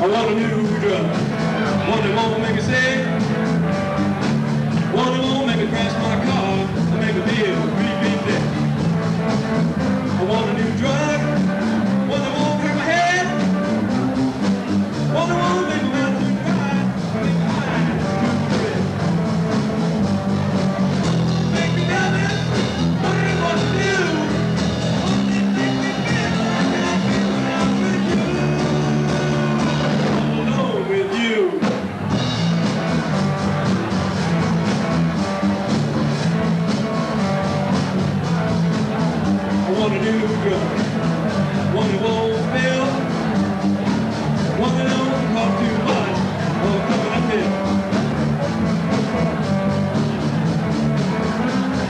I want a new drug, one that won't make me sick, one that won't make me crash my car and make me feel really thick. I want a new drug, one that won't hurt my head, one that won't make me want to cry, make my eyes too red. Make me nervous, wondering what to do. Won't it make me feel like I feel when I'm with you? All alone with you. I want a new drug, one that won't fail, one that don't cost too much, or coming uphill.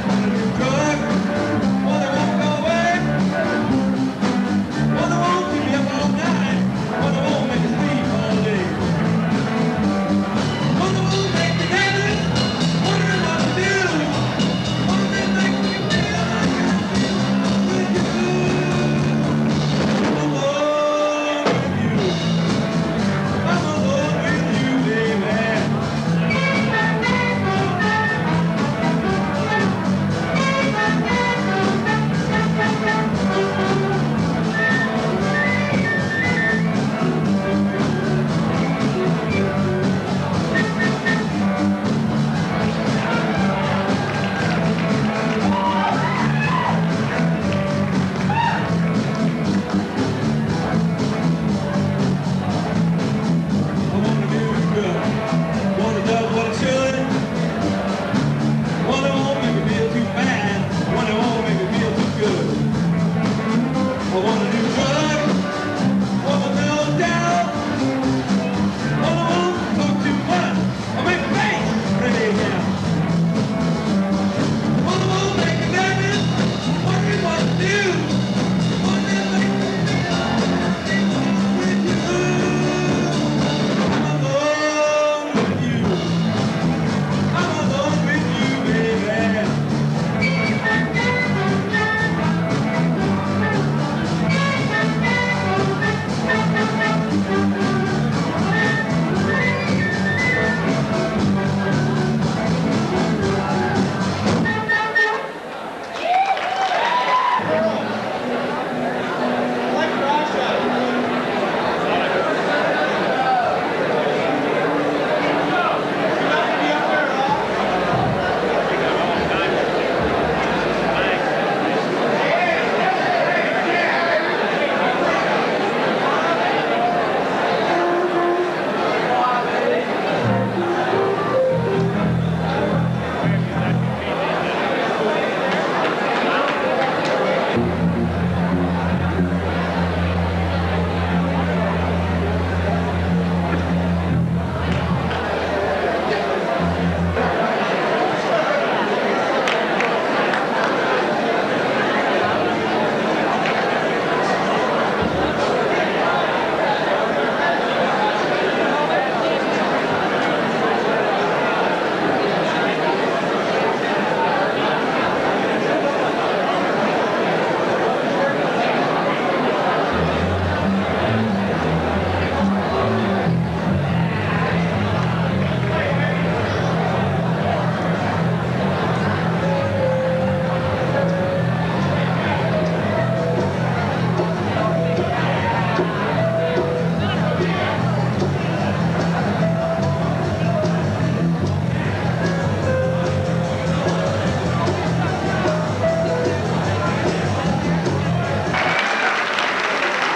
A new drug, one that won't go away, one that won't keep me up all night, one that won't make me sleep all day, one that won't make me nervous, wondering what to do, one that makes me feel like I feel with you. I'm alone with you. I'm alone with you, baby. I want a new drug, one that does what it should, one that won't make me feel too bad, one that won't make me feel too good. I want a new drug, one with no doubt, one that won't talk too much, or make me face pretty down. One that won't make me nervous, wondering what to do, one that makes me feel like I belong with you. I'm alone with you. I'm alone with you, baby.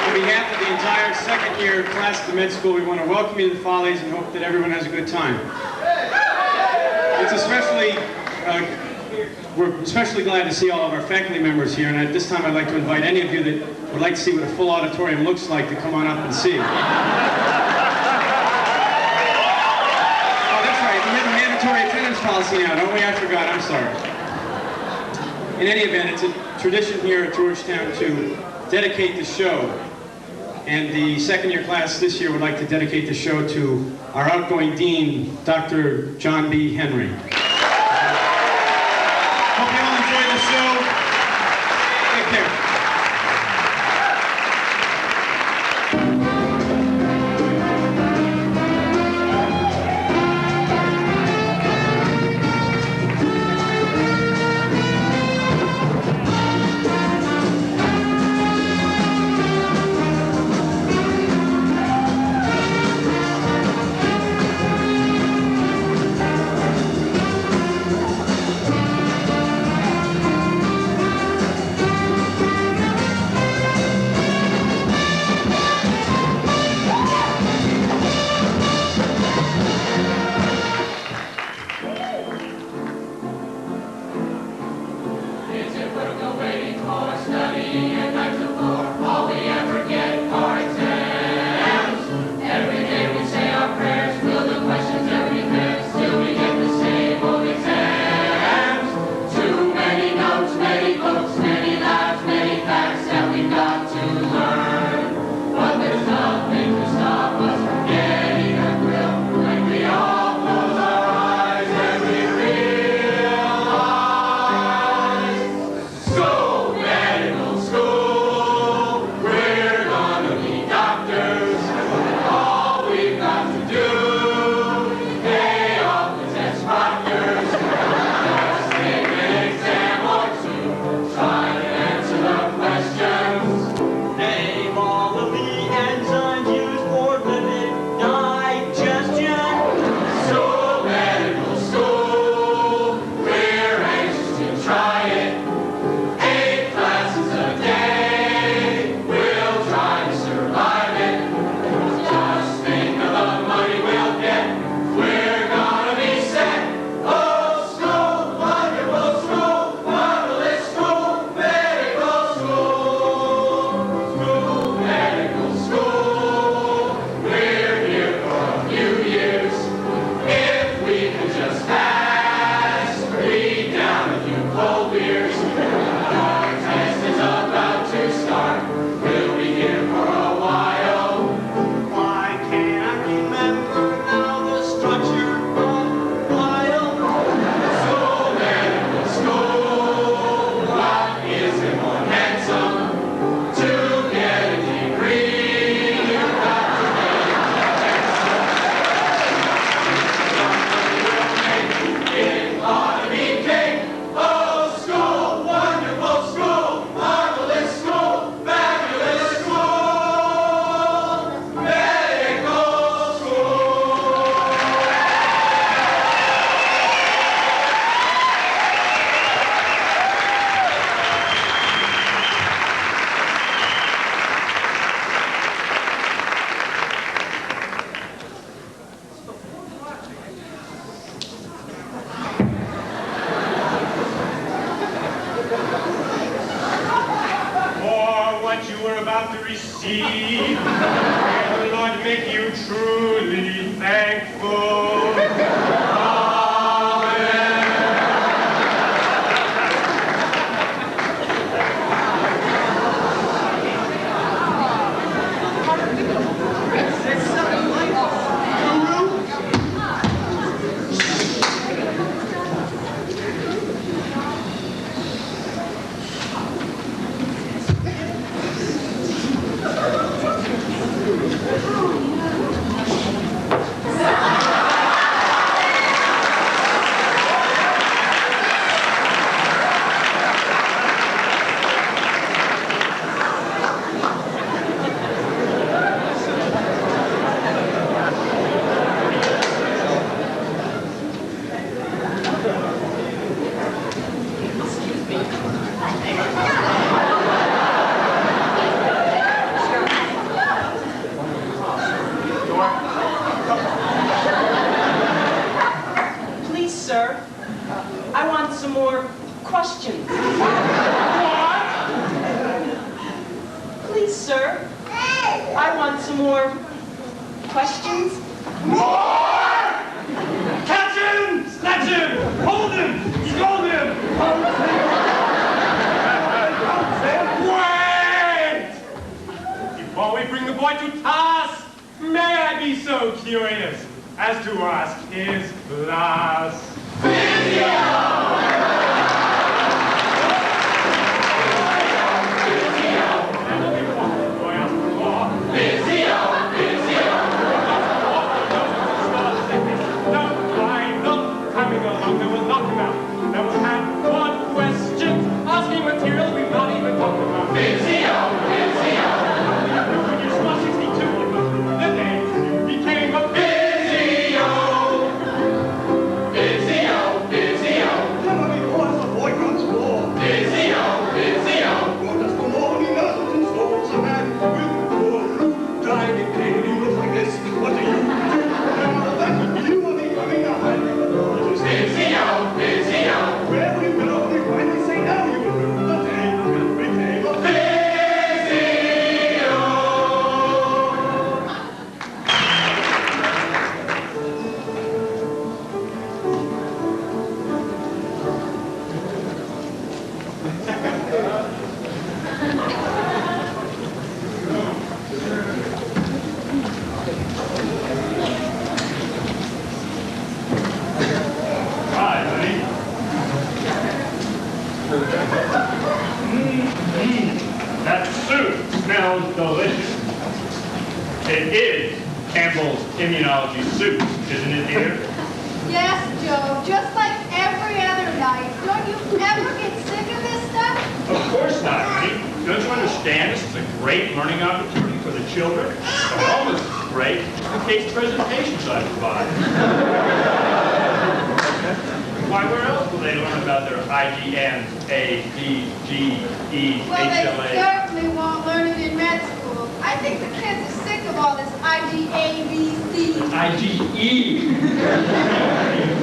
On behalf of the entire second year class of the med school, we want to welcome you to the Follies and hope that everyone has a good time. It's we're especially glad to see all of our faculty members here, and at this time I'd like to invite any of you that would like to see what a full auditorium looks like to come on up and see. Oh, that's right, we have a mandatory attendance policy now, don't we? I forgot, I'm sorry. In any event, it's a tradition here at Georgetown to dedicate the show. And the second year class this year would like to dedicate the show to our outgoing dean, Dr. John B. Henry. Hope you all enjoy the show. Take care. achieve. May the Lord make you truly thankful. Please, sir, I want some more questions. Please, sir, I want some more questions. Catch him! Snatch him! Hold him! Scold him! Wait! Before we bring the boy to task, may I be so curious as to ask his class? That soup smells delicious. It is Campbell's immunology soup, isn't it, dear? Yes, Joe, just like every other night. Don't you ever get sick of this stuff? Of course not, honey. Don't you understand? This is a great learning opportunity for the children. Or almost as great the case presentations I provide. Why, where else will they learn about their IgM, A, D, G, E, Well, they HLA? certainly won't learn it in med school. I think the kids are sick of all this IgA, B, C. IgE.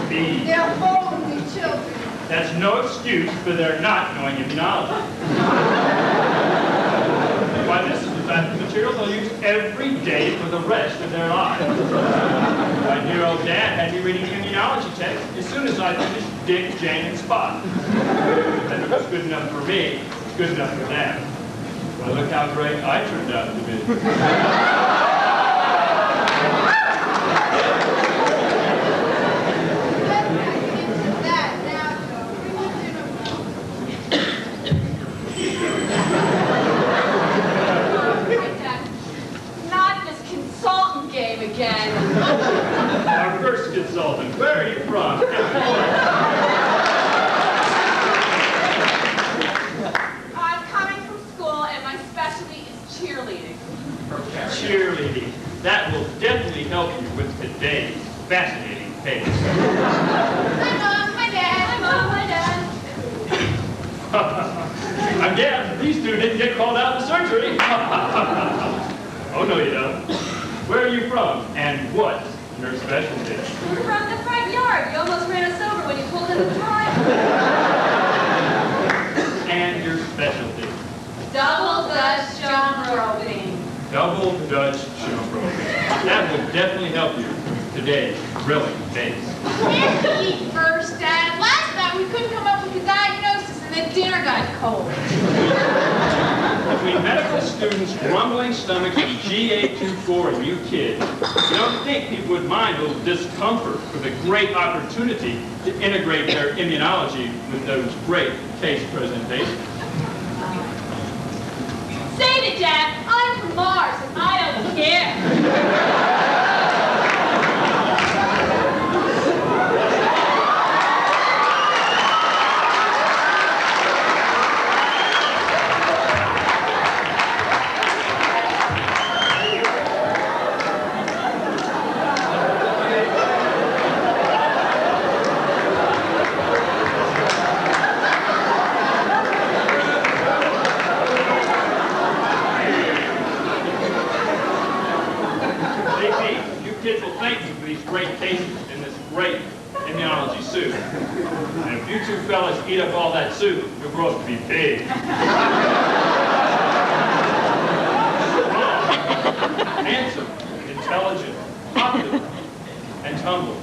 B. They're only children. That's no excuse for their not knowing immunology. Why, this is the type of material they'll use every day for the rest of their lives. My dear old dad had me reading immunology text as soon as I finished Dick, Jane, and Spot. And if it's good enough for me, it's good enough for them. Well, look how great I turned out to be. Let's not get into that now, Joe. We want dinner. Not this consultant game again. Our first consultant, where are you from? I'm coming from school and my specialty is cheerleading. Cheerleading. That will definitely help you with today's fascinating case. Hi, Mom. Hi, Dad. Hi, Mom. Hi, Dad. Again, these two didn't get called out to surgery. Oh, no, you don't. Where are you from, and what's your specialty? From the front yard. You almost ran us over when you pulled in the driveway. And your specialty? Double Dutch jump roping. double Dutch chill program. That will definitely help you today's grilling days. Here's to eat first, Dad. Last night we couldn't come up with a diagnosis and then dinner got cold. Between medical students, grumbling stomachs, and GA24 and you kids, you don't think people would mind a little discomfort with a great opportunity to integrate their immunology with those great case presentations. Save it, Dad. I'm from Mars and I don't care. Kids will thank you for these great cases in this great immunology soup. And if you two fellas eat up all that soup, you'll grow up to be big. Handsome, intelligent, popular, and humble,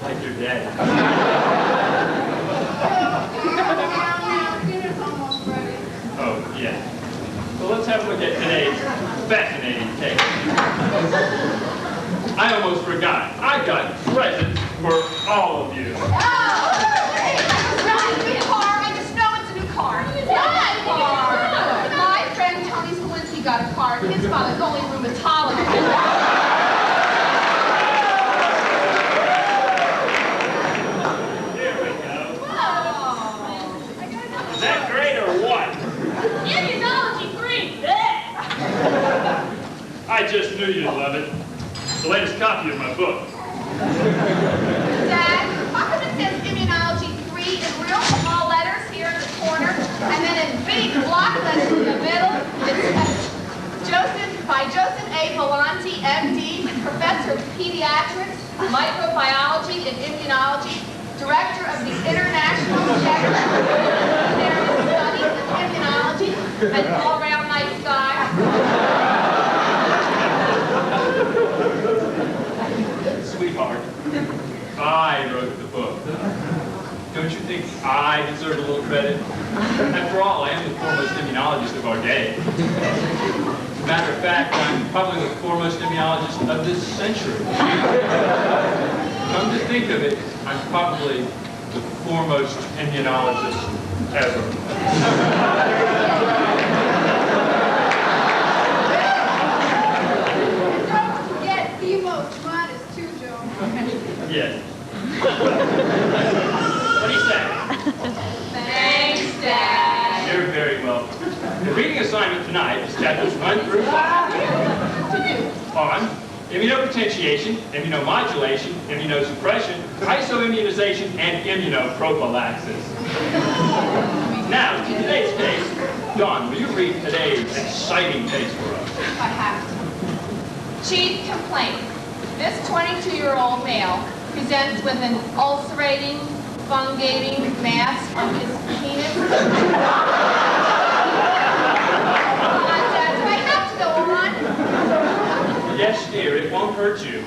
like your dad. Dinner's almost ready. Oh, yeah. So let's have a look at today's fascinating case. I almost forgot. I got presents for all of you. Oh, it's not a new car. I just know it's a new car. My car. My friend Tony Sawinski got a car. His father's only rheumatologist. Here we go. Is that great or what? Immunology 3. I just knew you'd love it. It's the latest copy of my book. Dad, how come it says Immunology 3 in real small letters here in the corner, and then in big block letters in the middle, it says by Joseph A. Volanti, M.D., Professor of Pediatrics, Microbiology and Immunology, Director of the International Center for Studies of Immunology, an all-around nice guy. Sweetheart, I wrote the book. Don't you think I deserve a little credit? After all, I am the foremost immunologist of our day. As a matter of fact, I'm probably the foremost immunologist of this century. Come to think of it, I'm probably the foremost immunologist ever. Yes. What do you say? Thanks, Dad. You're very welcome. The reading assignment tonight is chapters 1 through 5 on immunopotentiation, immunomodulation, immunosuppression, isoimmunization, and immunoprophylaxis. Now, to today's case, Dawn, will you read today's exciting case for us? I have to. Chief complaint. This 22-year-old male presents with an ulcerating, fungating mass on his penis. Come on, Dad, do I have to go on? Yes, dear, it won't hurt you.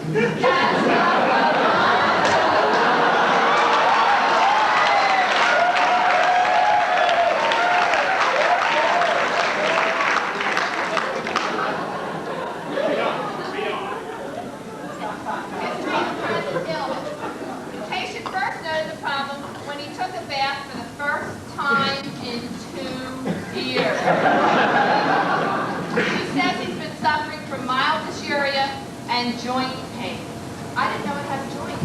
And joint pain. I didn't know it had joints.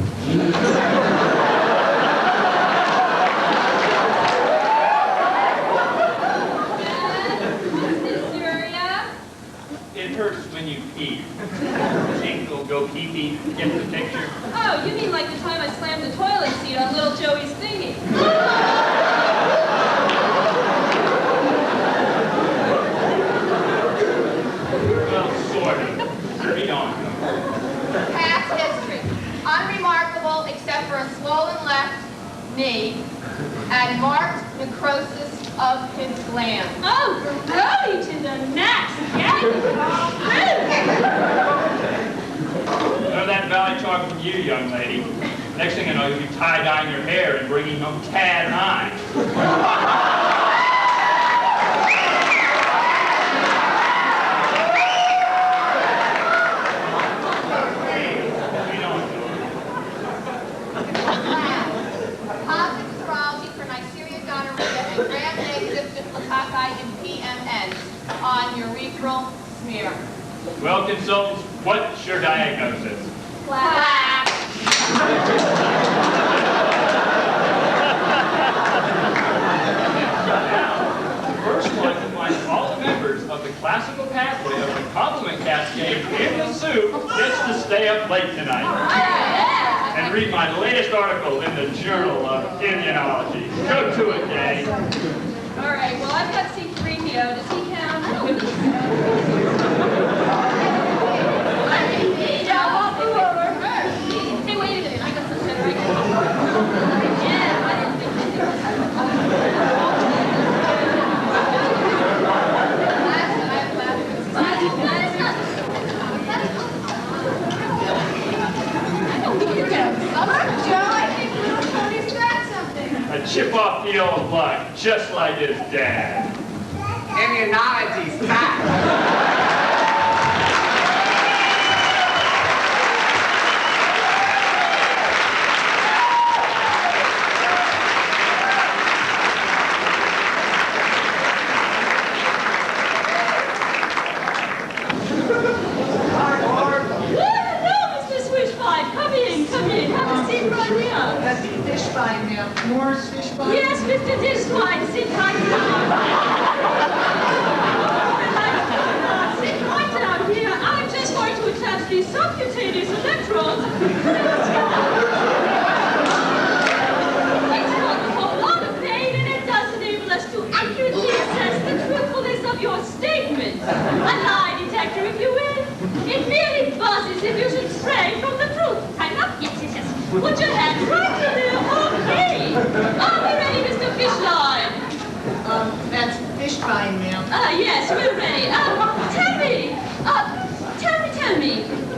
Dysuria? It hurts when you pee. Tinkle, go pee-pee, get the picture. Oh, you mean like the time I slammed the toilet seat on little Joey's thingy. Well, sort of. Read on. Past history. Unremarkable except for a swollen left knee and marked necrosis of his gland. Oh, Brody to the next. Yes. None of that valley talk from you, young lady. Next thing I know, you'll be tie-dyeing your hair and bringing home Tad and I. Positive serology for Neisseria gonorrhea and gram-negative diphthococci in PMN on urethral smear. Well, consultants, what's your diagnosis? Clap. Now, the first one to find all the members of the classical pathway of the complement cascade in the soup gets to stay up late tonight and read my latest article in the Journal of Immunology. Go to it, Jay. All right, well, I've got C3PO. Does he count? Hey, wait a minute. I got some better ideas. Yeah, I didn't think A chip off the old block, just like his dad. Immunology's back. Moore's fish bun? Yes, Mr. Dishwine, sit right down. Sit right down here. I'm just going to attach these subcutaneous electrodes. It's not a whole lot of pain, and it does enable us to accurately assess the truthfulness of your statement. A lie detector, if you will. It merely buzzes if you should stray from the truth. Time up? Yes, yes, yes. Put your hand right in there. Okay. Are we ready, Mr. Fishline? That's fish fine, ma'am. Yes, we're ready.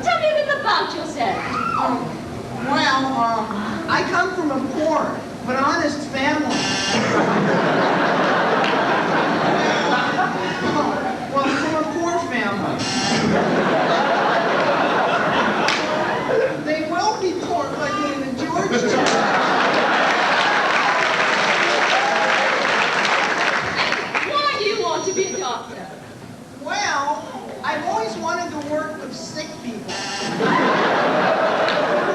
Tell me a little about yourself. I come from a poor but honest family. From a poor family. They will be poor like me in Georgetown. To be a doctor? Well, I've always wanted to work with sick people.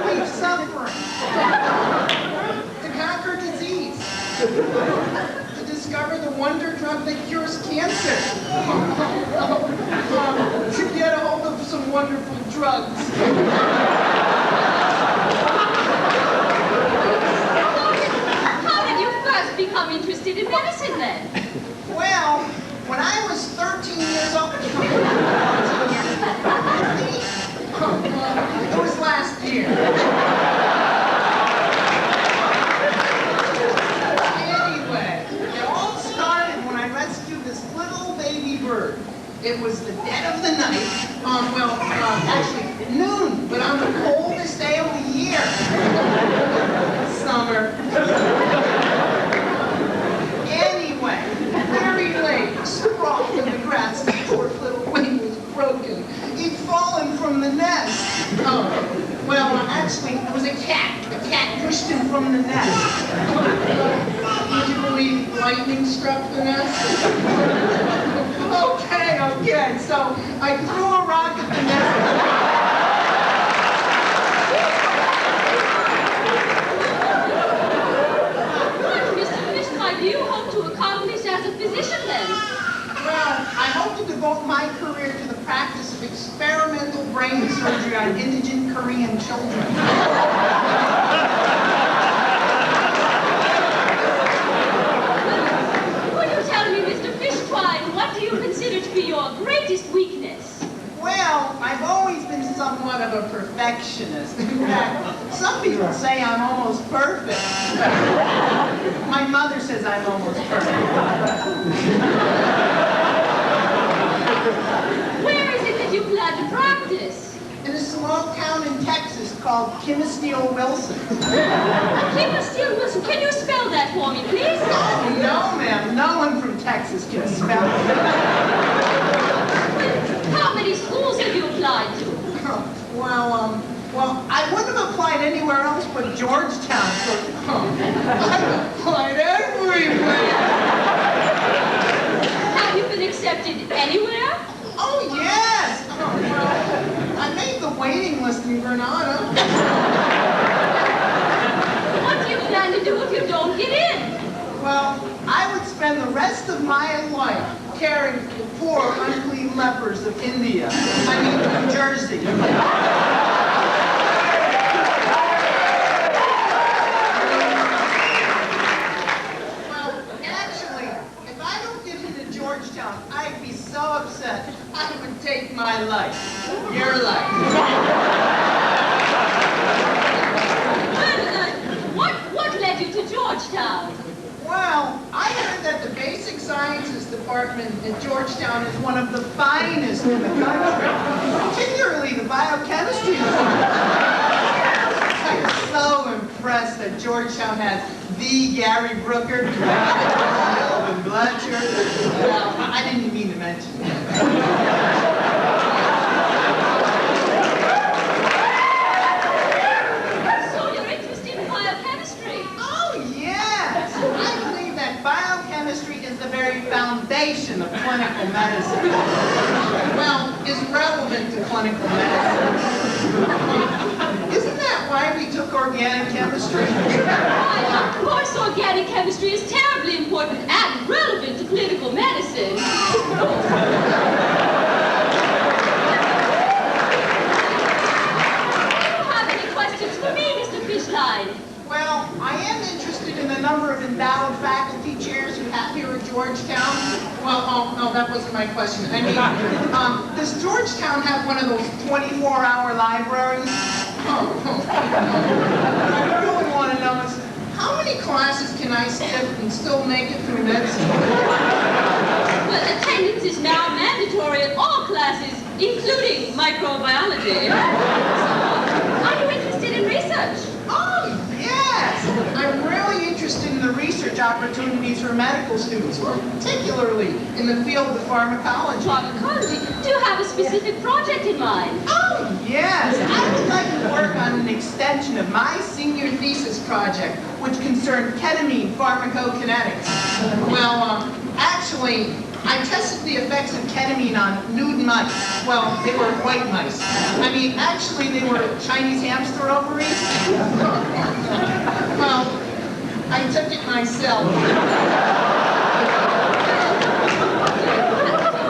Relieve suffering. To conquer disease. To discover the wonder drug that cures cancer. To get a hold of some wonderful drugs. How did you first become interested in medicine then? Well, when I was 13 years old, it was last year. Anyway, it all started when I rescued this little baby bird. It was the dead of the night, actually noon, but on the coldest day of the year. Summer. Anyway, very late, sprawled in the grass, the poor little wing was broken. He'd fallen from the nest. Actually, it was a cat. The cat pushed him from the nest. Would you believe lightning struck the nest? Okay, so I threw a rock at the nest. Do you hope to accomplish as a physician then? Well, I hope to devote my career to the practice of experimental brain surgery on indigent Korean children. Will you tell me, Mr. Fishwine, what do you consider to be your greatest weakness? Well, I've always been somewhat of a perfectionist. In fact, some people say I'm almost perfect. My mother says I'm almost perfect. Where is it that you plan to practice? In a small town in Texas called Kinnesteel Wilson. Kinnesteel Wilson, can you spell that for me, please? Oh, no, ma'am. No one from Texas can spell it. How many schools have you applied to? Well, I wouldn't have applied anywhere else but Georgetown. I've applied everywhere. Have you been accepted anywhere? Oh, yes. Well, I made the waiting list in Granada. What do you plan to do if you don't get in? Well, I would spend the rest of my life caring for poor, unclean lepers of India. I mean, New Jersey. Well, actually, if I don't get into Georgetown, I'd be so upset. I would take my life. Your life. Well, what led you to Georgetown? Well, I heard that the basic sciences department at Georgetown is one of the finest in the country, particularly the biochemistry department. I'm so impressed that Georgetown has the Gary Brooker, and Bletcher. Well, I didn't mean to mention that. So you're interested in biochemistry? Oh, yes! I believe that biochemistry is the very foundation of clinical medicine. Well, is relevant to clinical medicine. Isn't that why we took organic chemistry? Why, of course organic chemistry is terribly important and relevant to clinical medicine. For me, Mr. Fishline. Well, I am interested in the number of endowed faculty chairs you have here at Georgetown. Well, oh, no, that wasn't my question. I mean, does Georgetown have one of those 24-hour libraries? What I really want to know is, how many classes can I skip and still make it through medicine? Well, attendance is now mandatory at all classes, including microbiology. Are you interested in research? Oh, yes! I'm really interested in the research opportunities for medical students, particularly in the field of pharmacology. Pharmacology? Do you have a specific project in mind? Oh, yes! I would like to work on an extension of my senior thesis project, which concerned ketamine pharmacokinetics. Well, actually, I tested the effects of ketamine on nude mice. Well, they were white mice. I mean, actually, they were Chinese hamster ovaries. Well, I took it myself. Do you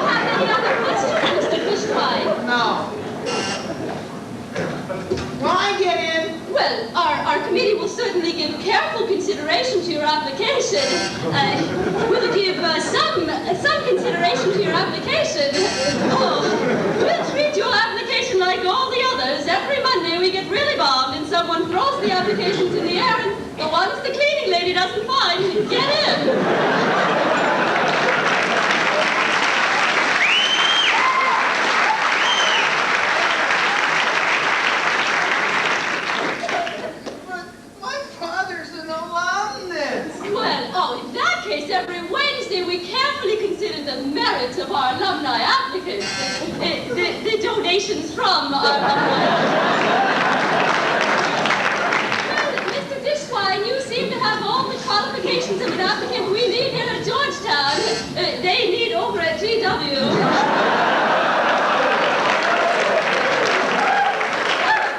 have any other questions, Mr. Fishline? No. Will I get in? Well, our committee will certainly give careful consideration to your application. We'll give some consideration to your application. Oh, we'll treat your application like all the others. Every Monday we get really bombed and someone throws the applications in the air and the ones the cleaning lady doesn't find get in. Every Wednesday, we carefully consider the merits of our alumni applicants, the donations from our alumni. Well, Mr. Fishwine, you seem to have all the qualifications of an applicant we need here at Georgetown. They need over at GW.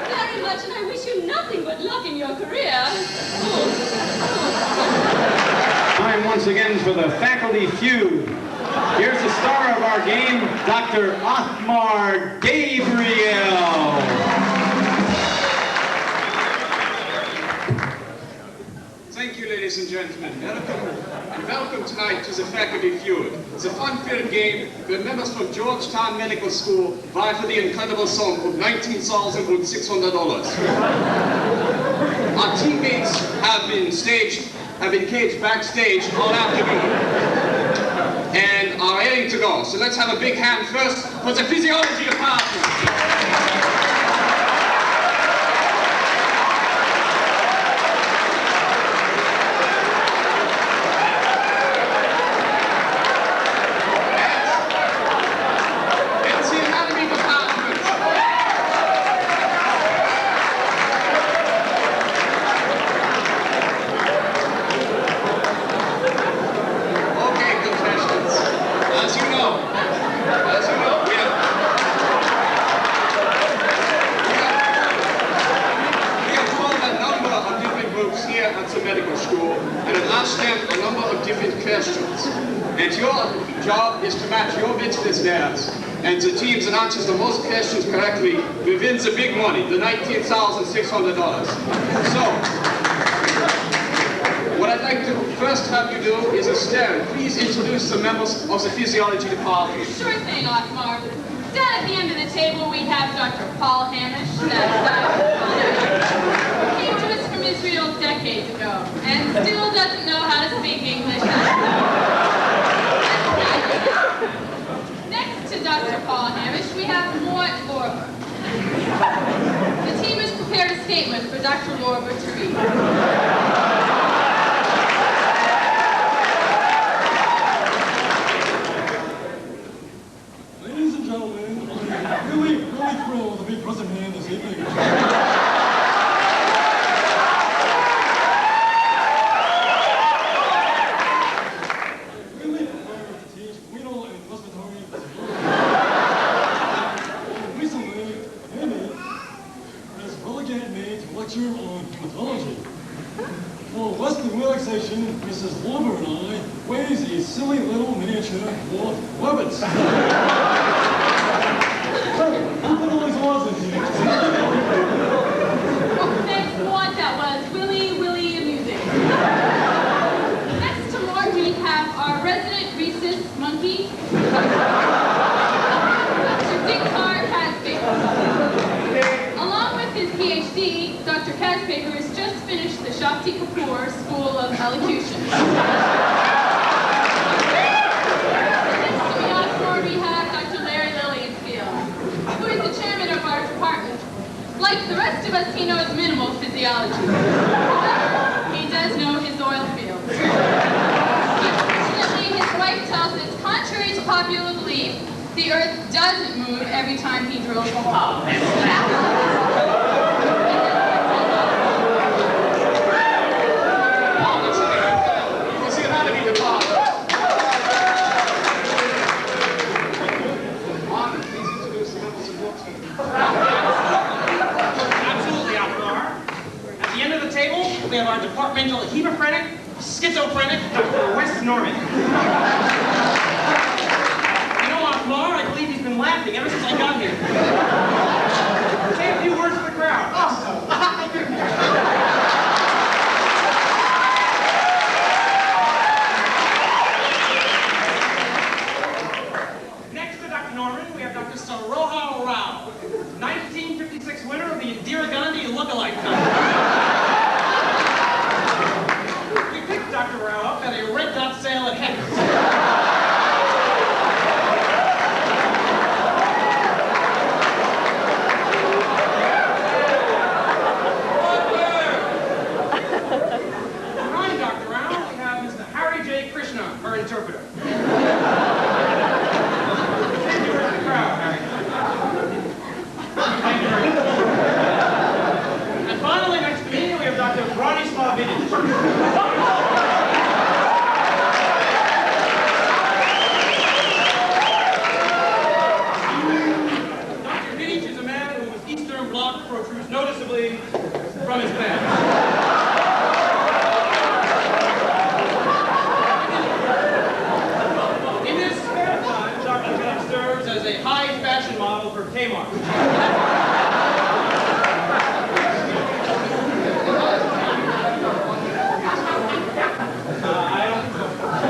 Very much, and I wish you nothing but luck in your career. Time once again for the faculty feud. Here's the star of our game, Dr. Othmar Gabriel. Thank you, ladies and gentlemen. Welcome welcome tonight to the Faculty Feud. It's a fun-filled game where members from Georgetown Medical School vie for the incredible sum of $19,600. Our teammates have been caged backstage all afternoon and are ready to go. So let's have a big hand first for the physiology department. And your job is to match your business theirs. And the team that answers the most questions correctly will win the big money, the $19,600. So, what I'd like to first have you do is Estelle, please introduce the members of the physiology department. Sure thing, Otmar. Down at the end of the table, we have Dr. Paul Hamish. Came to us from Israel decades ago, and still doesn't know how to speak English. Next to Dr. Paul Hamish, we have Mort Lorber. The team has prepared a statement for Dr. Lorber to read. Ladies and gentlemen, I'm really thrilled to be present here this evening. Mrs. Lorber and I weighs a silly little miniature dwarf rabbits. Who put all these laws in here? Thanks, Mort. That was really amusing. Next to Mort, we have our resident rhesus monkey, Dr. Dickar Caspaper. Along with his PhD, Dr. Caspaper has just finished the Shakti Kapoor School of Elocution. Next to me on floor, we have Dr. Larry Lilienfield, who is the chairman of our department. Like the rest of us, he knows minimal physiology. However, he does know his oil fields. Unfortunately, his wife tells us, contrary to popular belief, the Earth doesn't move every time he drills a hole. We have our departmental hemophrenic, schizophrenic, Dr. Wes Norman. You know, Otmar, I believe he's been laughing ever since I got here. Say a few words to the crowd. Next to Dr. Norman, we have Dr. Saroha Rao, 1956 winner of the Indira Gandhi look-alike contest. Dr. Rao up at a red dot sale at Heckers. Behind Dr. Rao, we have Mr. Harry J. Krishna, our interpreter. Thank you for the crowd, Harry. Thank you very much. And finally, next to me, we have Dr. Bronislav Vidic. Protrudes noticeably from his pants. In his spare time, Dr. Phillips serves as a high fashion model for Kmart. I don't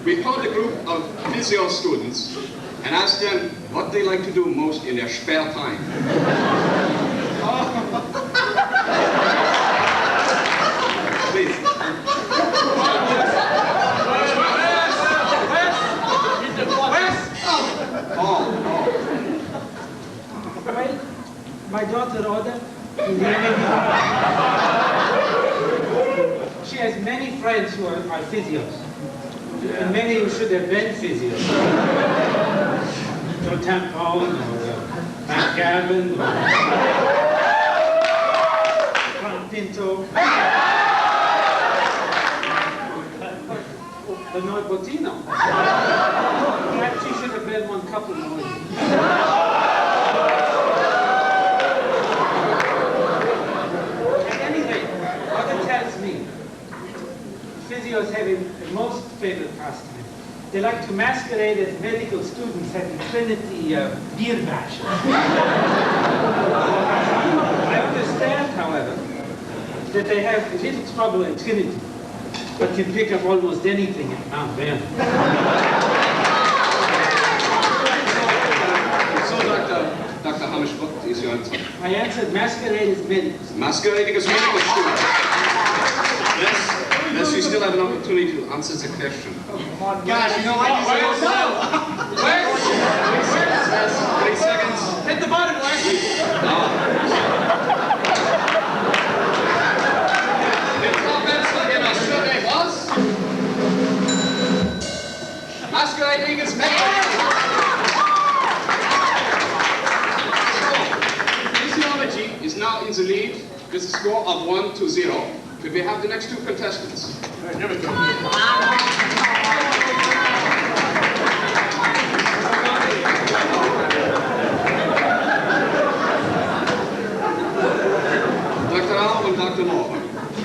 we found a group of physio students and asked them what they like to do most in their spare time. Please. My daughter Oda, she has many friends who are physios. And many who should have been physios. Joe Tampone, or Matt Gavin, or Frank Pinto. Benoit Bottino. Perhaps she should have been one couple more years. Physios have a most favorite pastime. They like to masquerade as medical students at the Trinity beer bash. I understand, however, that they have a little trouble at Trinity, but can pick up almost anything at Mount Vernon. So, Dr. Hamish, what is your answer? My answer, masquerade as medicals. Masquerading as medical students. Yes, you still have an opportunity to answer the question. Gosh, you know what? Wait. 3 seconds. Hit the button, Wes. The top answer in our survey was masquerading as medical. Physiology is now in the lead with a score of 1-0. Could we have the next two contestants? Here we go. Dr. Rao and Dr. Law.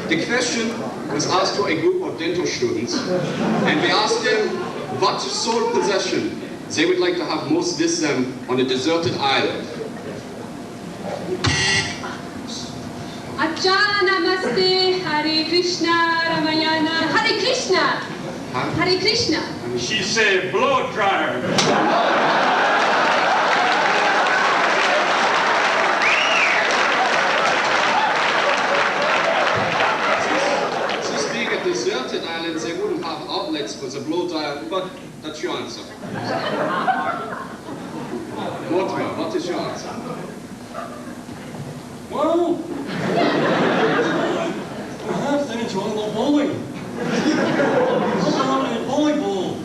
The question was asked to a group of dental students, and we asked them what sole possession they would like to have most with them on a deserted island. Achana namaste, Hare Krishna, Ramayana, Hare Krishna, Hare Krishna. She said blow dryer. This being a deserted island, they wouldn't have outlets for the blow dryer, but that's your answer. Mortimer, what is your answer? Well, perhaps they enjoy a little bowling. Someone in a bowling ball.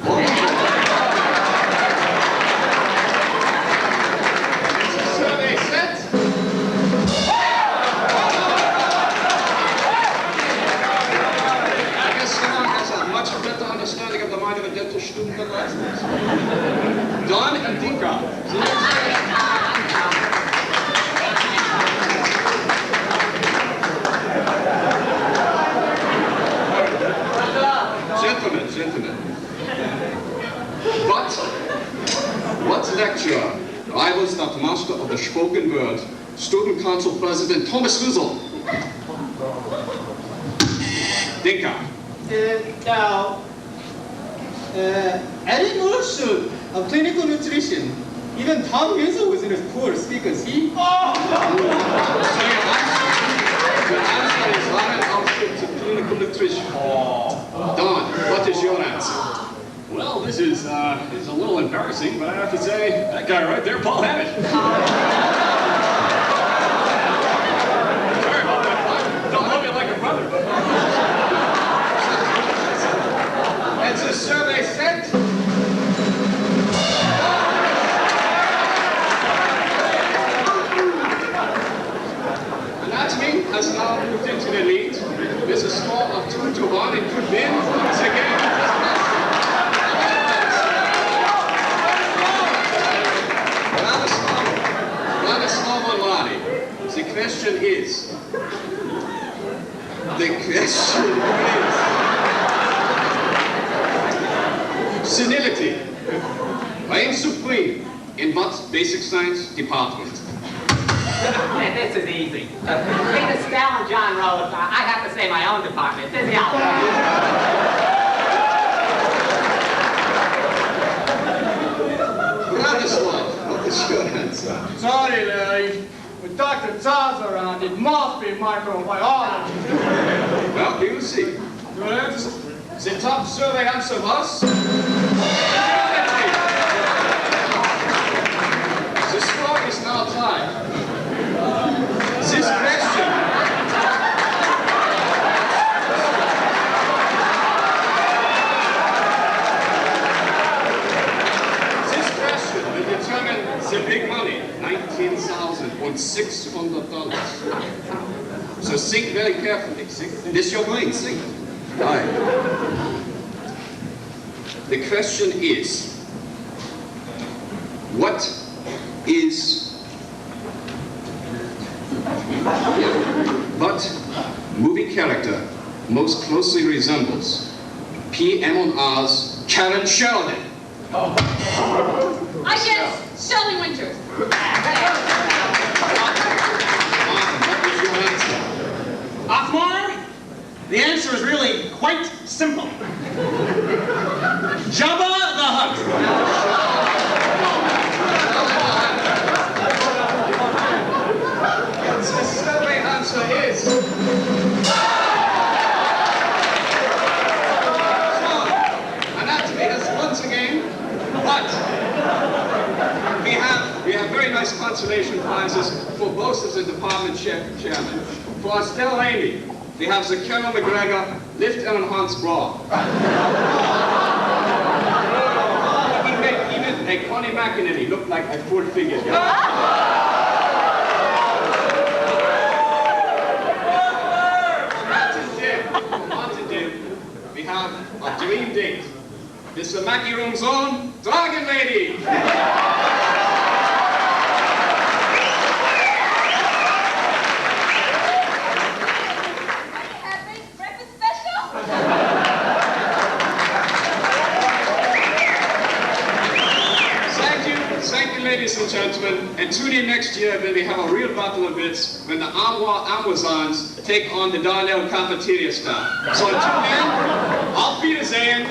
Survey set. I guess someone has a much better understanding of the mind of a dental student than last week. Don and Dinka. Gentlemen. But what lecturer rivals that master of the spoken word, Student Council President Thomas Wiesel? Dinka. Eddie Marshall of clinical nutrition. Even Tom Wiesel was in a poor speaker. See? So your answer is Ryan outfit to clinical nutrition. Don, what is your answer? Well, this is a little embarrassing, but I have to say, that guy right there, Paul Hammett. Sorry about that, Paul. Don't love you like a brother. That's a survey set. Anatomy has now moved into the lead with a score of 2-1. It could win the game. The question is, senility reigns supreme in what basic science department? This is easy. Peter Stell and John Rhodes. I have to say my own department, physiology. What's your answer? Sorry, Larry. With Dr. Taz around, it must be microbiology. Well, we will see. Your answer? The top survey answer was... The score is now tied. This question... This question will determine the big money, $19,600. So think very carefully. This is your brain, think. Right. The question is, what movie character most closely resembles PM&R's Karen Sheldon? I guess Shelley Winters. What is your answer? Othmar? The answer is really quite simple. Jabba the Hutt. The survey answer is... Anatomy has once again, but we have very nice consolation prizes for both of the department chairmen. For Estelle Amy, we have the Carol McGregor lift and enhance bra. Even a Connie McInerney look like a full figure. We have a dream date. This is the Mackie Room's own Dragon Lady. Breakfast special? Thank you, ladies and gentlemen. And tune in next year when we have a real battle of wits when the Amazons take on the Darnell cafeteria staff. So until then, auf Wiedersehen.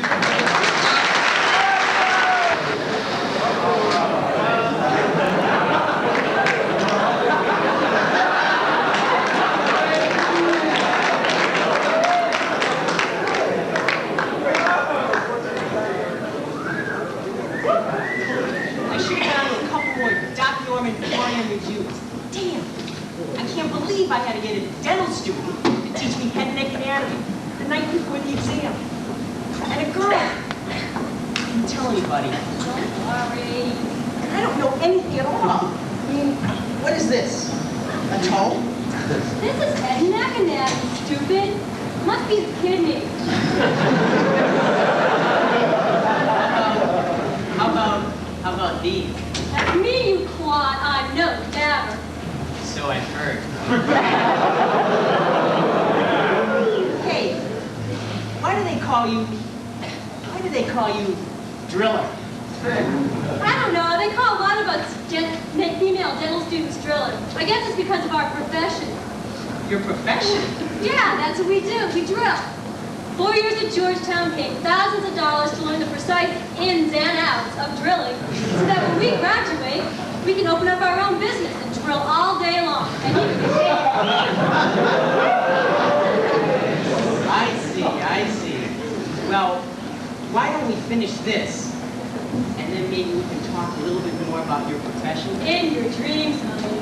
I should have gone to a couple more Doc Norman Florian reviews. Damn! I can't believe I had to get a dental student to teach me head and neck anatomy the night before the exam. And a girl. I didn't tell anybody. Don't worry. I don't know anything at all. I mean, what is this? A toe? This is head and neck anatomy, stupid. Must be the kidney. How about these? That's me, you clod. I'm no dabber. So I've heard. Hey, why do they call you driller? I don't know. They call a lot of us female dental students drillers. I guess it's because of our profession. Your profession? Yeah, that's what we do. We drill. 4 years at Georgetown paid thousands of dollars to learn the precise ins and outs of drilling, so that when we graduate, we can open up our own business and drill all day long. And you can pay. I see. Well, why don't we finish this? And then maybe we can talk a little bit more about your profession. In your dreams, honey.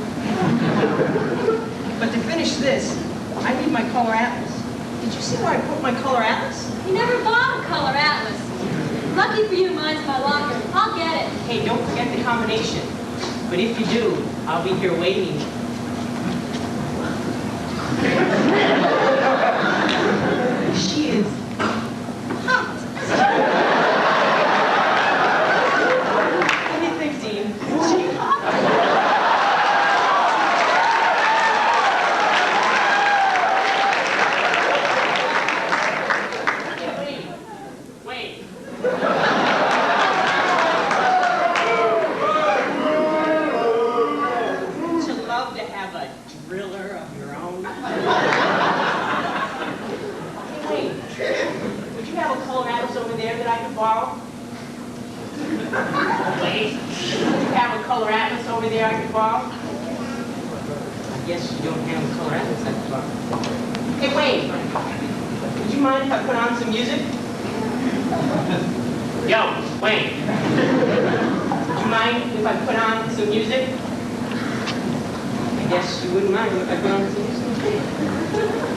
But to finish this, I need my color atlas. Did you see where I put my color atlas? You never bought a color atlas. Lucky for you, mine's in my locker. I'll get it. Hey, don't forget the combination. But if you do, I'll be here waiting. She is hot. What do you think, Dean? Is she hot? Wait. Wouldn't you love to have a driller of your own? color atlas over there I could borrow? I guess you don't have a color atlas I could borrow. Hey, Wayne, would you mind if I put on some music? Yo, Wayne. Would you mind if I put on some music? I guess you wouldn't mind if I put on some music.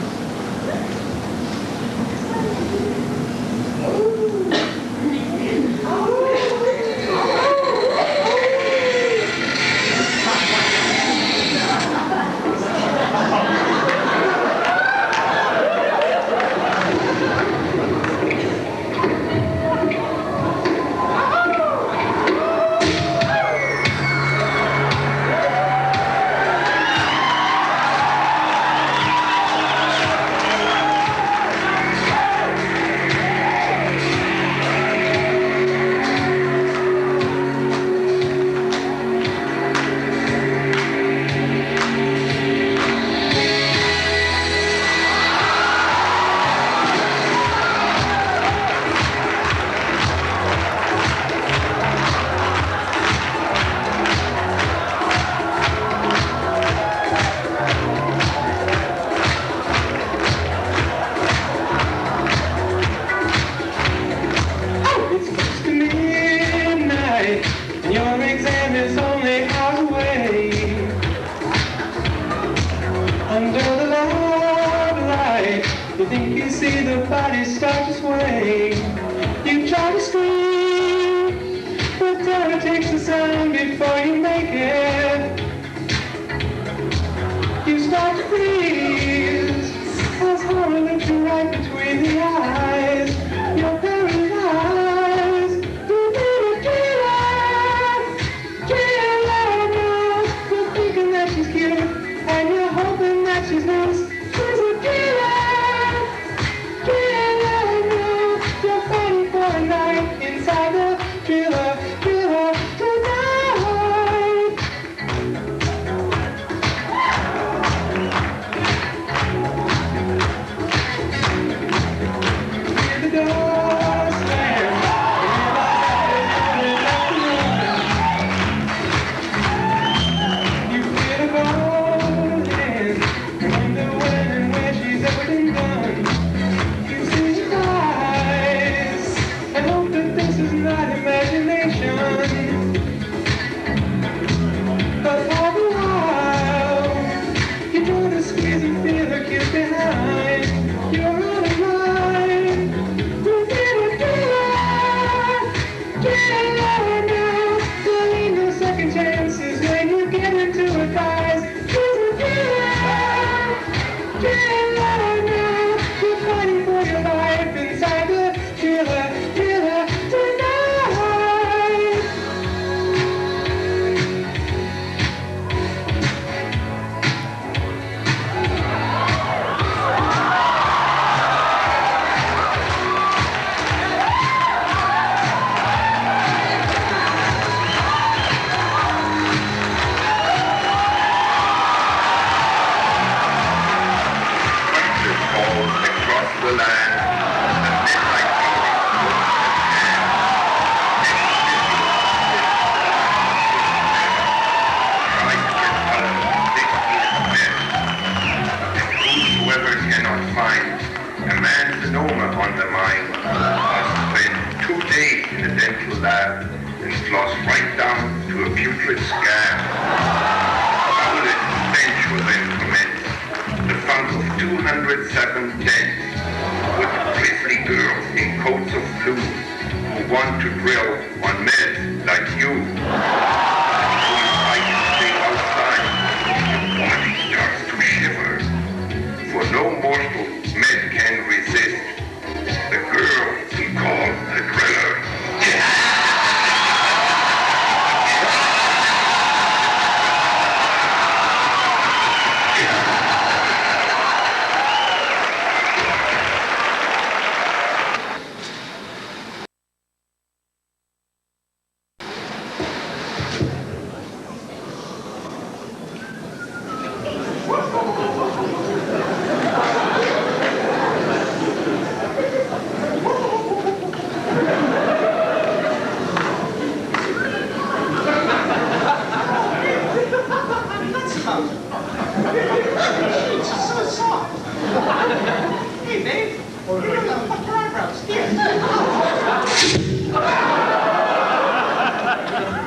Fuck your eyebrows. Here.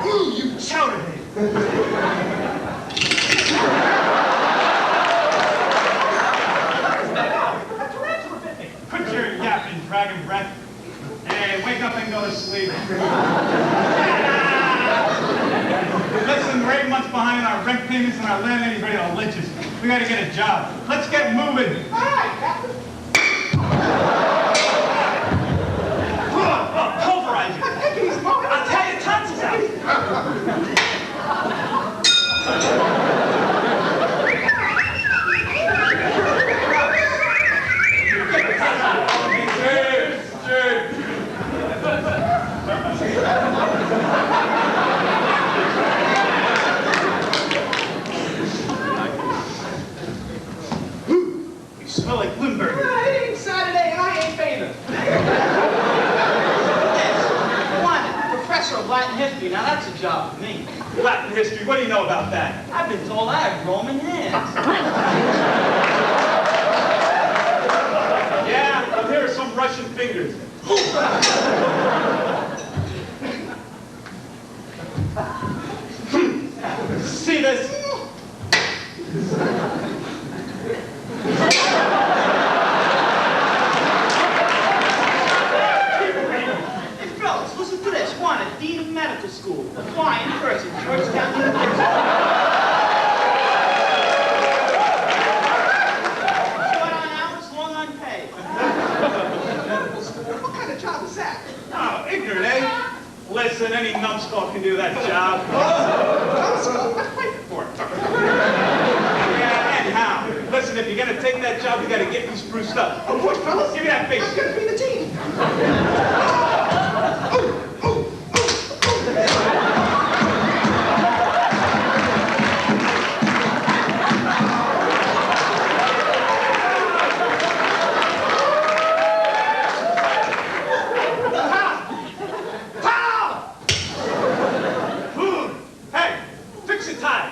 Ooh, you chowderhead. Quit your yapping, dragon breath. Hey, wake up and go to sleep. Listen, we're 8 months behind our rent payments and our landlady's ready to lynch us. We gotta get a job. Let's get moving. All right, Captain. Pulverize it. Take it easy, Mom. I'll tell you, tonsils out. You smell like Limburger. It ain't Saturday and I ain't bathing. One, professor of Latin history. Now that's a job for me. Latin history, what do you know about that? I've been told I have Roman hands. Yeah, well, here are some Russian fingers. See this? Hey, fellas, listen to this. One, a dean of medical school, a flying person, Georgetown University. Short on hours, long on pay. What kind of job is that? Oh, ignorant, eh? Listen, any numbskull can do that job. Let's wait for it. Yeah, and how? Listen, if you're gonna take that job, you gotta get me spruced up. Of course, fellas. Give me that face. I'm gonna be the team. Hey, fix your tie.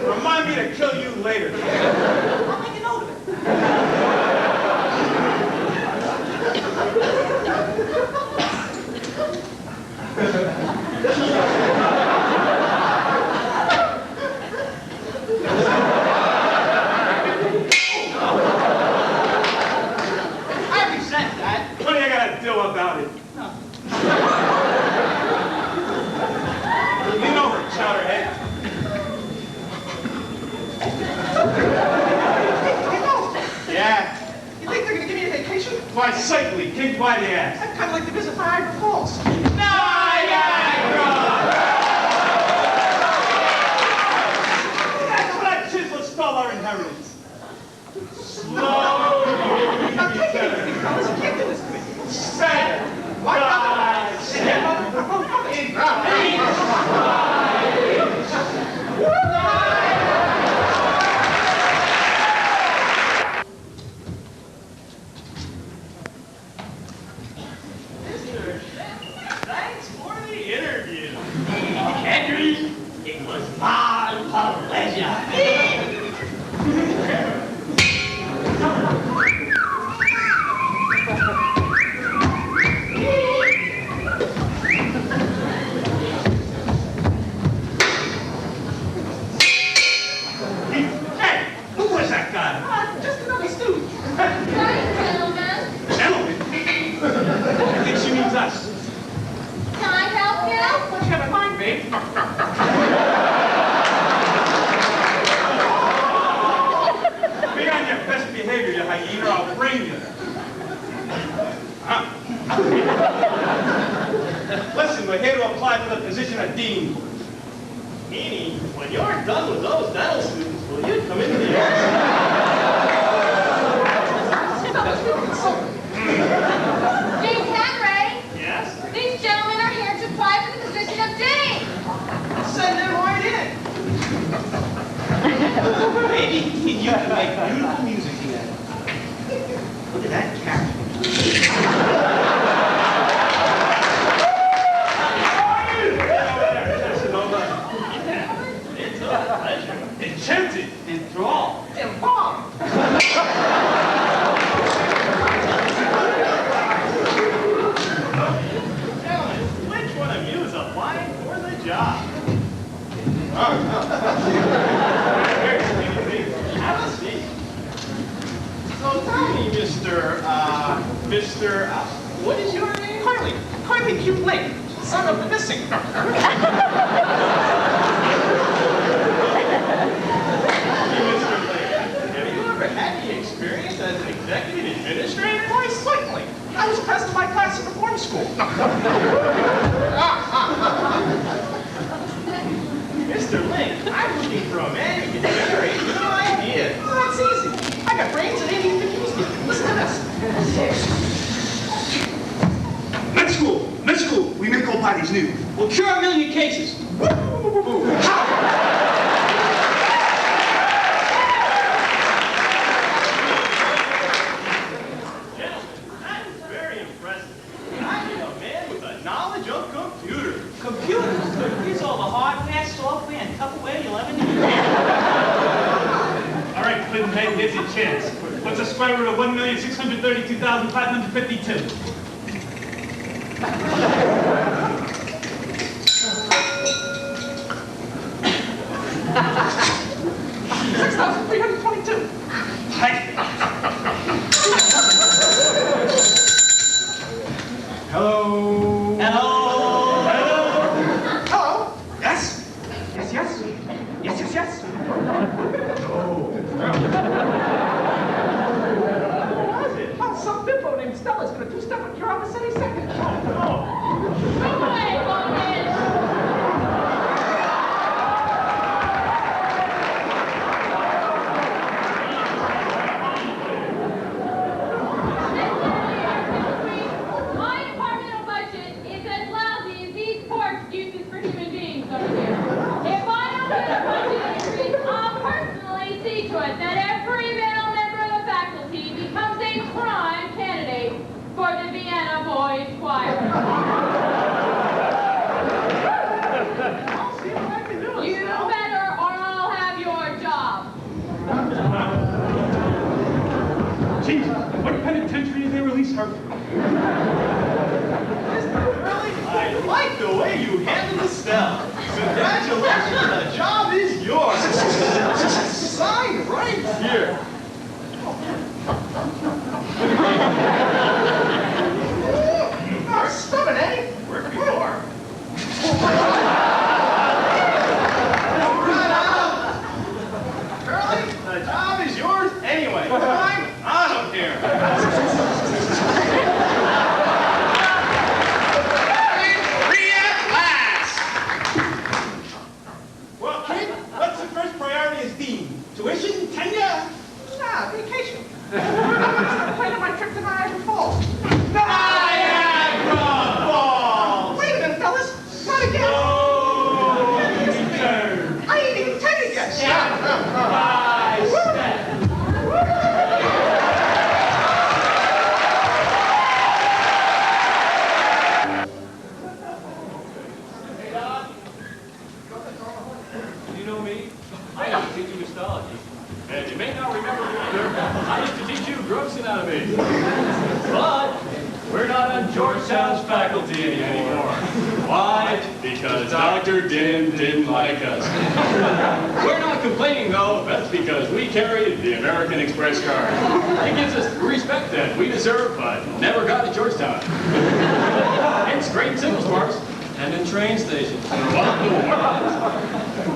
Remind me to kill you later. I'll make a note of it. I resent that. What are you gonna do about it? You know her, chowderhead. Yeah, You think they're gonna give me a vacation? why cycling, kicked by the ass. I'd kind of like to visit Niagara Falls. That's what that chisel stole our inheritance. Slow. Now take it easy, fellas. You can't do this to me. Set. Why not? Thanks for the interview. Henry, it was my pleasure. Hey, who was that guy? Just another student. Right, gentlemen. Gentlemen. I think she means us. Can I help you? What you have in mind, babe? Be on your best behavior, you hyena, or I'll brain you. Huh? Listen, we're here to apply for the position of dean. Meaning, when you're done with those dental students, will you come into the office? Dean Henry, Yes? these gentlemen are here to apply for the position of dean. Send them right in. Maybe you can make beautiful music together. Look at that cat. Casanova. job. Have a seat. So tell me, Mr. What is your name? Carly Q. Lake, son of the missing. Have you ever had any experience as an executive administrator? Why, certainly. I was president of my class in reform school. Mr. Link, I'm looking for a man who can generate new ideas. That's easy. I got brains and anything you can use me. Listen to this. Med school, we make all bodies new. We'll cure a million cases. Computers? Here's all the hardware, software, and Tupperware you'll ever need. All right, Clinton, hey, here's your chance. What's the square root of 1,632,552? 6,322. Hello? Hello? Hello? Yes? Yes, yes. Yes, yes, yes. What was it? Oh, some bimbo named Stella's gonna two-step with your office any second. that every male member of the faculty becomes a prime candidate for the Vienna Boys Choir. You better or I'll have your job. Chief, what penitentiary did they release her from? I like the way you handled Estelle. Congratulations, the job is yours. Sign right here. Oh, stubborn, eh? Work before. Curly, the job is yours anyway. Fine, I don't care. Tuition, tenure? Nah, vacation. I'm planning my trip to Niagara Falls. Niagara Falls! Wait a minute, fellas. Not again. No! I ain't even tenure yet. You know me? I used to teach you histology. And you may not remember me either. I used to teach you gross anatomy. But we're not on Georgetown's faculty anymore. Why? Because Dr. Dim didn't like us. We're not complaining, though. That's because we carried the American Express card. It gives us the respect that we deserve, but never got at Georgetown. Hence great signal sparks. And in train stations.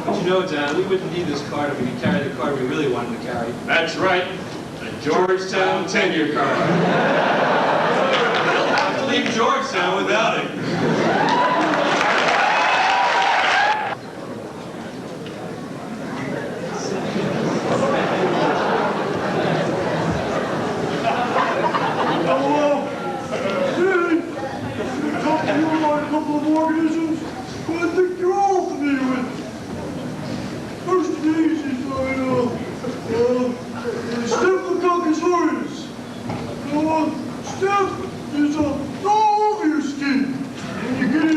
But you know, Don, we wouldn't need this card if we could carry the card we really wanted to carry. That's right. The Georgetown tenure card. We'll have to leave Georgetown without it. Hello? Hey! I talked to you about a couple of organisms who I think you're all familiar with. First of these is Staphylococcus aureus. Staph is all over your skin. And you get it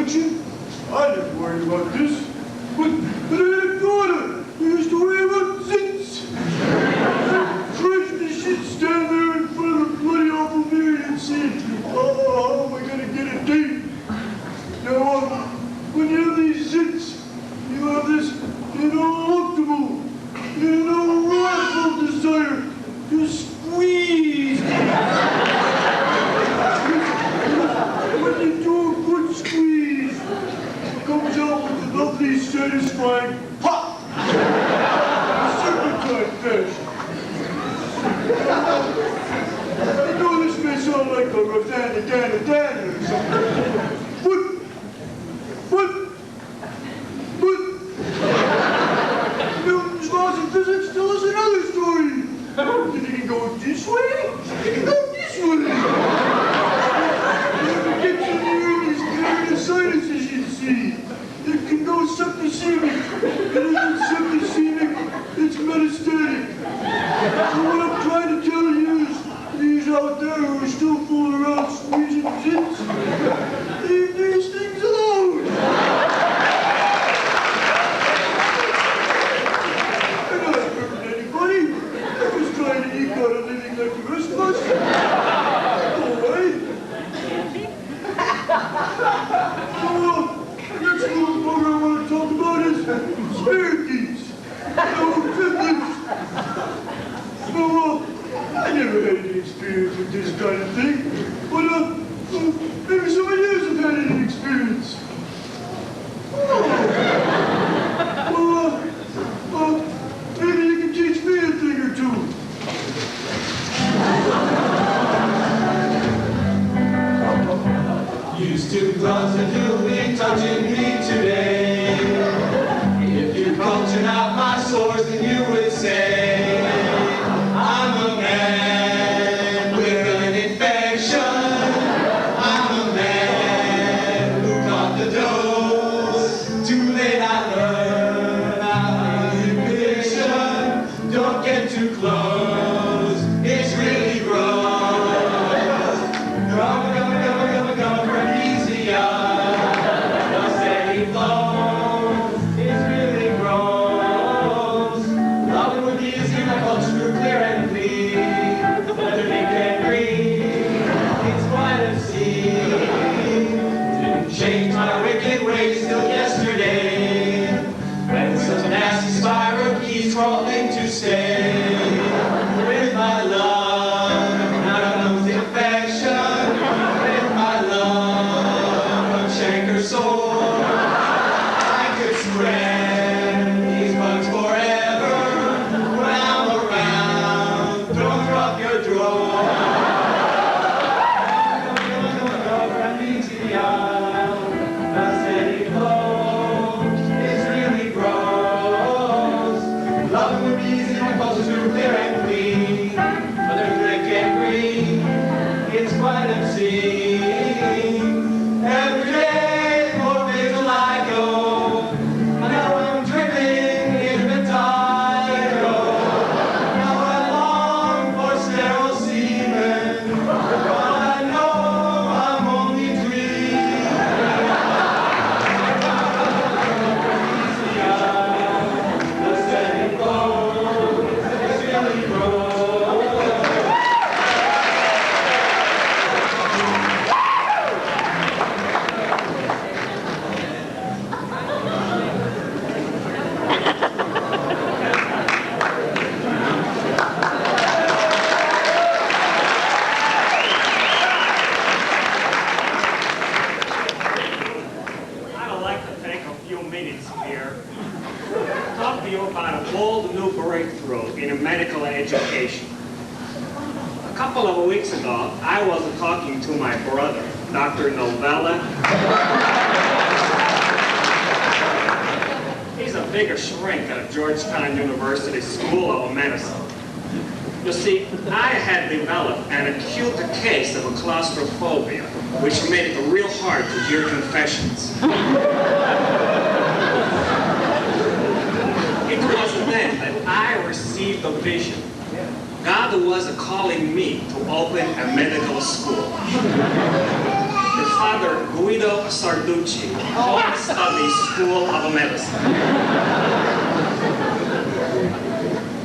infection? I never worried about this. But I had a daughter who used to worry about zits. Christ, the shit stand there in front of the bloody awful mirror and say, oh, how am I gonna get a date? Now, when you have these zits, you have this ineluctable, radical desire to squeeze. When you do a good squeeze, it comes out with a lovely, satisfying pop. Serpentine fashion. I know this may sound like a Rosanna or something. But Newton's laws of physics tell us another story. If you can go this way, you can go this way. If it gets in here, these clear sinuses you see. It can go septicemic. It isn't septicemic, it's metastatic. So what I'm trying to tell you is, these out there who are still fooling around squeezing zits, leave these things alone. I'm not hurting anybody. I'm just trying to eke out a living like the rest of us. Go away. So, next little program I want to talk about is Spirities. Fiddlers. So, I never had any experience with this kind of thing, but maybe somebody else has had any experience. Maybe you can teach me a thing or two. Use two gloves if you'll be touching me today. If you culture out my sores, then you would say I'm a man with an infection. I'm a man who caught the dose. Too late I learned I'm a conviction. Don't get too close. It's really gross. Come from easy the steady flow. It's really gross. Loving with these in my culture, clear and clean. Whether they can breathe, it's quite a scene. Didn't change my wicked ways till yesterday, when some nasty spiral keys crawling to stay. With my love, now comes infection. With my love, chancre sore. I could spread these bugs forever. When I'm around, don't drop your drawer. Come from me to the aisle, a steady flow. It's really gross. Loving with bees in my culture too clear and clean. Whether they can breathe, it's quite obscene. Every day, more days till I go. Now I'm dripping in the Tyro. Now I long for sterile semen, but I know I'm only dreaming. The steady flow is really gross. I'd like to take a few minutes here to talk to you about a bold new breakthrough in medical education. A couple of weeks ago, I was talking to my brother, Dr. Novella. He's a bigger shrink at Georgetown University School of Medicine. You see, I had developed an acute case of claustrophobia, which made it real hard to hear confessions. It was then that I received a vision. God was calling me to open a medical school. The Father Guido Sarducci, Home Study School of Medicine.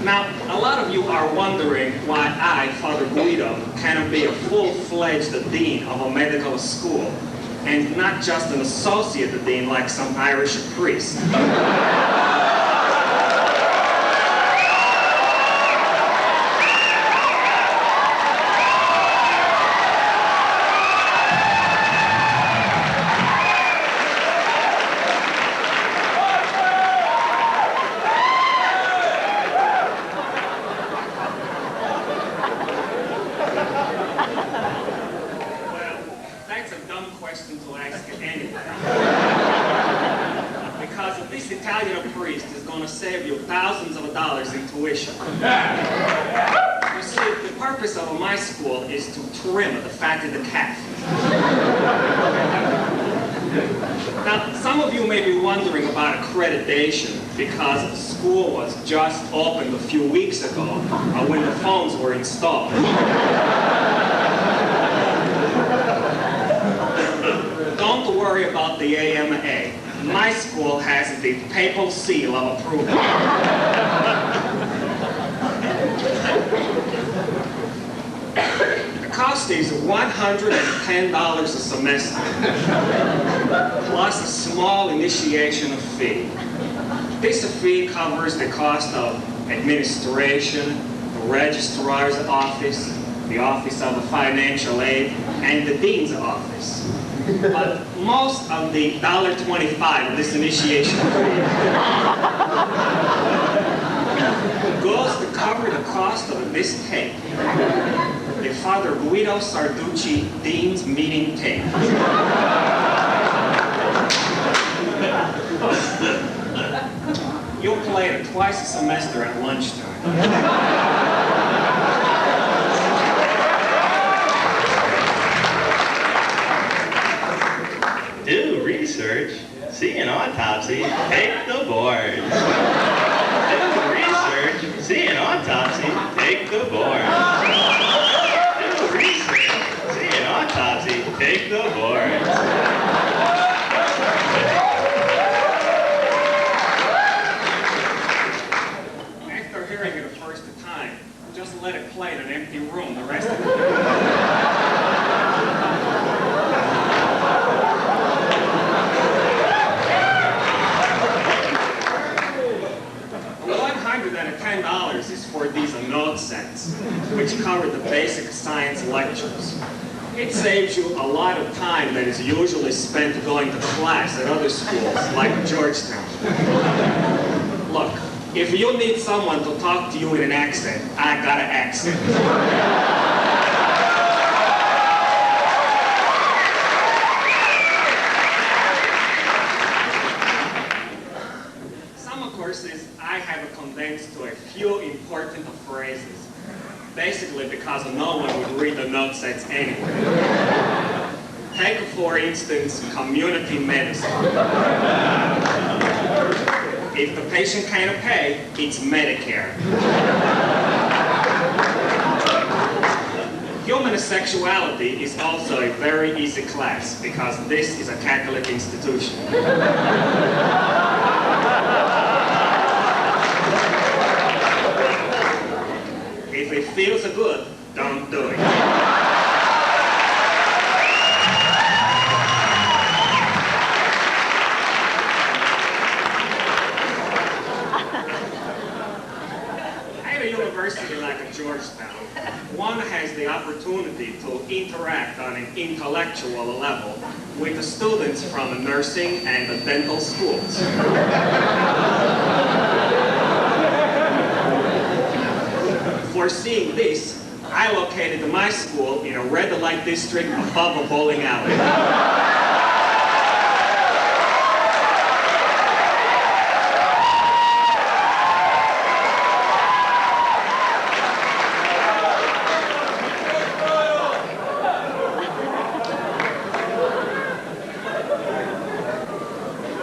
Now, a lot of you are wondering why I, Father Guido, cannot be a full-fledged dean of a medical school and not just an associate dean like some Irish priest. Save you thousands of dollars in tuition. You see, the purpose of my school is to trim the fat in the calf. Now, some of you may be wondering about accreditation because the school was just opened a few weeks ago when the phones were installed. Don't worry about the AMA. My school has the papal seal of approval. The cost is $110 a semester, plus a small initiation fee. This fee covers the cost of administration, the registrar's office, the office of financial aid, and the dean's office. But most of the $1.25 of this initiation fee goes to cover the cost of this tape, the Father Guido Sarducci Dean's Meeting tape. You'll play it twice a semester at lunchtime. Do research, see an autopsy, take the boards. Do research, see an autopsy, take the boards. Do research, see an autopsy, take the boards. After hearing it the first time, just let it play in an empty room the rest of the day. $10 is for these note sets, which cover the basic science lectures. It saves you a lot of time that is usually spent going to class at other schools, like Georgetown. Look, if you need someone to talk to you in an accent, I got an accent. I have condensed to a few important phrases, basically because no one would read the note sets anyway. Take, for instance, community medicine. If the patient can't pay, it's Medicare. Human sexuality is also a very easy class because this is a Catholic institution. If it feels good, don't do it. At a university like Georgetown, one has the opportunity to interact on an intellectual level with the students from the nursing and the dental schools. Foreseeing this, I located my school in a red light district above a bowling alley.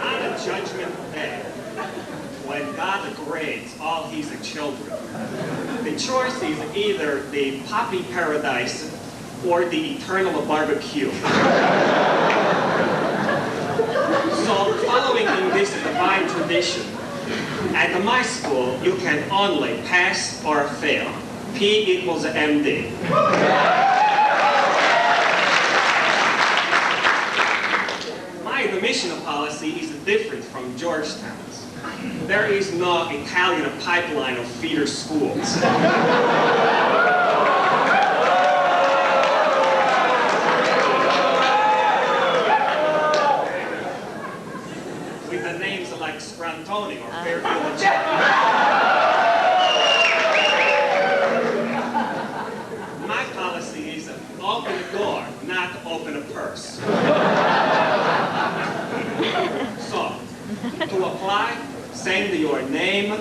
On a judgment day, when God grades all his children, the choice is either the poppy paradise or the eternal barbecue. So following in this divine tradition, at my school, you can only pass or fail. P equals MD. My admission policy is different from Georgetown's. There is no Italian pipeline of feeder schools. With the names like Scrantoni or Fairfield and My policy is open a door, not open a purse. So, to apply, send your name,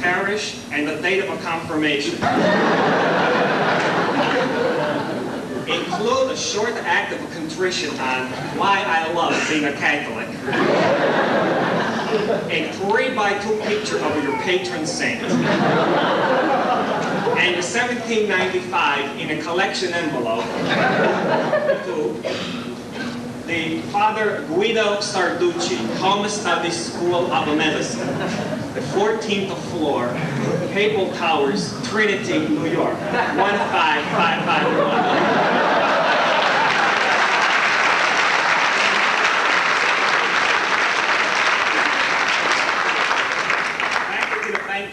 parish, and the date of a confirmation. Include a short act of contrition on why I love being a Catholic. A 3x2 picture of your patron saint. And 1795 in a collection envelope to the Father Guido Sarducci, Home Studies School of Medicine, the 14th floor, Papal Towers, Trinity, New York, 15551.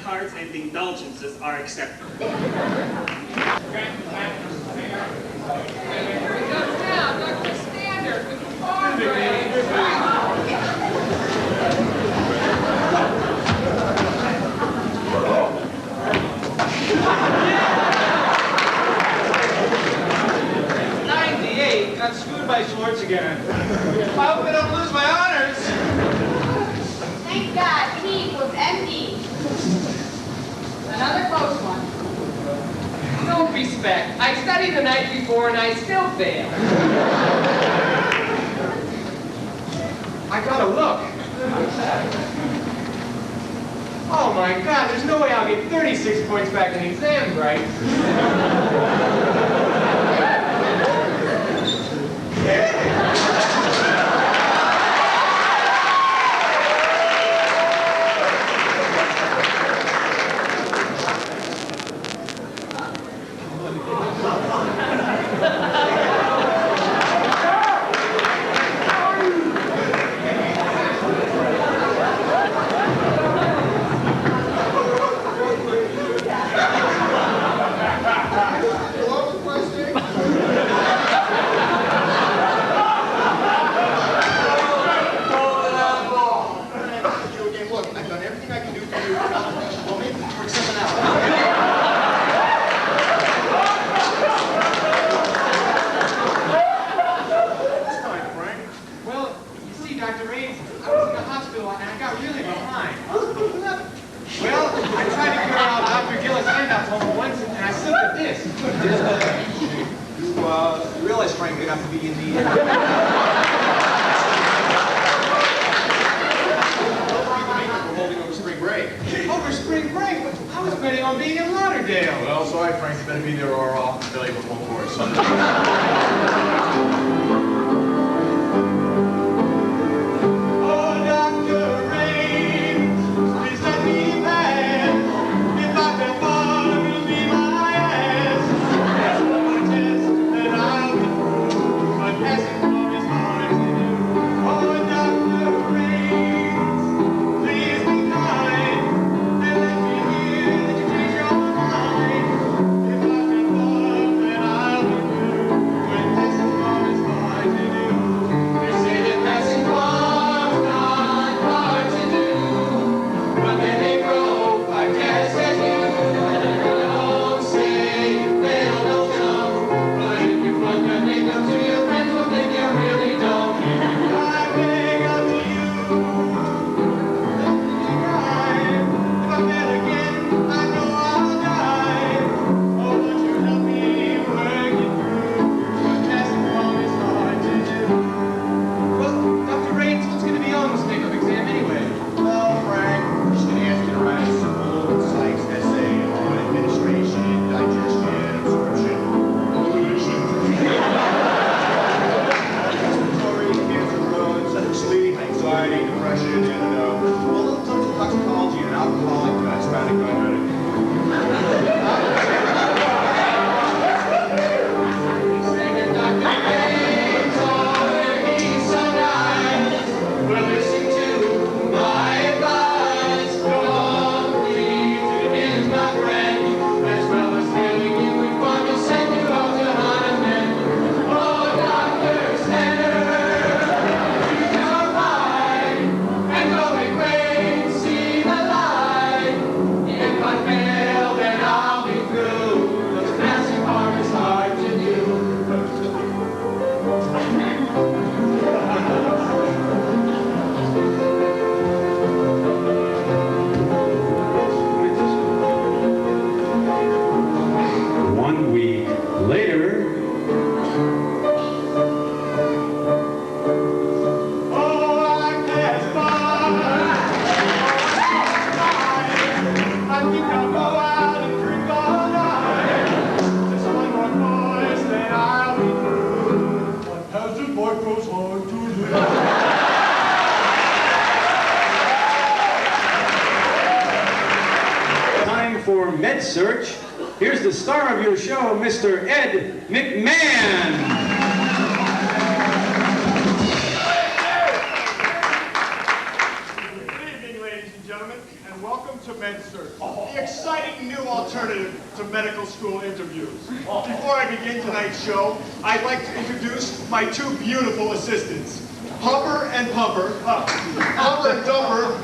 Cards and indulgences are accepted. Got screwed by shorts again. I hope I don't lose my honors. Thank God, P equals MD. Another close one. No respect. I studied the night before and I still failed. I gotta look. Oh my God, there's no way I'll get 36 points back in the exam, right? 1 week later. Time for Med Search. Here's the star of your show, Mr. Ed McMahon. And welcome to MedSearch, the exciting new alternative to medical school interviews. Before I begin tonight's show, I'd like to introduce my two beautiful assistants, Humper and Pumper, Humper and Dumper,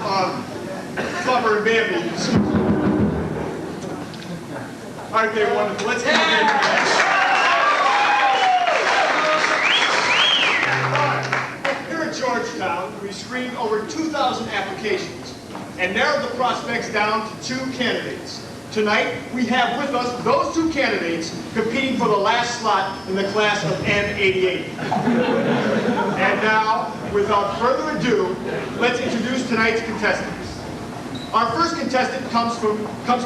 Pumper and Bambi. Aren't they wonderful? Let's give them a Here at Georgetown, we screened over 2,000 applications and narrowed the prospects down to 2 candidates. Tonight, we have with us those 2 candidates competing for the last slot in the class of M88. And now, without further ado, let's introduce tonight's contestants. Our first contestant comes to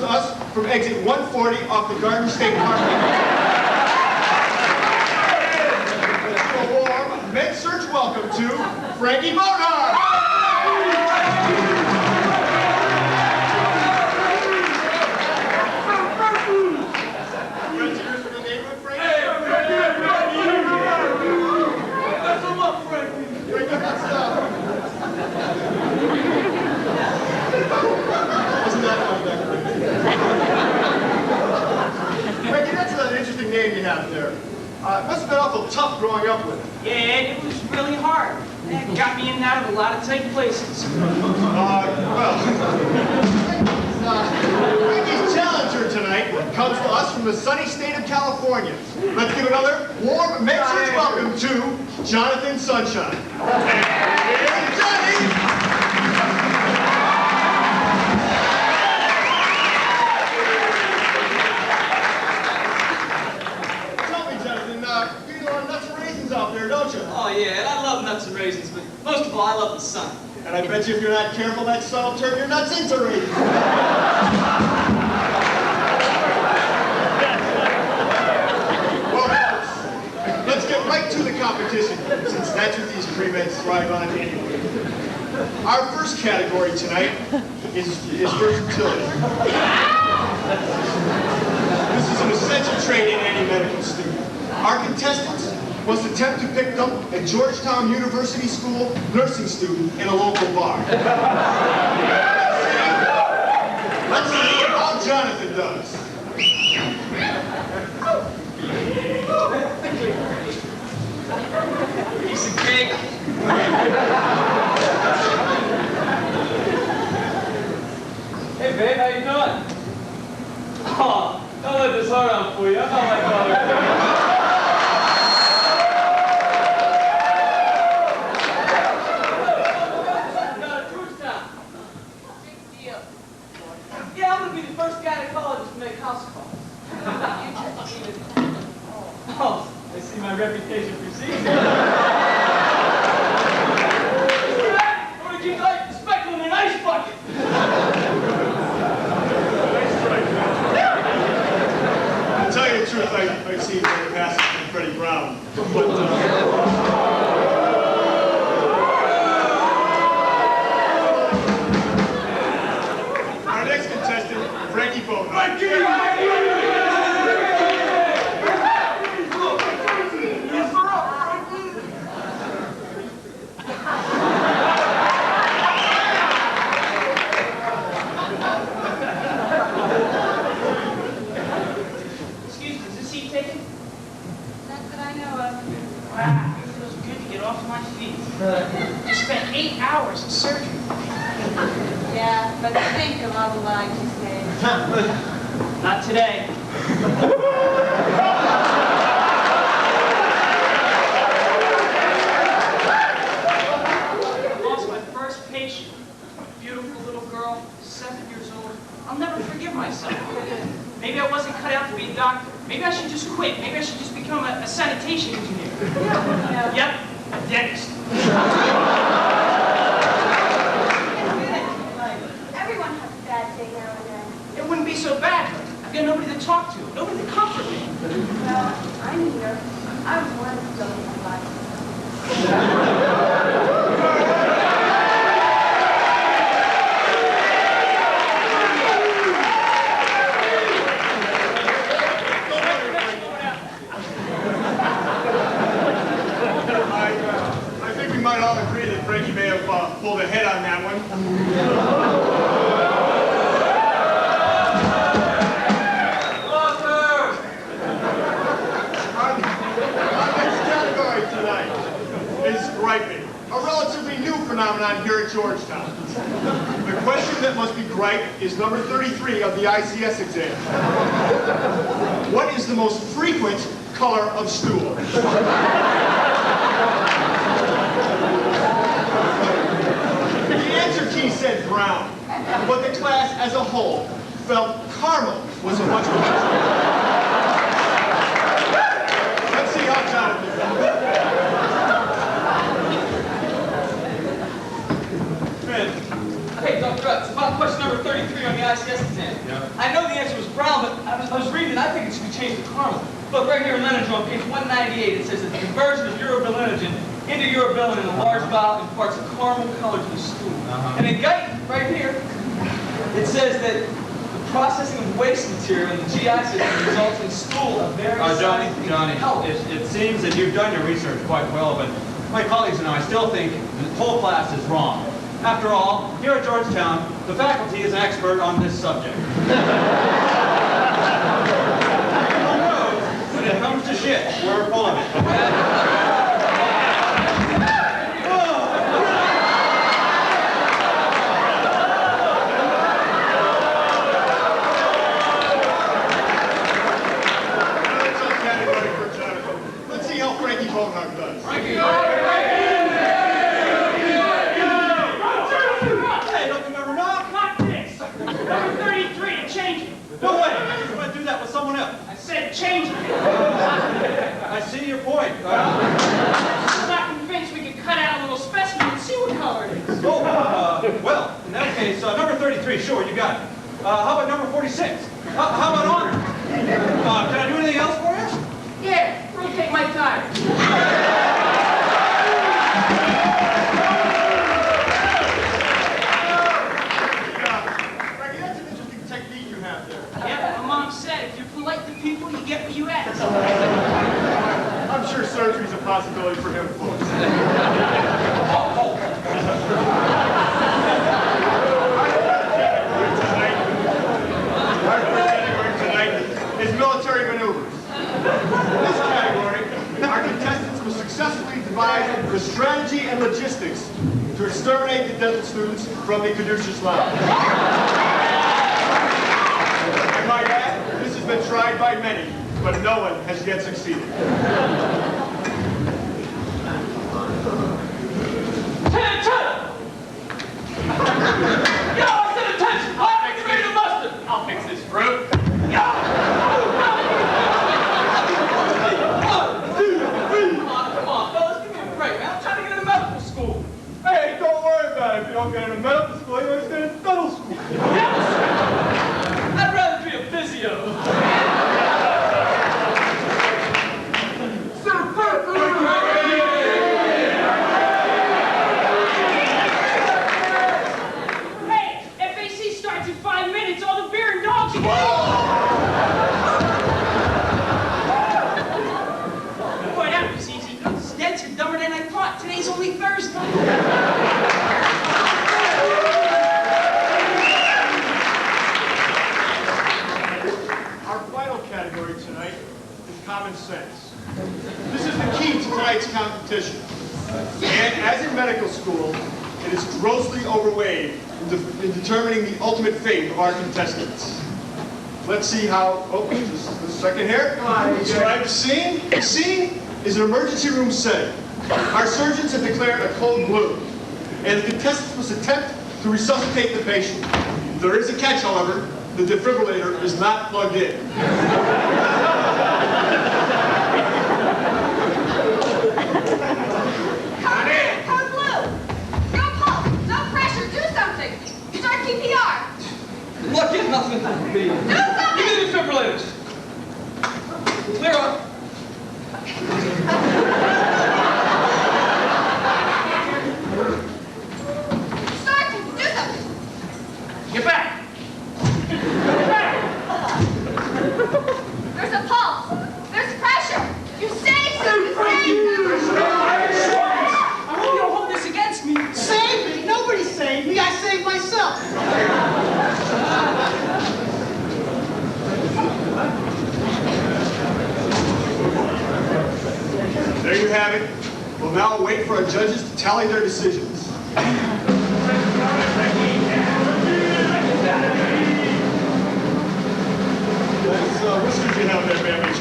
us from exit 140 off the Garden State Park. Let's do a warm MedSearch welcome to Frankie Bonar. Frankie, that's an interesting name you have there. It must have been awful tough growing up with it. Yeah, it was really hard. It got me in and out of a lot of tight places. Frankie's challenger tonight comes to us from the sunny state of California. Let's give another warm MedSearch welcome to Jonathan Sunshine. Here's Johnny! Out there, don't you? Oh yeah, and I love nuts and raisins, but most of all, I love the sun. And I bet you if you're not careful, that sun will turn your nuts into raisins. Well, let's get right to the competition, since that's what these pre-meds thrive on anyway. Our first category tonight is versatility. This is an essential trait in any medical student. Our contestants must attempt to pick up a Georgetown University School nursing student in a local bar. Let's see how Jonathan does. Piece of cake. Hey babe, how you doing? Oh, don't let this hard on for you. I'm not like other Yeah, I'm gonna be the first guy to college to make house calls. Oh, I see my reputation precedes me. I'm gonna keep like speckle in an ice bucket. To tell you the truth, I've seen better passes than Freddie Brown. But, our next contestant, Frankie Bonar. Excuse me, is this seat taken? Not that I know of. Wow, it feels good to get off my feet. You spent 8 hours in surgery. Yeah, but think of all the lives you saved. Not today. I lost my first patient. Beautiful little girl, 7 years old. I'll never forgive myself. Maybe I wasn't cut out to be a doctor. Maybe I should just quit. Maybe I should just become a sanitation engineer. Yep, a dentist. Everyone has a bad day now and then. It wouldn't be so bad. I've got nobody to talk to, nobody to comfort me. Well, I'm here. I was one still in my life. I think we might all agree that Frankie may have pulled ahead on that one. Our next category tonight is griping, a relatively new phenomenon here at Georgetown. The question that must be griped is number 33 of the ICS exam. What is the most frequent color of stool? The answer key said brown, but the class as a whole felt caramel was a much better choice. Let's see how Jonathan does. Hey, Dr. Rutz, about question number 33 on the ICS exam. Yeah. I know the answer was brown, but I was reading, I think it should be changed to caramel. Look, right here in literature on page 198, it says that the conversion of urobilinogen into urobilin in a large vial imparts a caramel color to the stool. And in Guyton, right here, it says that the processing of waste material in the GI system results in stool of various Johnny, colors. it seems that you've done your research quite well, but my colleagues and I still think the whole class is wrong. After all, here at Georgetown, the faculty is an expert on this subject. Everyone knows when it comes to shit, we're full of it. Let's see how Frankie Hohenhart does. Hey, don't you remember? No, not this. Number 33, and change it. No way! You're going to do that with someone else. I said change it. I see your point. I'm not convinced we could cut out a little specimen and see what color it is. Well, in that case, number 33, sure, you got it. How about number 46? How about honor? Can I do anything else for you? Yeah, rotate my tire. Frankie, that's an interesting technique you have there. Yeah, my mom said if you're polite to people, you get what you ask. I'm sure surgery's a possibility for him, folks. Our first category tonight is military maneuvers. In this category, our contestants will successfully devise the strategy and logistics to exterminate the dental students from the Caduceus Lounge. I might add, this has been tried by many, but no one has yet succeeded. Yo, I said attention! I'll fix the mustard! I'll fix this fruit! Come on, fellas, give me a break, man. I'm trying to get into medical school. Hey, don't worry about it. If you don't get into medical school, you always get into dental school. I'd rather be a physio. Hey, FAC starts in 5 minutes. All the beer and dogs you get. Boy, that was easy. Students are dumber than I thought. Today's only Thursday. Our final category tonight is common sense. This is the key to tonight's competition. And as in medical school, it is grossly overweighed in determining the ultimate fate of our contestants. Let's see how, just a second here. Describe the scene. The scene is an emergency room setting. Our surgeons have declared a cold blue, and the contestants must attempt to resuscitate the patient. There is a catch, however. The defibrillator is not plugged in. Clear up. Sergeant, do something. Get back! There's a pulse. There's pressure. You saved them. You saved them. I hope you don't hold this against me. Save me? Nobody saved me. I saved myself. There you have it. We'll now wait for our judges to tally their decisions. What whiskers do you have there, M86?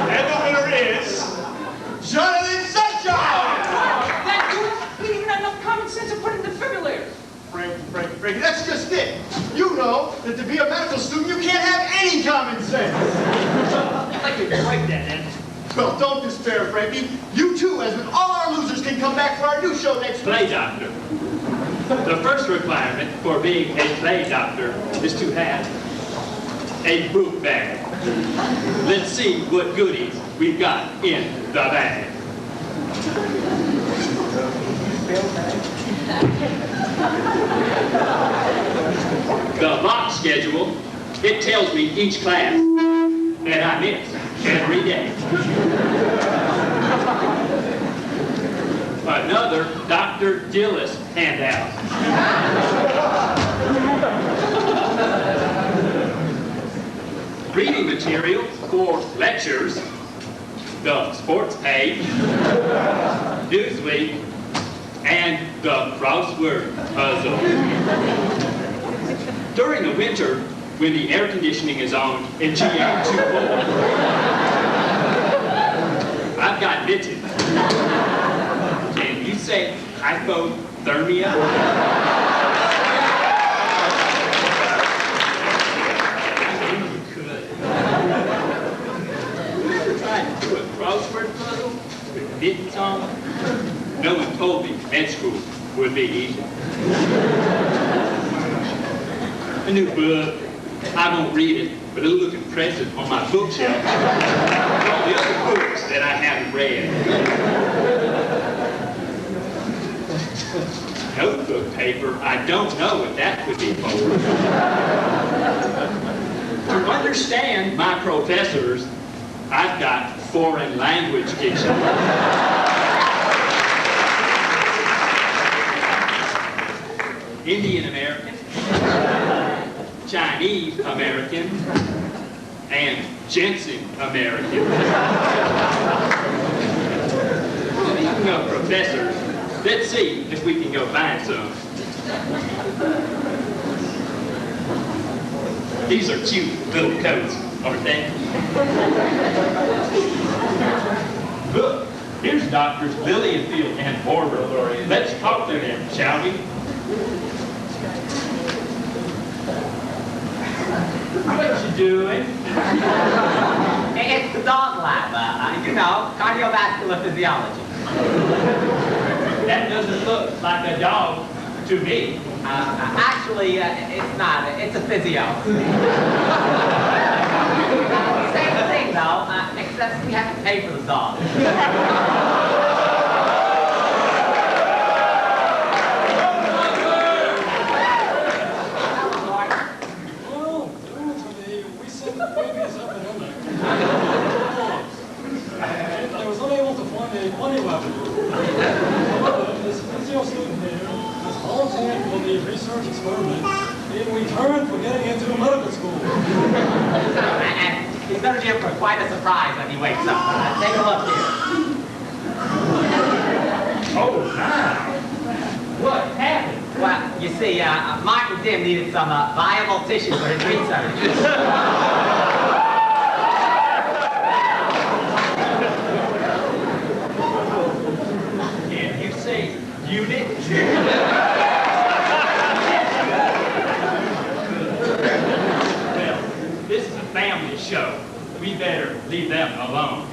And the winner is Jonathan Sunshine! That dude, we didn't even have enough common sense to put in the defibrillator. Frankie, that's just it. You know that to be a medical student, you can't have any common sense. I'd like to break that, Ed. Well, don't despair, Frankie. You too, as with all our losers, can come back for our new show next week. Play doctor. The first requirement for being a play doctor is to have a book bag. Let's see what goodies we've got in the bag. The box schedule, it tells me each class that I miss every day. Another Dr. Dillis handout. Reading materials for lectures, the sports page, Newsweek, and the crossword puzzle. During the winter, when the air conditioning is on in GM24, I've got mittens. Can you say hypothermia? Do a crossword puzzle with mittens on? No one told me med school would be easy. A new book. I won't read it, but it'll look impressive on my bookshelf. All the other books that I haven't read. Notebook paper, I don't know what that could be for. To understand my professors, I've got foreign language dictionary. Indian American, Chinese American, and Jensen American. Speaking of professors, let's see if we can go find some. These are cute little coats, aren't they? Look, here's Doctors Lillienfield and Borber. Let's talk to them, shall we? What you doing? It's the dog lab, you know, cardiovascular physiology. That doesn't look like a dog to me. Actually, it's not. It's a physio. Same thing, though, except we have to pay for the dog. I was unable to find a money weapon. However, this physio student here was volunteering for the research experiment in return for getting into medical school. And he's going to be in for quite a surprise when he wakes up. Take a look here. Oh, my. What happened? Well, you see, Martin Dim needed some viable tissue for his research. You did. Well, this is a family show. We better leave them alone. wrong.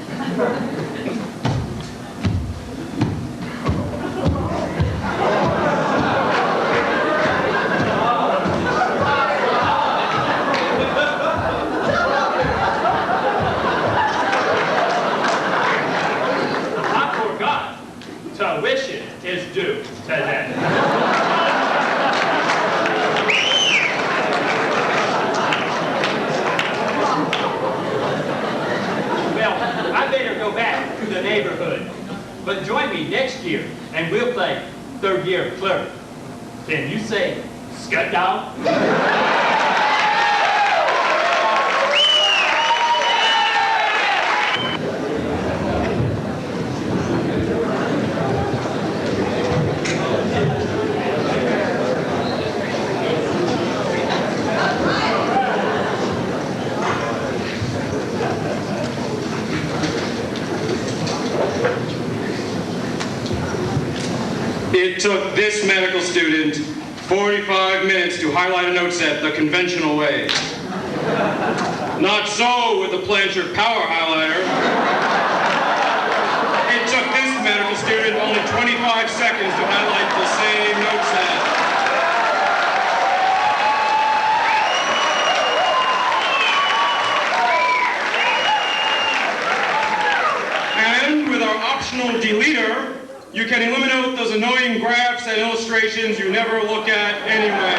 I forgot. Tuition is due today. Well, I better go back to the neighborhood. But join me next year, and we'll play third year clerk. Can you say, scut down? It took this medical student 45 minutes to highlight a note set the conventional way. Not so with the Plancher Power Highlighter. It took this medical student only 25 seconds to highlight the same note set. And with our optional deleter, you can eliminate those annoying graphs and illustrations you never look at anyway.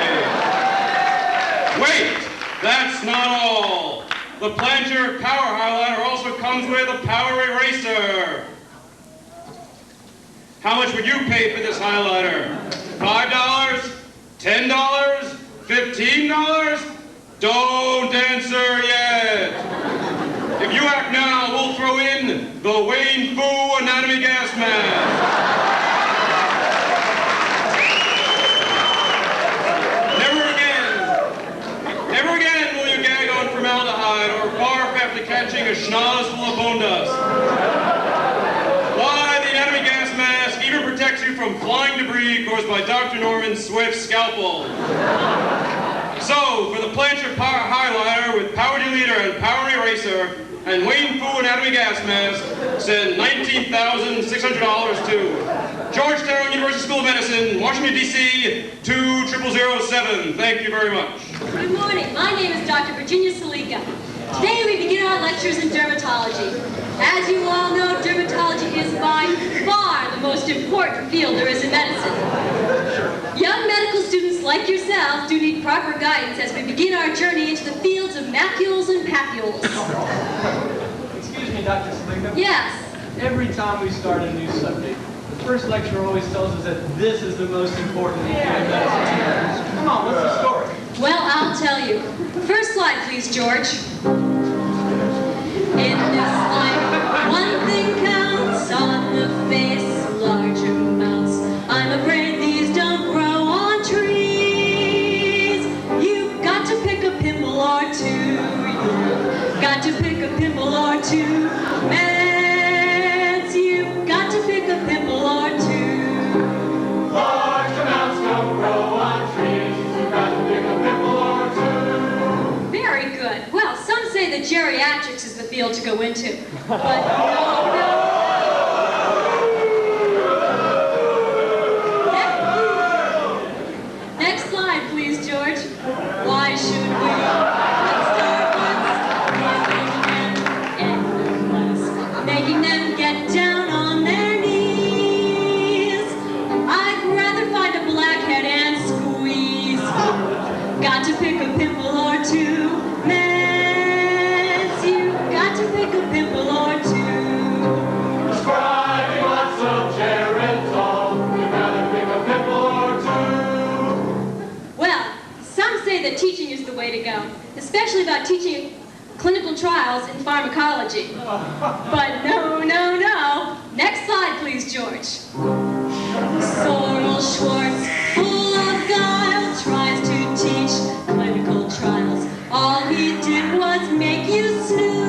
Wait, that's not all. The Plancher Power Highlighter also comes with a power eraser. How much would you pay for this highlighter? $5? $10? $15? Don't answer yet. If you act now, we'll throw in the Wayne Fu anatomy gas mask. Never again will you gag on formaldehyde or barf after catching a schnoz full of bone dust. Why, the anatomy gas mask even protects you from flying debris caused by Dr. Norman Swift's scalpel. So, for the Plancher Power Highlighter with Power Deleter and Power Eraser and Wayne Fu Anatomy Gas Mask, send $19,600 to Georgetown University School of Medicine, Washington, D.C. 20007. Thank you very much. Good morning. My name is Dr. Virginia Salika. Today we begin our lectures in dermatology. As you all know, dermatology is by far the most important field there is in medicine. Young medical students like yourself do need proper guidance as we begin our journey into the fields of macules and papules. Excuse me, Dr. Salika. Yes. Every time we start a new subject, the first lecturer always tells us that this is the most important thing in medicine. Come on, what's the story? Well, I'll tell you. First slide, please, George. In this life, one thing counts on the face, large amounts. I'm afraid these don't grow on trees. You've got to pick a pimple or two. You've got to pick a pimple or two. Meds, you've got to pick a pimple or two. Large amounts don't grow on trees. You've got to pick a pimple or two. Very good. Well, some say that geriatrics is the field to go into. But no. Next slide, please, George. Why should we? Let's start once, making them get down on their knees. I'd rather find a blackhead and squeeze. Got to pick a pimple or two. Meds, you got to pick a pimple or two. Prescribing lots of Geritol. You gotta pick a pimple or two. Well, some say that teaching is the way to go, especially about teaching clinical trials in pharmacology. But no, no, no. Next slide, please, George. Sorrel Schwartz, full of guile, tries to teach clinical trials. All he did was make you snooze.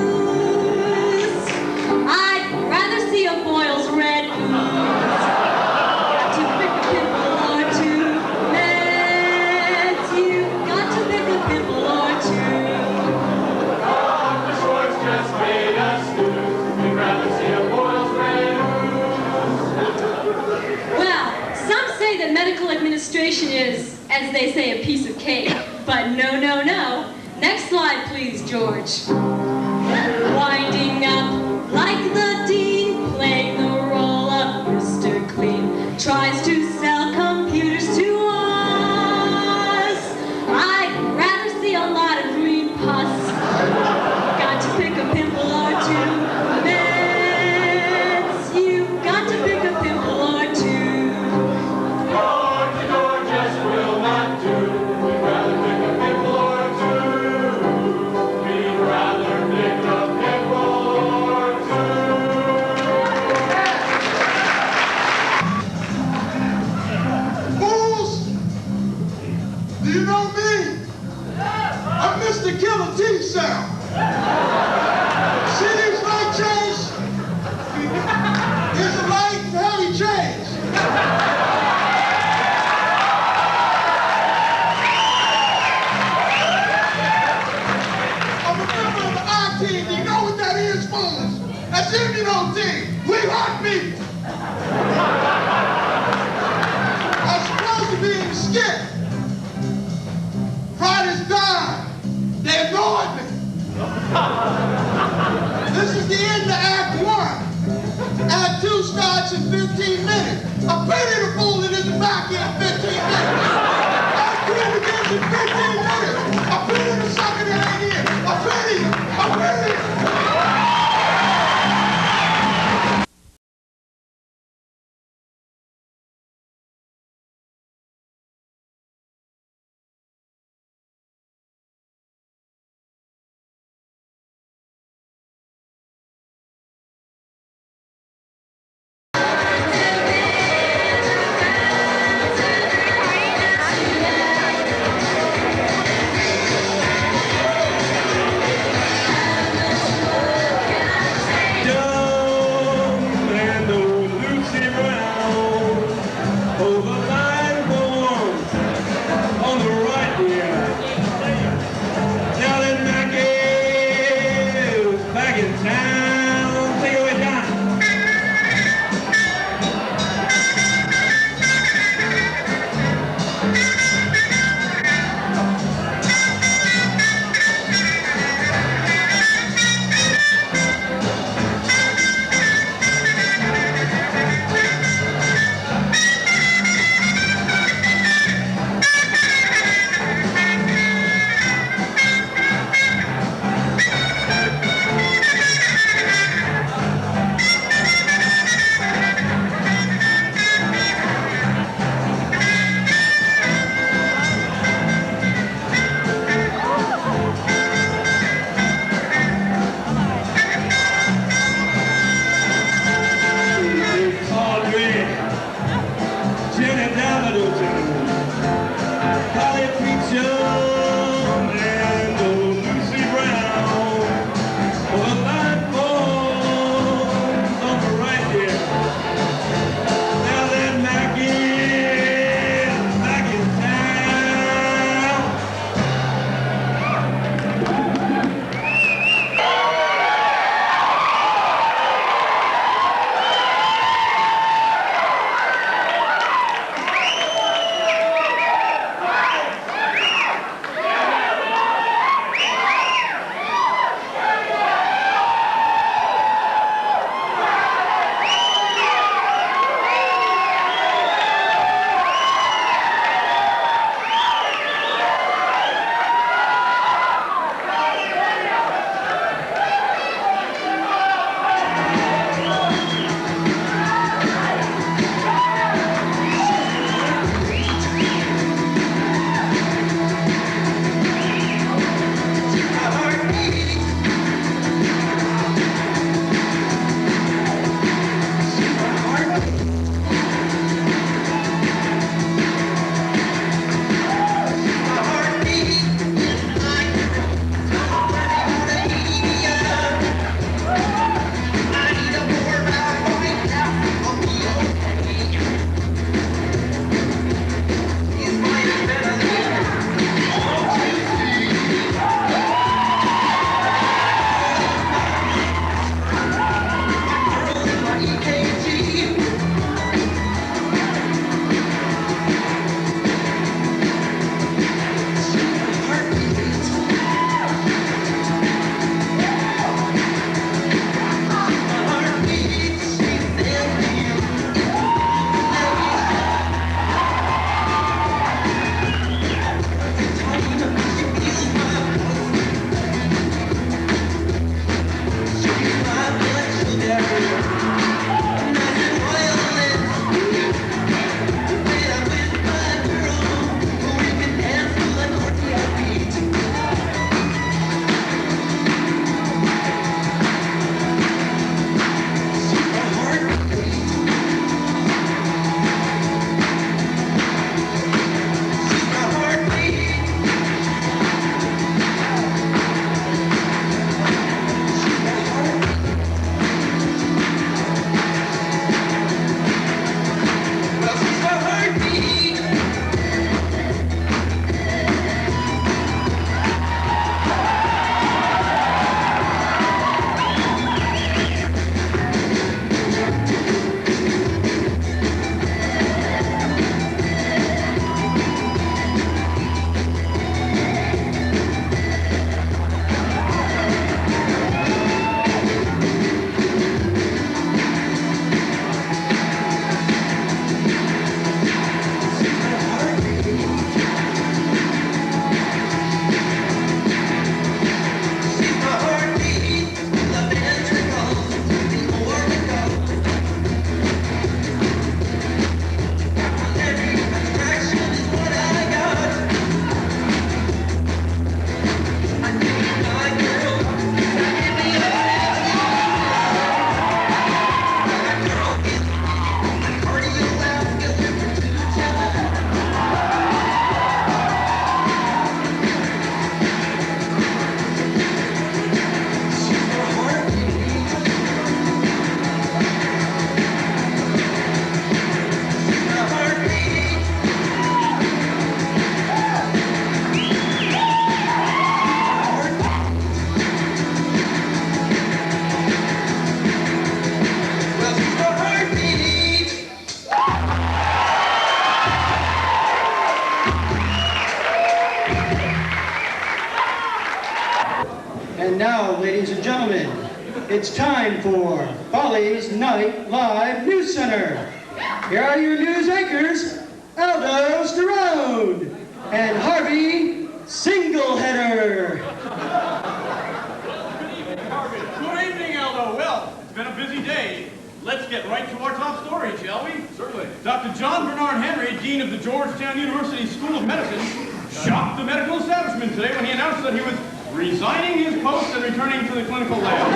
I'd rather see a boil's red ooze. Got to pick a pimple or two. Meds, you got to pick a pimple or two. Dr. Schwartz just made us snooze. demonstration is, as they say, a piece of cake. But no, no, no. Next slide, please, George. Winding up like the dean, playing the role of Mr. Clean, tries to sell computers to us. I'd rather see a lot of green pus. Got to pick a pimple or two. Meds, you got to pick a pimple or two. George will not do. We'd rather pick a pimple or two. We'd rather pick a pimple or two. Fools! Do you know me? I'm Mr. Killer T-Sound. See these light chains? Here's a light heavy chains. I'm a member of the I-Team. Do you know what that is, fools? That's immuno-team. We hot people. I'm supposed to be in the skit. Friday's died. They ignored me. This is the end of Act 1. Act 2 starts in 15 minutes. A pity the fool that is back here in 15 minutes. Act 2 begins in 15 minutes. A pity the sucker that ain't here. A pity. A pity. And now, ladies and gentlemen, it's time for Follies Night Live News Center. Here are your news anchors, Aldo Sterone and Harvey Singleheader. Good evening, Aldo. Well, it's been a busy day. Let's get right to our top story, shall we? Certainly. Dr. John Bernard Henry, Dean of the Georgetown University School of Medicine, shocked the medical establishment today when he announced that he was resigning his post and returning to the clinical lab.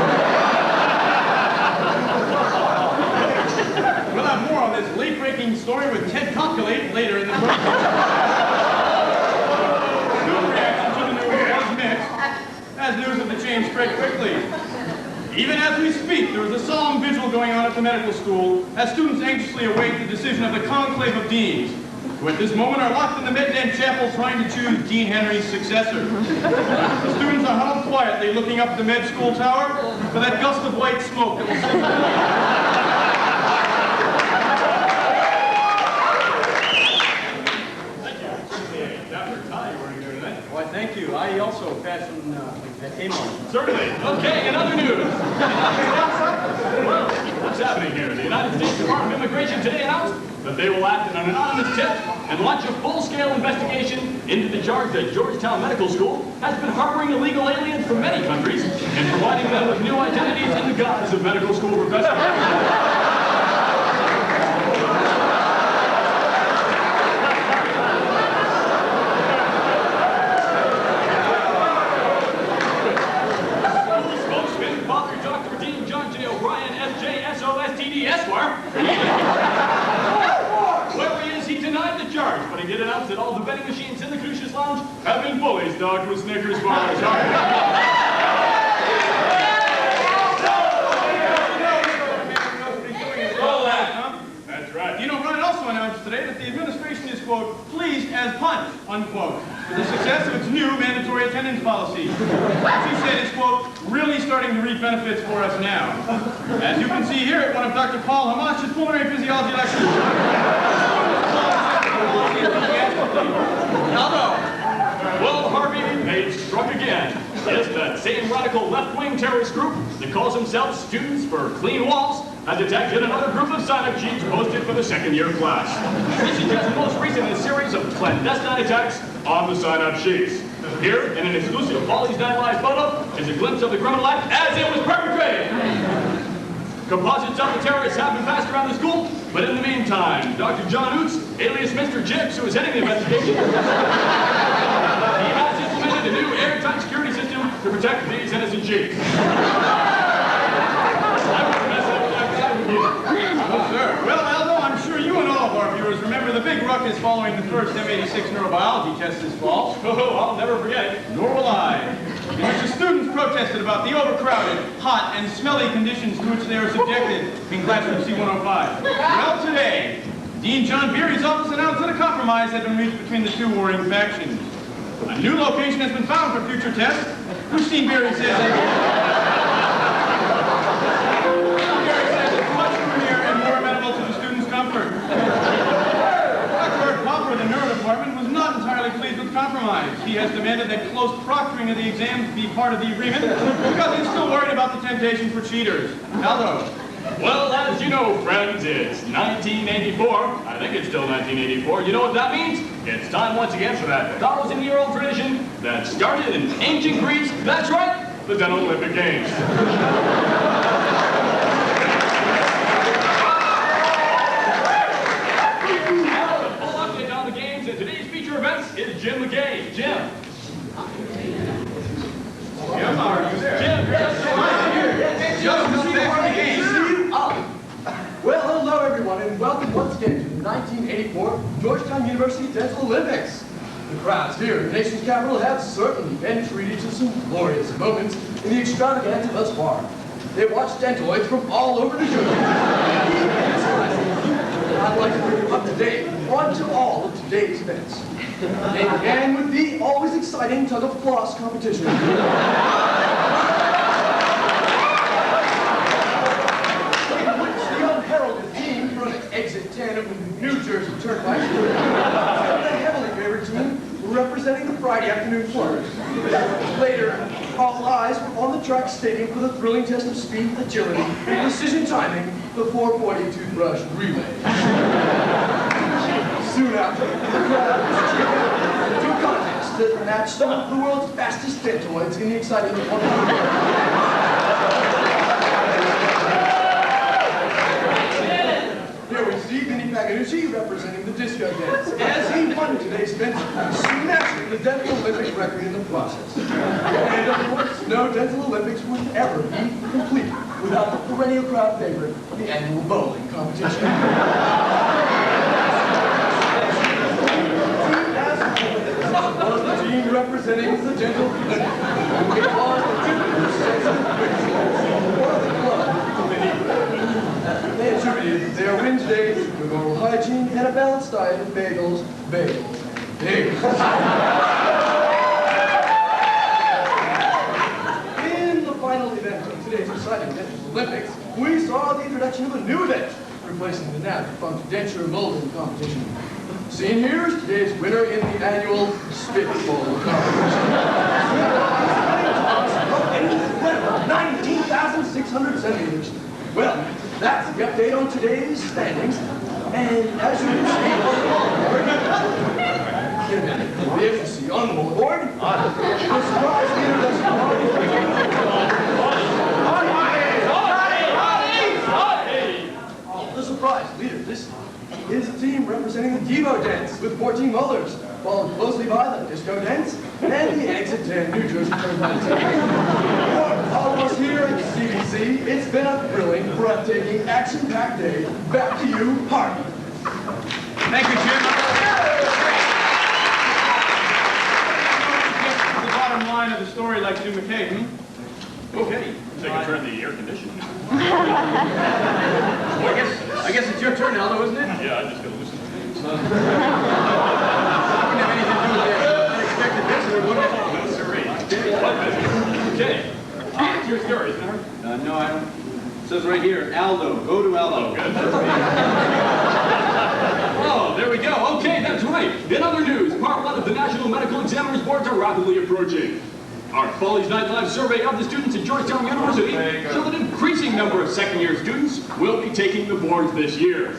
We'll have more on this late-breaking story with Ted Calculate later in the program. No reaction to the news was mixed, as news of the change spread quickly. Even as we speak, there is a solemn vigil going on at the medical school as students anxiously await the decision of the conclave of deans, who at this moment are locked in the Mid-End Chapel trying to choose Dean Henry's successor. The students are huddled quietly looking up the med school tower for that gust of white smoke that will Why, thank you. I also passed from that came on. Certainly. Okay, in other news. Well, what's happening here? The United States Department of Immigration today announced that they will act on an anonymous tip and launch a full-scale investigation into the charge that Georgetown Medical School has been harboring illegal aliens from many countries and providing them with new identities in the guise of medical school professors. Esquire. Whoever he is, he denied the charge, but he did announce that all the vending machines in the Crucius Lounge have been fully stocked with Snickers bars. That's right. You know, Ryan also announced today that the administration is, quote, pleased as punch, unquote, with the success of its new mandatory attendance policy. As he said, it's, quote, really starting to reap benefits for us now. As you can see here at one of Dr. Paul Hamash's pulmonary physiology lectures. Well, Harvey, they struck again. Yes, that same radical left-wing terrorist group that calls themselves Students for Clean Walls has detected another group of sign-up sheets posted for the second-year class. This is just the most recent in a series of clandestine attacks on the sign-up sheets. Here, in an exclusive Follies Night Live photo, is a glimpse of the criminal act as it was perpetrated. Composites of the terrorists have been passed around the school, but in the meantime, Dr. John Oots, alias Mr. Jips, who is heading the investigation, he has implemented a new airtight security system to protect these innocent sheep. Oh, sir. Well, Aldo, I'm sure you and all of our viewers remember the big ruckus following the first M86 neurobiology test this fall. Oh, I'll never forget it. Nor will I. In which the students protested about the overcrowded, hot, and smelly conditions to which they are subjected in classroom C-105. Well, today, Dean John Beery's office announced that a compromise had been reached between the two warring factions. A new location has been found for future tests, which Dean Beery says is much roomier and more amenable to the students' comfort. Dr. Popper of the Neuro Department was not entirely pleased with compromise. He has demanded that close proctoring of the exams be part of the agreement because he's still worried about the temptation for cheaters. Aldo. Well, as you know, friends, it's 1984. I think it's still 1984. You know what that means? It's time once again for that 1,000-year-old tradition that started in ancient Greece. That's right, the Dental Olympic Games. Now, the full update on the games and today's feature events is Jim McKay. Jim. Jim, are you there? Jim, Just before the game. Well, hello everyone, and welcome once again to the 1984 Georgetown University Dental Olympics. The crowds here in the nation's capital have certainly been treated to some glorious moments in the extravaganza thus far. They've watched dentoids from all over New Jersey. I'd like to bring you up to date on to all of today's events. They began with the always exciting tug of floss competition. Exit 10 of the New Jersey Turnpike, and the heavily favored team representing the Friday afternoon Flyers. Later, all eyes were on the track stadium for the thrilling test of speed, agility, and precision timing, the 440 toothbrush relay. Soon after, the crowd was cheering to a contest that matched some of the world's fastest dentoids in the exciting 100. Paganucci representing the disco dance, as he won today's event, smashing the Dental Olympic record in the process. And of course, no Dental Olympics would ever be complete without the perennial crowd favorite, the annual bowling competition. Was the team representing the Dental Olympics. It was the They attributed their win today to oral hygiene and a balanced diet of bagels, bagels, bagels. In the final event of today's exciting Dental Olympics, we saw the introduction of a new event, replacing the now defunct denture molding competition. Seen here is today's winner in the annual Spitball competition. 19,600 centimeters. Well, that's the update on today's standings. And as you can see on the board, the surprise leader the surprise leader this is the team representing the Devo dance with 14 molars, followed closely by the disco dance and the Exit 10 New Jersey Turnpike team. All of us here at CBC, it's been a thrilling, breathtaking, action-packed day. Back to you, Harvey. Thank you, Jim. The bottom line of the story like Jim McKay, Okay, take a turn the air conditioning. Well, I guess it's your turn, Aldo, isn't it? Yeah, I'm just going to listen to things. Wouldn't have anything to do with the unexpected visitor, would it? Okay. It's your story, isn't it? No, I don't. It says right here, Aldo. Go to Aldo. Oh, good. Oh, there we go. Okay, that's right. In other news, Part 1 of the National Medical Examiners Boards are rapidly approaching. Our Follies Night Live survey of the students at Georgetown University show that an increasing number of second-year students will be taking the boards this year.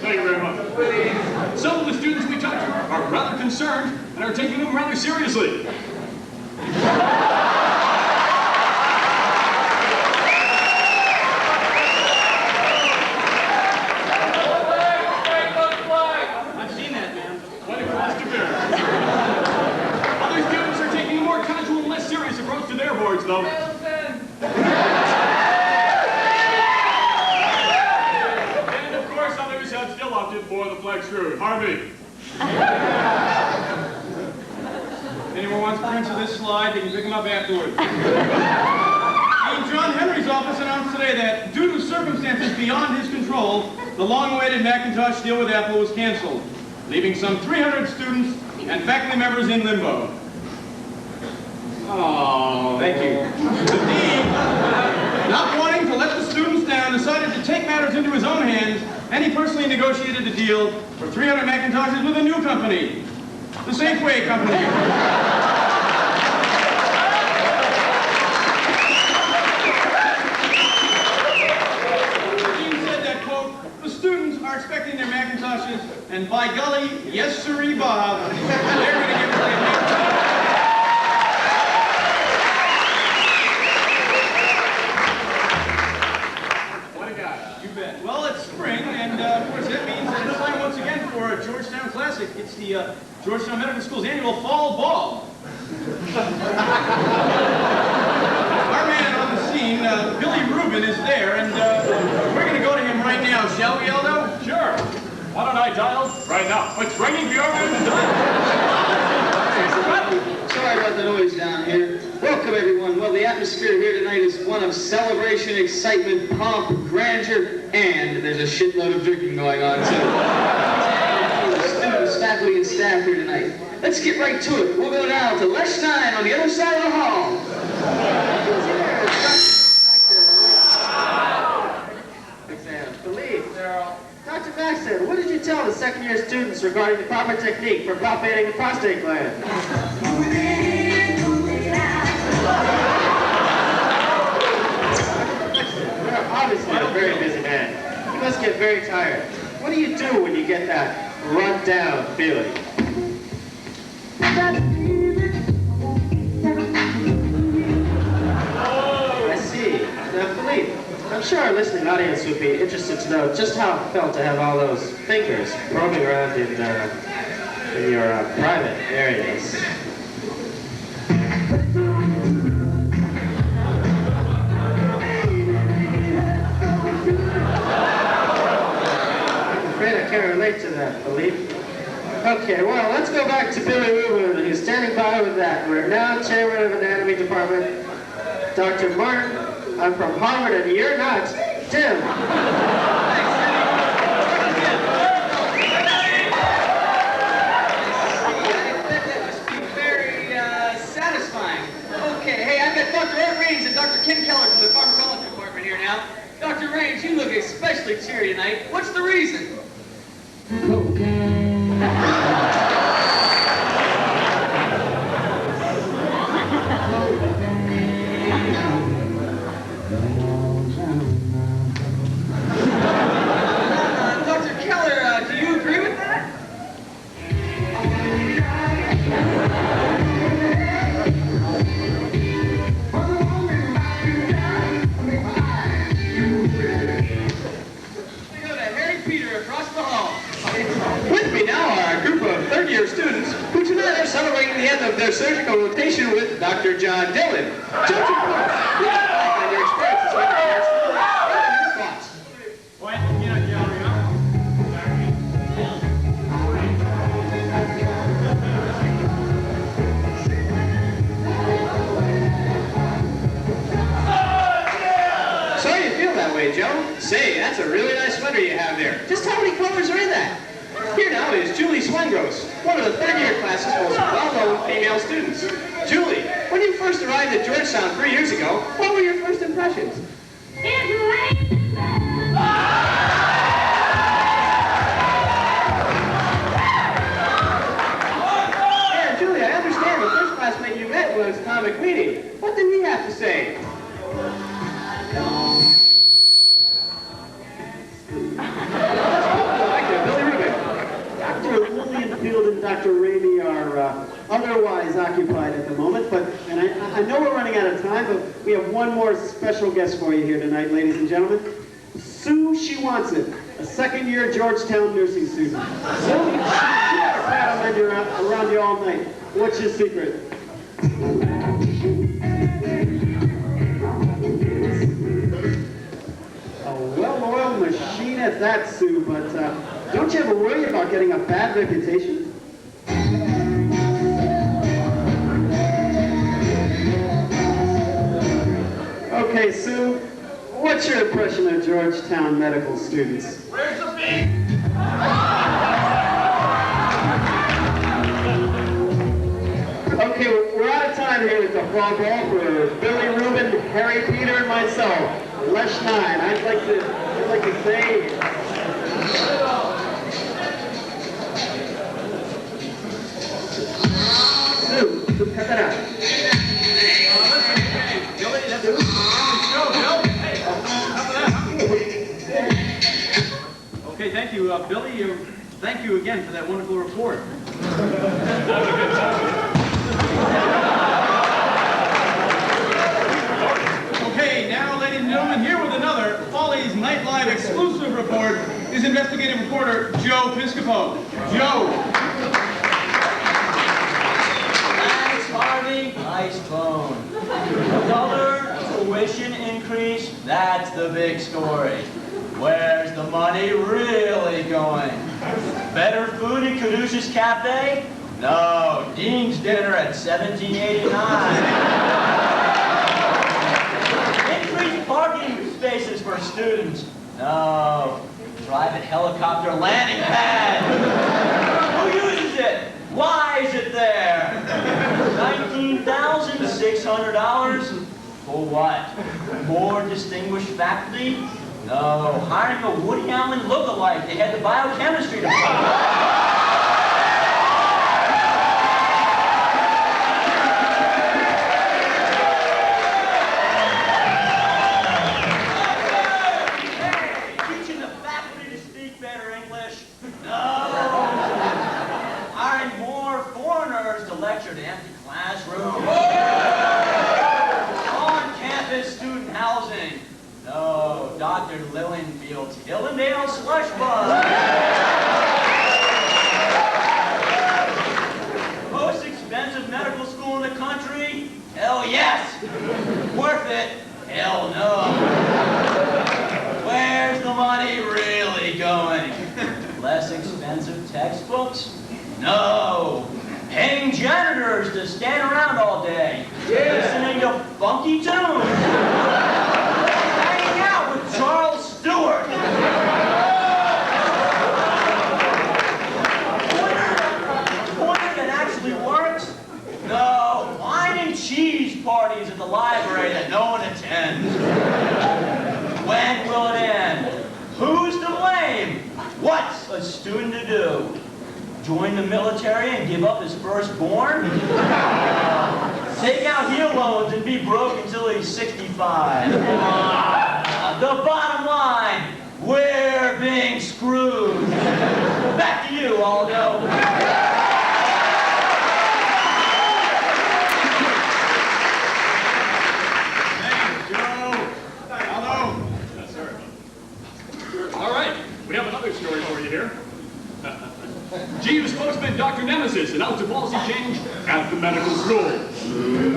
Thank you very much. Some of the students we talked to are rather concerned and are taking them rather seriously. I've seen that, man. What a cost to bear. Other students are taking a more casual and less serious approach to their boards, though. And of course, others have still opted for the flag screwed. Harvey. Anyone wants prints of this slide, they can pick them up afterwards. In John Henry's office announced today that, due to circumstances beyond his control, the long-awaited Macintosh deal with Apple was canceled, leaving some 300 students and faculty members in limbo. Oh, thank you. The dean, not wanting to let the students down, decided to take matters into his own hands, and he personally negotiated a deal for 300 Macintoshes with a new company, the Safeway Company. The students are expecting their Macintoshes, and by golly, yes sirree Bob, they're going to give us their Macintosh. What a guy. You bet. Well, it's spring, and of course that means that it's time once again for a Georgetown Classic. It's the Georgetown Medical School's annual fall ball. Our man on the scene, Billy Rubin, is there, and we're going to go to him right now, shall we, Aldo? Sure. Why don't I dial right now? It's ringing the organ to dial. Sorry about the noise down here. Welcome, everyone. Well, the atmosphere here tonight is one of celebration, excitement, pomp, grandeur, and there's a shitload of drinking going on, too. Students, faculty, and staff here tonight. Let's get right to it. We'll go now to Lechstein on the other side of the hall. Dr. Maxton, what did you tell the second-year students regarding the proper technique for palpating the prostate gland? You're obviously a very busy man. You must get very tired. What do you do when you get that run-down feeling? I see. Now, Philippe, I'm sure our listening audience would be interested to know just how it felt to have all those fingers probing around in your private areas. I'm afraid I can't relate to that, Philippe. Okay, well, let's go back to Billy Rubin, who's standing by with that. We're now chairman of anatomy department, Dr. Martin. I'm from Harvard, and you're not. Tim. I bet that must be very satisfying. Okay, hey, I've got Dr. Ed Raines and Dr. Ken Keller from the pharmacology department here now. Dr. Raines, you look especially cheery tonight. What's the reason? Dr. Keller, do you agree with that? We go to Harry Peter across the hall. With me now are a group of third-year students who tonight are celebrating the end of their surgical rotation with Dr. John Dillon. Dr. Brooks, on your experiences with your thoughts. So you feel that way, Joe? Say, that's a really nice sweater you have there. Just how many colors are in that? Here now is Julie Swengros, one of the third-year class's most well-known female students. Julie, when you first arrived at Georgetown 3 years ago, what were your first impressions? Yeah, Julie, I understand the first classmate you met was Tom McQueenie. What did he have to say? Dr. Lillian Field and Dr. Ramey are otherwise occupied at the moment, but an I know we're running out of time, but we have one more special guest for you here tonight, ladies and gentlemen. Sue, she wants it. A second-year Georgetown nursing student. Sue, she's around you all night. What's your secret? A well-oiled machine at that, Sue, but don't you ever worry about getting a bad reputation? Okay, Sue, what's your impression of Georgetown medical students? Where's the beat? Okay, we're out of time here with the frog ball for Billy, Reuben, Harry, Peter, and myself. Lesh 9. I'd like to say. Sue, cut that out. Okay, thank you, Billy. Thank you again for that wonderful report. Okay, now, ladies and gentlemen, here with another Follies Night Live exclusive report is investigative reporter Joe Piscopo. Joe. Thanks, Harvey. Nice phone. Another tuition increase, that's the big story. Where's the money really going? Better food in Caduceus Cafe? No, Dean's dinner at 1789. Increased parking spaces for students? No, private helicopter landing pad. Who uses it? Why is it there? $19,600? For what? More distinguished faculty? No, hiring a Woody Allen look-alike. They had the biochemistry department. Teaching the faculty to speak better English? No. Hiring more foreigners to lecture to empty classrooms. On-campus student housing? No, Dr. Lillenfield's Hillendale slush bus. Most expensive medical school in the country? Hell yes. Worth it? Hell no. Where's the money really going? Less expensive textbooks? No. Paying janitors to stand around all day, listening to funky tunes. Charles Stewart. Pointer that actually works? No, wine and cheese parties at the library that no one attends. When will it end? Who's to blame? What's a student to do? Join the military and give up his firstborn? Take out HEAL loans and be broke until he's 65. The bottom line, we're being screwed. Back to you, Aldo. Thanks, Joe. Aldo. Yes, sir. All right, we have another story for you here. GU spokesman Dr. Nemesis announced a policy change at the medical school. You're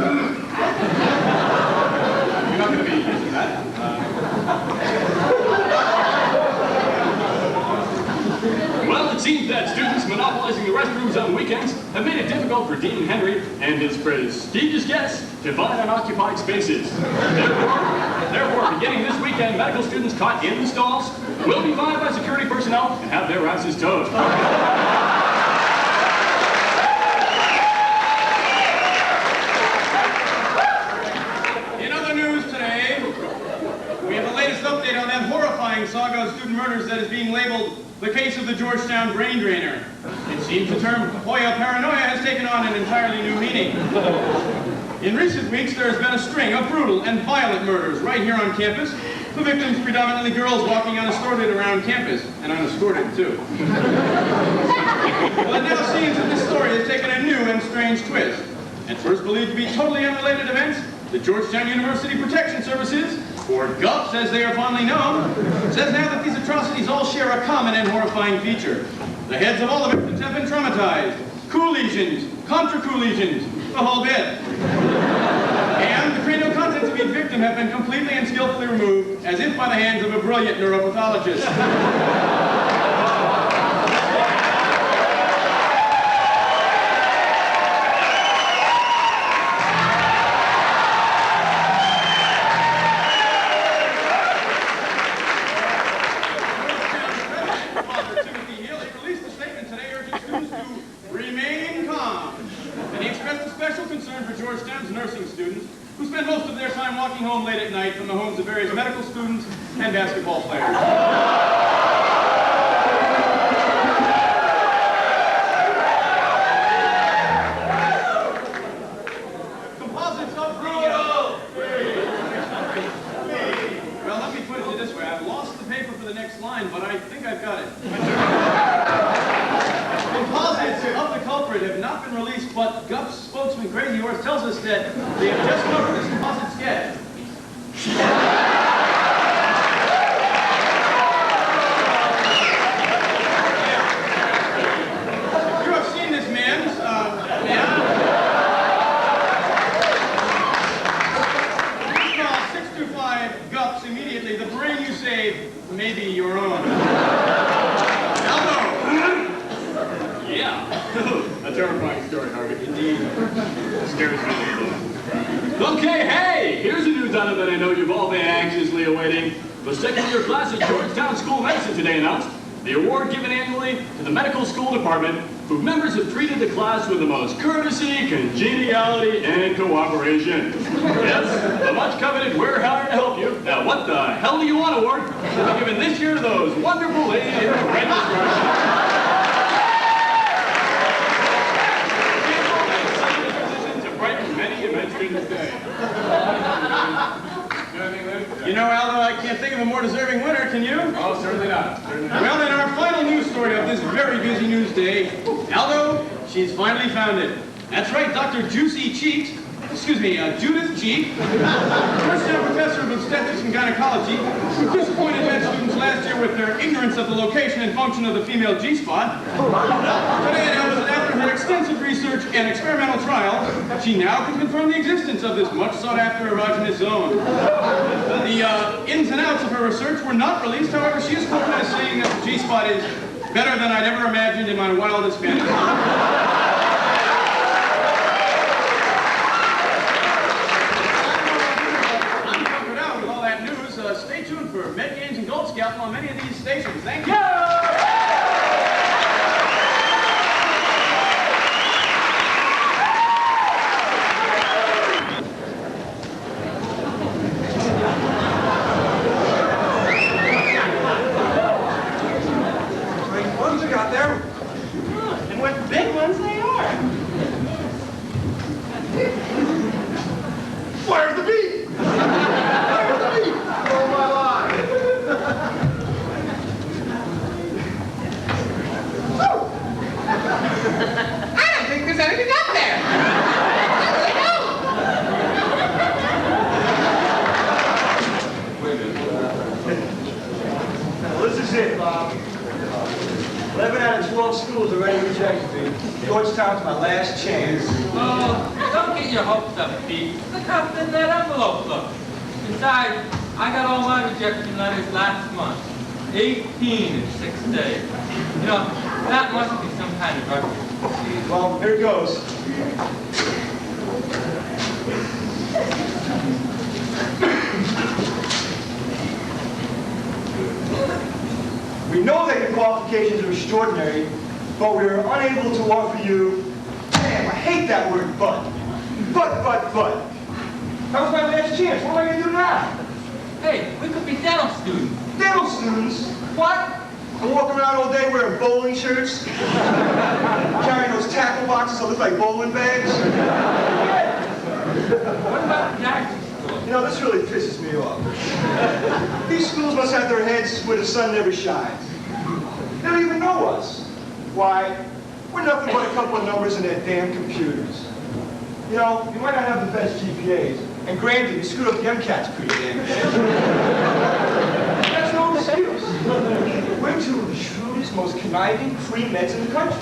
not going to be using that. Well, it seems that students monopolizing the restrooms on weekends have made it difficult for Dean Henry and his prestigious guests to find unoccupied spaces. Therefore, beginning this weekend, medical students caught in the stalls will be fined by security personnel and have their asses towed. Update on that horrifying saga of student murders that is being labeled the case of the Georgetown brain drainer. It seems the term Hoya paranoia has taken on an entirely new meaning. In recent weeks, there has been a string of brutal and violent murders right here on campus. The victims predominantly girls walking unescorted around campus, and unescorted too. Well, it now seems that this story has taken a new and strange twist. At first believed to be totally unrelated events, the Georgetown University Protection Services, or GUPS as they are fondly known, says now that these atrocities all share a common and horrifying feature. The heads of all the victims have been traumatized. Coup lesions, contra-coup lesions, the whole bit. And the cranial contents of each victim have been completely and skillfully removed, as if by the hands of a brilliant neuropathologist. Georgetown's nursing students who spend most of their time walking home late at night from the homes of various medical students and basketball players. Composites of brutal! Well, let me put it this way. I've lost the paper for the next line, but I think I've got it. Composites of the culprit have not been released, but GUPS spokesman Crazy Horse tells us that they have just covered this composite sketch. You have seen this man's, Call 625 GUPS immediately. The brain you save may be your own. Yeah. A terrifying story, Harvey. Indeed. Scares me. Okay, hey! Here's a news item that I know you've all been anxiously awaiting. The second year class of Georgetown School of Medicine today announced the award given annually to the medical school department, whose members have treated the class with the most courtesy, congeniality, and cooperation. Yes, the much coveted We're Here to Help You. Now, what the hell do you want award will be given this year to those wonderful ladies in the red description. You know, Aldo, I can't think of a more deserving winner, can you? Oh, certainly not. Well, in our final news story of this very busy news day, Aldo, she's finally found it. That's right, Dr. Juicy Cheeks, Judith Cheek, first-time professor of obstetrics and gynecology, who disappointed med students last year with their ignorance of the location and function of the female G-spot. Today announced that after her extensive research and experimental trial, she now can confirm the existence of this much sought-after erogenous zone. The ins and outs of her research were not released, however, she is quoted as saying that the G-spot is better than I'd ever imagined in my wildest fantasy. Stay tuned for Med Games and Gold Scout on many of these stations. Thank you! Great ones you got there. And what big ones they are. Where's the beat? Where's the beat? Oh, my life. I don't think there's anything up there. Well, this is it, Bob. 11 out of 12 schools already rejected me. Georgetown's my last chance. Oh, don't get your hopes up, Pete. Look how thin that envelope looks. Besides, I got all my rejection letters last month. 18 in 6 days. You know, that must be some kind of record. Well, here goes. We know that your qualifications are extraordinary, but we are unable to offer you, damn, I hate that word, but. But. That was my last chance. What am I going to do now? Hey, we could be dental students. Dental students? What? I walk around all day wearing bowling shirts, carrying those tackle boxes that look like bowling bags. What about Jackson? You know, this really pisses me off. These schools must have their heads where the sun never shines. They don't even know us. Why? We're nothing but a couple of numbers in their damn computers. You know, you might not have the best GPAs, and granted, you screwed up the MCATs pretty damn good. That's no excuse. We're two of the shrewdest, most conniving pre-meds in the country.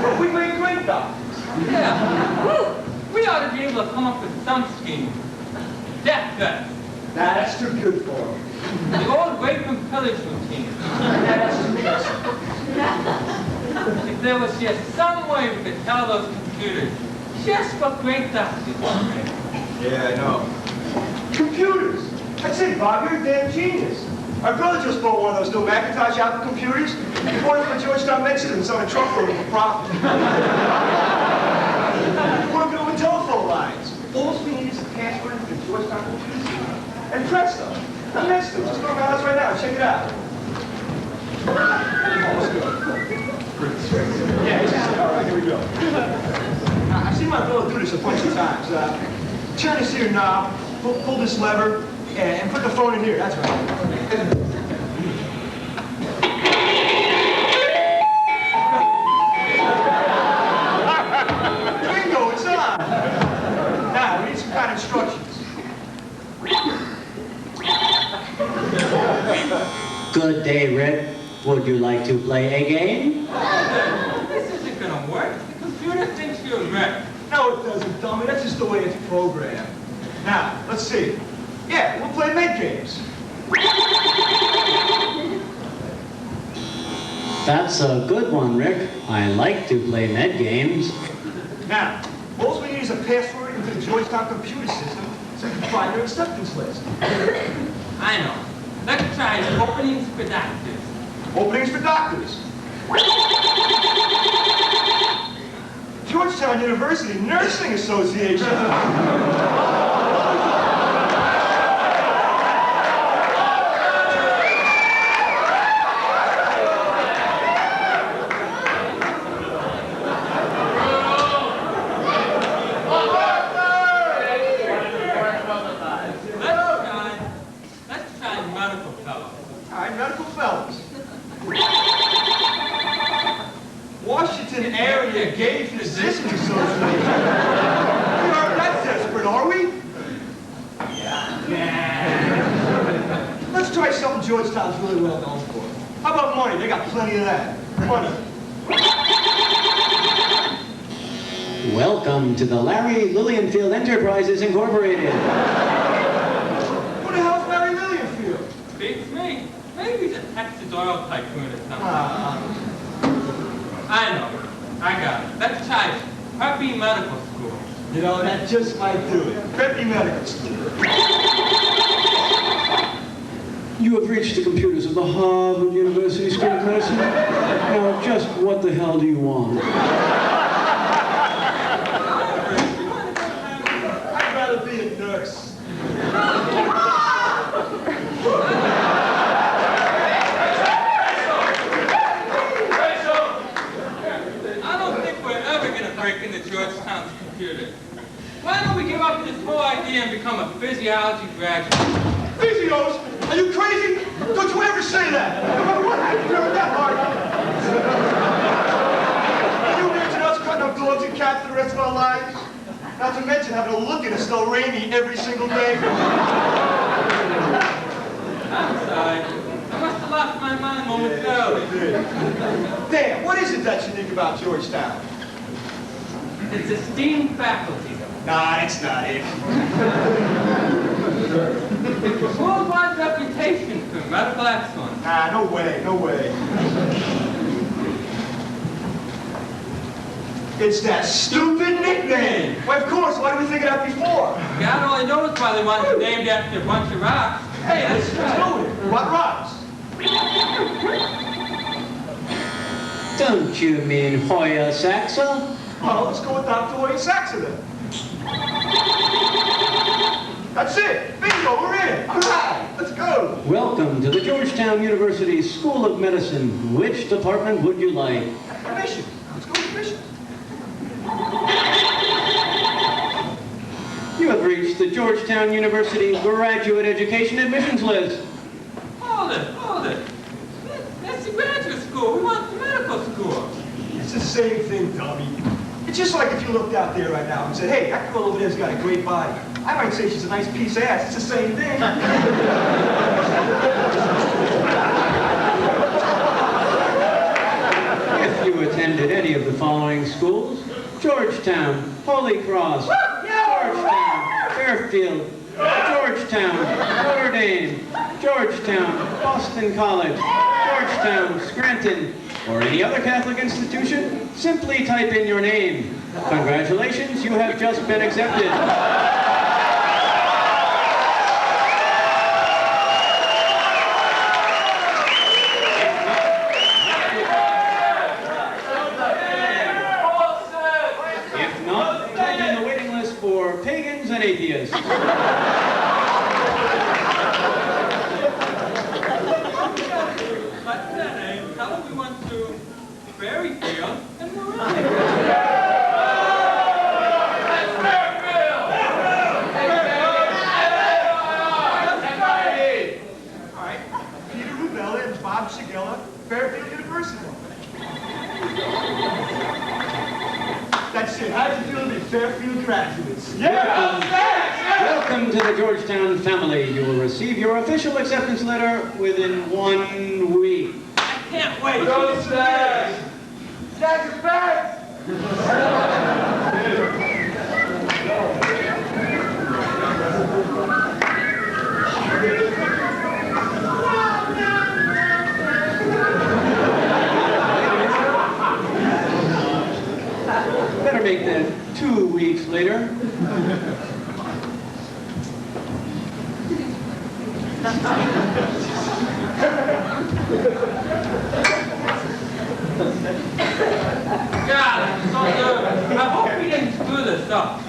But we make great doctors. Yeah. Woo. We ought to be able to come up with some scheme. Death vest. That's too good for them. The old rape and pillage routine. That's too good. If there was just some way we could tell those computers just what great doctors are. Yeah, I know. Computers. That's it, Bob. You're a damn genius. Our brother just bought one of those new Macintosh Apple computers. He bought it for Georgetown med students on a truck load for profit. We're good with telephone lines. All we need is a password for the Georgetown computer system. And presto. I'm next to it. Just go to my house right now. Check it out. Oh, let's go. Yeah, all right, here we go. I've seen my brother do this a bunch of times. Turn this here knob, pull this lever, and put the phone in here. That's right. Bingo, it's on. Now, we need some kind of instructions. Good day, Rick. Would you like to play a game? This isn't gonna work. The computer thinks you're Rick. No, it doesn't, dummy. That's just the way it's programmed. Now, let's see. Yeah, we'll play med games. That's a good one, Rick. I like to play med games. Now, all we need is a password into the Georgetown computer system so we can find your acceptance list. I know. Let's try openings for doctors. Openings for doctors. Georgetown University Nursing Association. Let's try medical fellows. All right, medical fellows. Washington Area Gay Physicians Association. We aren't that desperate, are we? Yeah. Let's try something Georgetown's really well known for. How about money? They got plenty of that. Money. Welcome to the Larry Lillianfield Enterprises Incorporated. Who the hell's Larry Lillianfield? Beats me. Maybe he's a Texas oil tycoon or something. I know. I got it. Let's try Preppy Medical School. You know, that just might do it. Preppy Medical School. You have reached the computers of the Harvard University School of Medicine. Now, just what the hell do you want? I'd rather be a nurse. I don't think we're ever going to break into Georgetown's computer. Why don't we give up this whole idea and become a physiology graduate? Physios? Are you crazy? Don't you ever say that! No matter what happens, you're that hard. Can you imagine us cutting up dogs and cats for the rest of our lives? Not to mention having to look at Estelle Raimi every single day. I'm sorry. I must have lost my mind momentarily. Damn, what is it that's unique about Georgetown? It's esteemed faculty. Nah, it's not it. Worldwide reputation for medical excellence. Nah, no way, no way. It's that stupid nickname. Why, of course, why didn't we think of that before? God only knows why they wanted it named after a bunch of rocks. Hey, let's do it. What rocks? Don't you mean Hoya Saxa? Well, let's go with Dr. Hoya Saxa then. That's it. Bingo, we're in. All right, let's go. Welcome to the Georgetown University School of Medicine. Which department would you like? Admission. Let's go with admission. You have reached the Georgetown University Graduate Education Admissions List. Hold it. That's the graduate school. We want the medical school. It's the same thing, dummy. It's just like if you looked out there right now and said, hey, that girl over there's got a great body. I might say she's a nice piece of ass. It's the same thing. If you attended any of the following schools: Georgetown, Holy Cross, Georgetown, Fairfield, Georgetown, Notre Dame, Georgetown, Boston College, Georgetown, Scranton, or any other Catholic institution, simply type in your name. Congratulations, you have just been accepted. If not, type in the waiting list for pagans and atheists. But then, tell them we went to Berryfield and Moran. Alright, Peter Rubella and Bob Shigella, Fairfield University. That's it. How'd you feel to be Fairfield graduates? Welcome to the Georgetown family. You will receive your official acceptance letter within 1 week. I can't wait. Go Stags! Stags are back! Better make that 2 weeks later. God, I'm so nervous. I hope we didn't screw this up.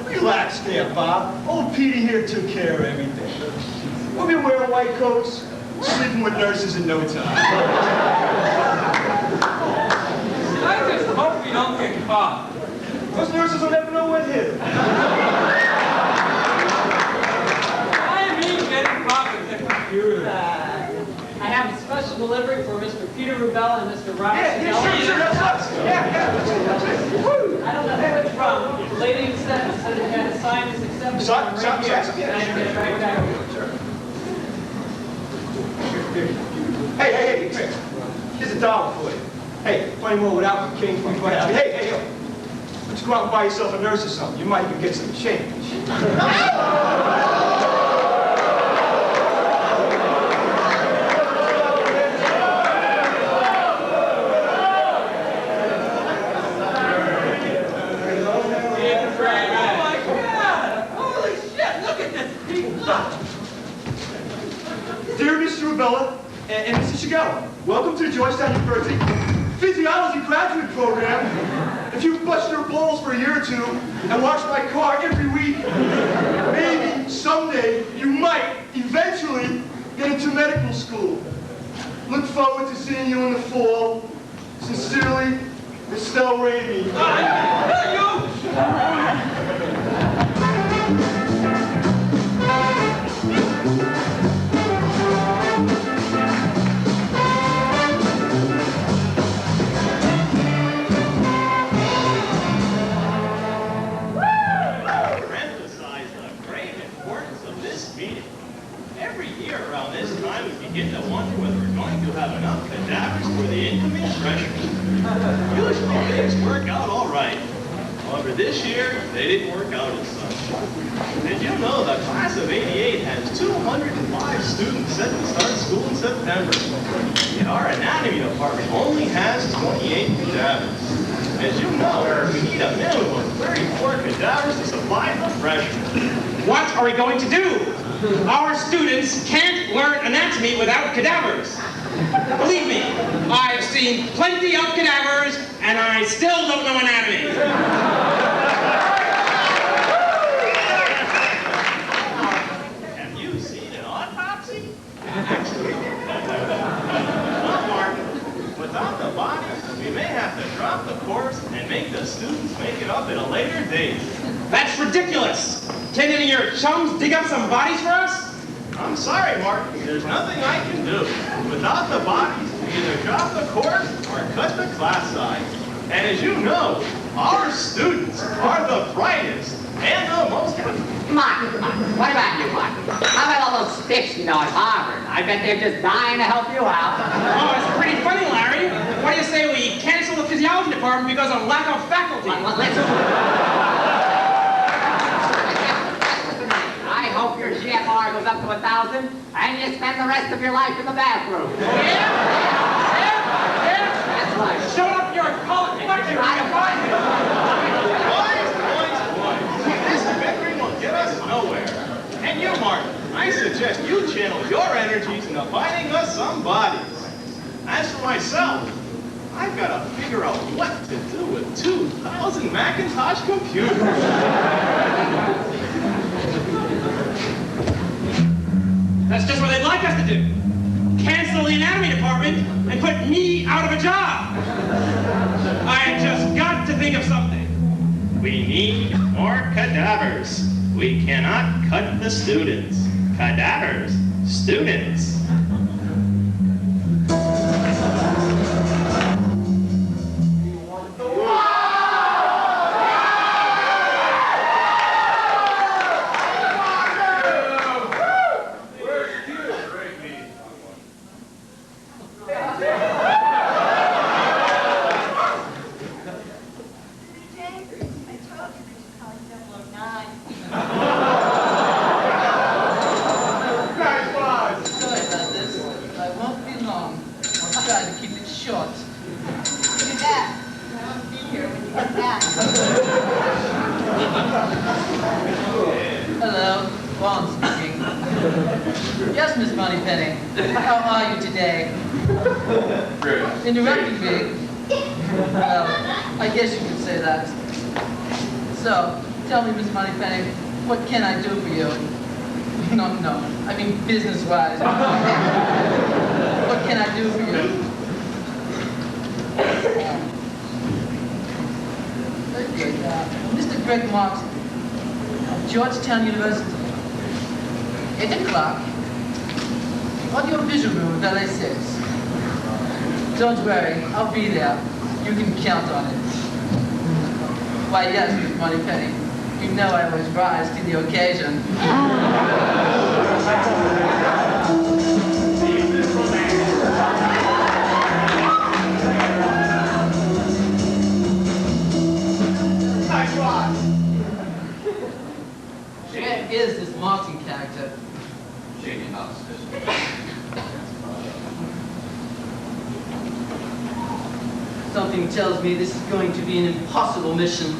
Relax there, Bob. Old Petey here took care of everything. We'll be wearing white coats, sleeping with nurses in no time. I just hope we don't get caught. Those nurses will never know what hit. I mean getting caught with the computer. I have a special delivery for Mr. Peter Rubella and Mr. Robert Sure, that's us. I don't know who it's from. The lady who said it said it had to sign this acceptance form right here. Can I get it right back? Hey, Chris. Here's $1 for you. Hey, plenty more without the king. Hey, why don't you go out and buy yourself a nurse or something? You might even get some change. Dear Mr. Rubella and Mrs. Shigella, welcome to the Georgetown University Physiology Graduate Program. If you bust your balls for a year or two and wash my car every week, maybe someday you might eventually get into medical school. Look forward to seeing you in the fall. Sincerely, Estelle Raby. Begin to wonder whether we're going to have enough cadavers for the incoming freshmen. Usually things work out all right. However, this year, they didn't work out as such. Did you know the class of '88 has 205 students set to start school in September? Yet our anatomy department only has 28 cadavers. As you know, we need a minimum of 34 cadavers to supply the freshmen. What are we going to do? Our students can't learn anatomy without cadavers. Believe me, I've seen plenty of cadavers, and I still don't know anatomy. Have you seen an autopsy? Well, Martin, without the bodies, we may have to drop the course and make the students make it up at a later date. That's ridiculous. Can any of your chums dig up some bodies for us? I'm sorry, Martin. There's nothing I can do. Without the bodies, we either drop the course or cut the class size. And as you know, Our students are the brightest and the most... Mark, what about you, Mark? How about all those stiffs you know at Harvard? I bet they're just dying to help you out. Oh, it's pretty funny, Larry. What do you say we cancel the physiology department because of lack of faculty? I hope your GFR goes up to 1,000 and you spend the rest of your life in the bathroom. That's right. Shut up your college lecture. This bickering will get us nowhere. And you, Martin, I suggest you channel your energies into finding us some bodies. As for myself, I've got to figure out what to do with 2,000 Macintosh computers. That's just what they'd like us to do. Cancel the anatomy department and put me out of a job. I just got to think of something. We need more cadavers. We cannot cut the students. Cadavers. Students. Hello, Vaughn speaking. Yes, Miss Moneypenny. How are you today? Interrupting me? Well, I guess you could say that. So, tell me, Miss Moneypenny, what can I do for you? No, I mean business-wise. What can I do for you? Very good. Mr. Greg Marks, Georgetown University. 8 o'clock. Audiovisual room of LA6. Don't worry, I'll be there. You can count on it. Why, yes, Miss Moneypenny. You know I always rise to the occasion. Nice watch. Where is this Martin character? Something tells me this is going to be an impossible mission.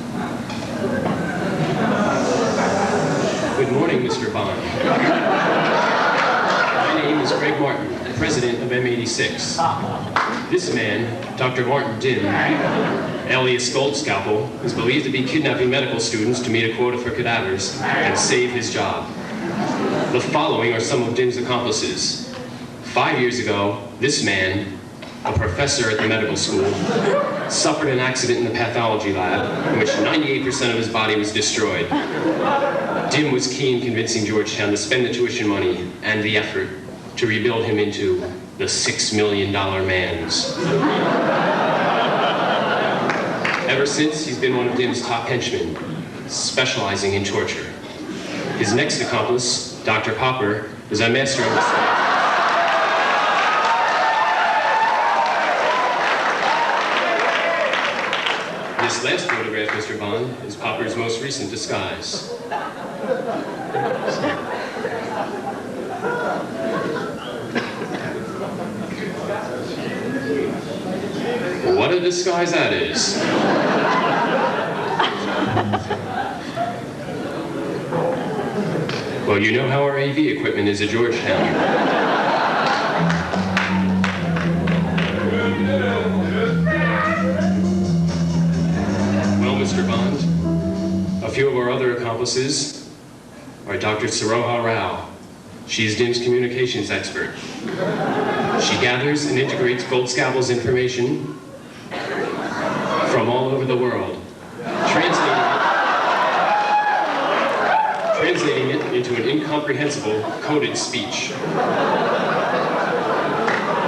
Good morning, Mr. Bond. My name is Greg Martin, president of M86. This man, Dr. Martin Dim, alias Gold Scalpel, is believed to be kidnapping medical students to meet a quota for cadavers and save his job. The following are some of Dim's accomplices. 5 years ago, this man, a professor at the medical school, suffered an accident in the pathology lab in which 98% of his body was destroyed. Dim was keen convincing Georgetown to spend the tuition money and the effort to rebuild him into the $6 million man's. Ever since, he's been one of Dim's top henchmen, specializing in torture. His next accomplice, Dr. Popper, is a master of the This last photograph, Mr. Bond, is Popper's most recent disguise. What a disguise that is. Well, you know how our AV equipment is at Georgetown. Well, Mr. Bond, a few of our other accomplices are Dr. Saroha Rao. She's Dim's communications expert. She gathers and integrates Gold Scalpel's information from all over the world, translating it into an incomprehensible coded speech.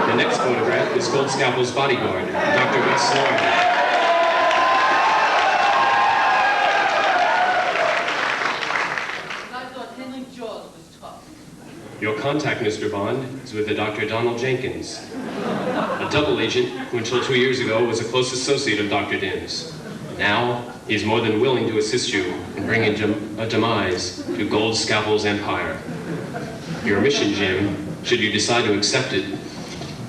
The next photograph is Gold Scalpel's bodyguard, Dr. Wes Lawyer. Your contact, Mr. Bond, is with a Dr. Donald Jenkins, a double agent who until 2 years ago was a close associate of Dr. Dim's. Now, he is more than willing to assist you in bringing a demise to Gold Scalpel's empire. Your mission, Jim, should you decide to accept it,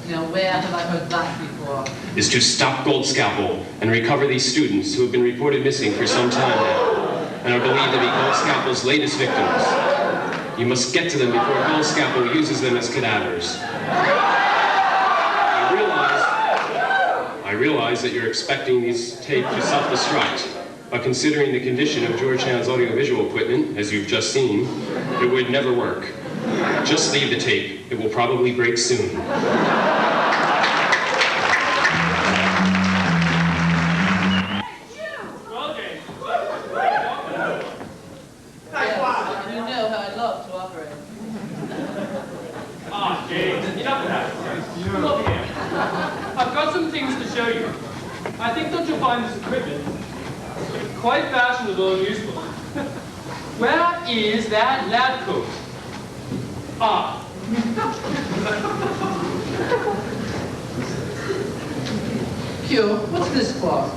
Now, where have I heard that before? is to stop Gold Scalpel and recover these students who have been reported missing for some time now and are believed to be Gold Scalpel's latest victims. You must get to them before Gold Scalpel uses them as cadavers. I realize that you're expecting these tapes to self-destruct, but considering the condition of Georgetown's audiovisual equipment, as you've just seen, it would never work. Just leave the tape. It will probably break soon. And you know how I love to operate. Ah, James, enough of that. Look here. I've got some things to show you. I think that you'll find this equipment quite fashionable and useful. Where is that lab coat? Ah. Q, what's this for?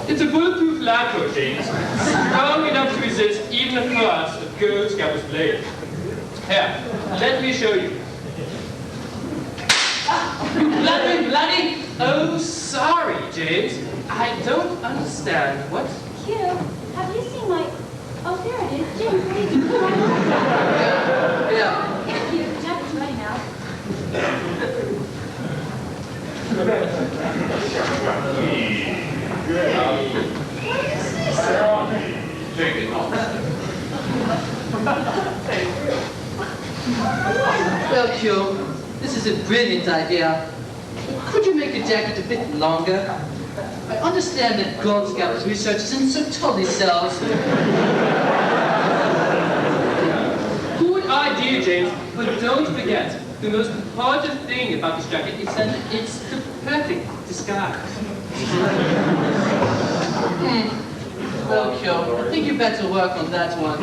It's a bulletproof lab coat, James. Strong enough to resist even a thrust of Gold Scalpel's blade. Here, let me show you. Bloody! Oh, sorry, James. I don't understand. What? Q, have you seen my... Oh, there it is. James, what are you doing? Yeah. Thank you. Jack's ready now. Well, Q, this is a brilliant idea. Could you make the jacket a bit longer? I understand that Gold Scalpel's research isn't so totally cells. Good idea, James. But don't forget, the most important thing about this jacket is that it's the perfect disguise. Well, Q, I think you better work on that one.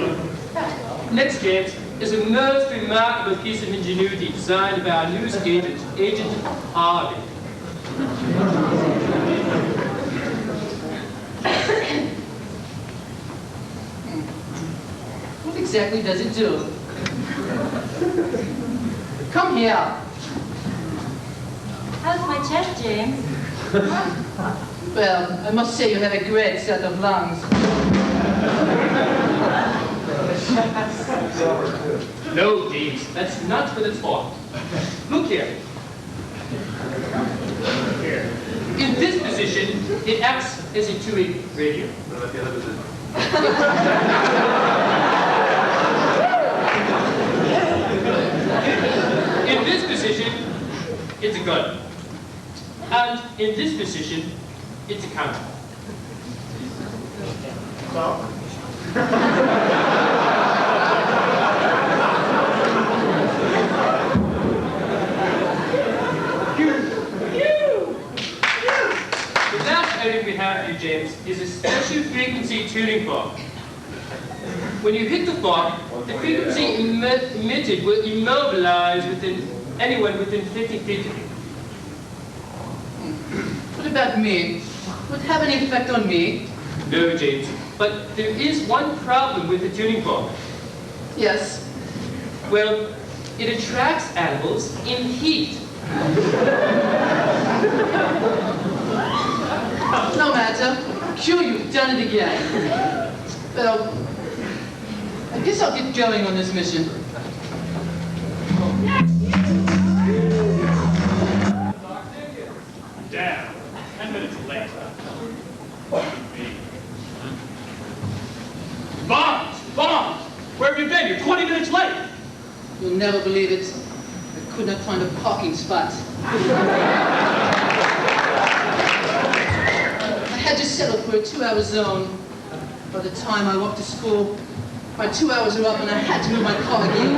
Next, James, is a most remarkable piece of ingenuity designed by our news agent, Agent Harvey. What exactly does it do? Come here. How's my chest, James? Well, I must say you have a great set of lungs. No, James, that's not what it's for. Look here. In this position, it acts as a two-way radio. In this position, it's a gun. And in this position, it's a counter. The last item we have for you, James, is a special frequency tuning fork. When you hit the fork, the frequency emitted will immobilize anyone within 50 feet of you. What about me? Would it have any effect on me? No, James, but there is one problem with the tuning fork. Yes. Well, it attracts animals in heat. No matter. Q, you've done it again. Well, I guess I'll get going on this mission. Damn, 10 minutes late. Bond! Where have you been? You're 20 minutes late. You'll never believe it. I could not find a parking spot. I had to settle for a 2-hour zone. By the time I walked to school, my 2 hours were up and I had to move my car again.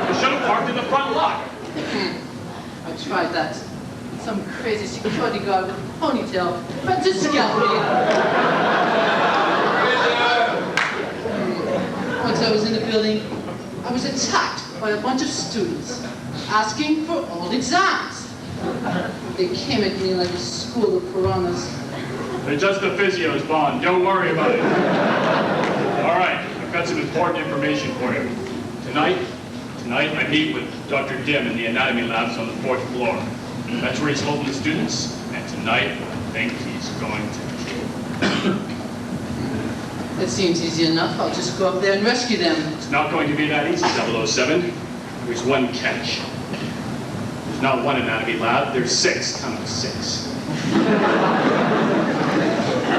You should have parked in the front lot. I tried that. Some crazy security guard with a ponytail tried to scalp me. Once I was in the building, I was attacked by a bunch of students asking for old exams. They came at me like a school of piranhas. They're just the physios, Bond. Don't worry about it. All right, I've got some important information for you. Tonight I meet with Dr. Dim in the anatomy labs on the 4th floor. That's where he's holding the students, and tonight I think he's going to kill. It seems easy enough. I'll just go up there and rescue them. It's not going to be that easy, 007. There's one catch. There's not one anatomy lab, there's 6. Count them 6.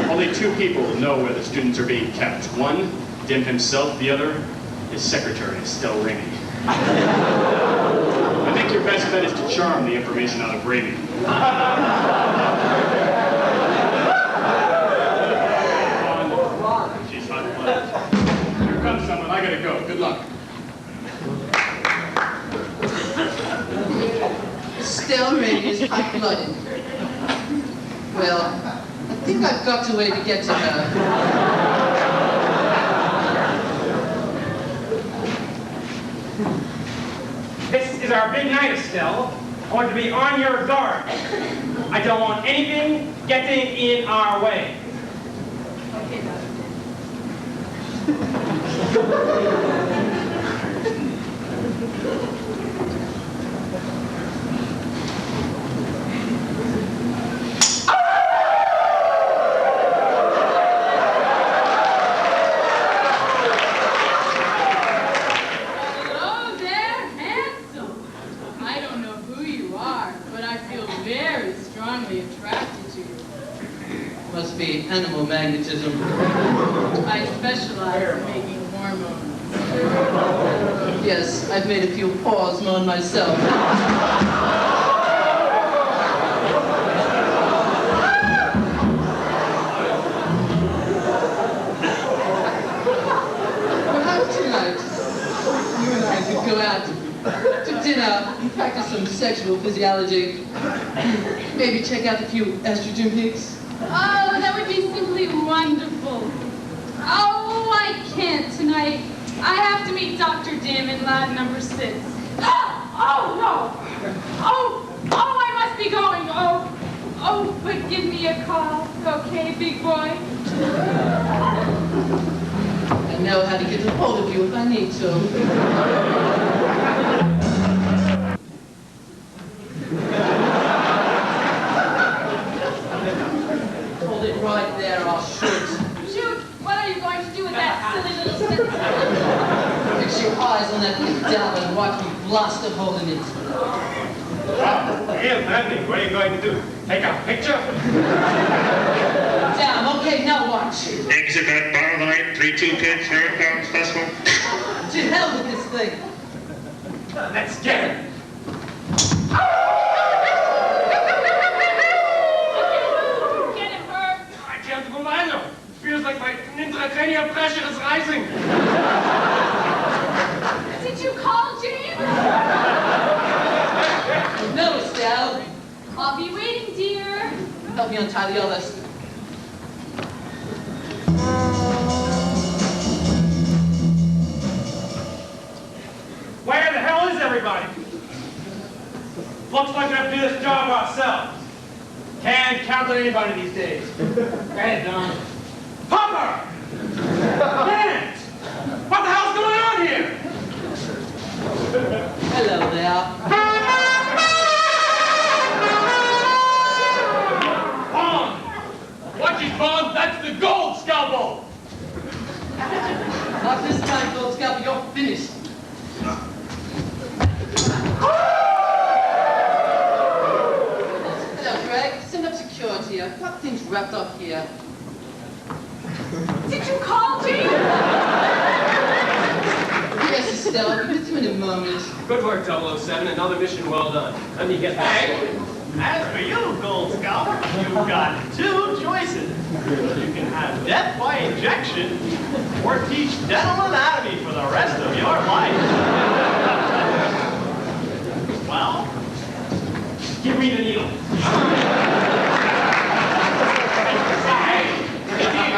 Only 2 people know where the students are being kept. One, Dim himself. The other, his secretary, Estelle Rainey. I think your best bet is to charm the information out of Rainey. She's hot-blooded. Here comes someone. I gotta go. Good luck. Estelle Rainey is hot-blooded. Well, I think I've got a way to get to her. This is our big night, Estelle. I want to be on your guard. I don't want anything getting in our way. Okay, Dr. Hello there, handsome. I don't know who you are, but I feel very strongly attracted to you. Must be animal magnetism. I specialize in making hormones. Yes, I've made a few paws moan myself. Perhaps tonight, you and I could go out to dinner and practice some sexual physiology. Maybe check out a few estrogen peaks. Oh, that would be simply wonderful. Oh, I can't tonight. I have to meet Dr. Dim in lab number 6. Oh, no. Oh, I must be going. Oh, but give me a call. Okay, big boy? I know how to get a hold of you if I need to. Hold it right there, I'll shoot. Shoot! What are you going to do with that silly little stick? Fix your eyes on that big dab and watch me blast a hole in it. Real handy. What are you going to do? Take a picture? Damn, okay, now watch. Exit at bar line, 3-2 pitch, here it comes, festival. To hell with this thing. Let's get it. Get him hurt. I can't move on. It feels like my intracranial pressure is rising. Did you call James? No, Estelle. I'll be waiting, dear. Help me untie the others. Where the hell is everybody? Looks like we have to do this job ourselves. Can't count on anybody these days. Go ahead, Don. Hopper! Bennett! What the hell's going on here? Hello there. Bond! Watch it, Bond! That's the gold scalpel! Not this time, Gold Scalper, you're finished. Hello, Greg. Send up security. I've got things wrapped up here. Did you call James? Yes, Estelle, I'll be with you in a moment. Good work, 007. Another mission well done. Let me get back. As for you, Gold Scalper, you've got 2 choices. You can have death by injection, or teach dental anatomy for the rest of your life. Well, Give me the needle. Hey,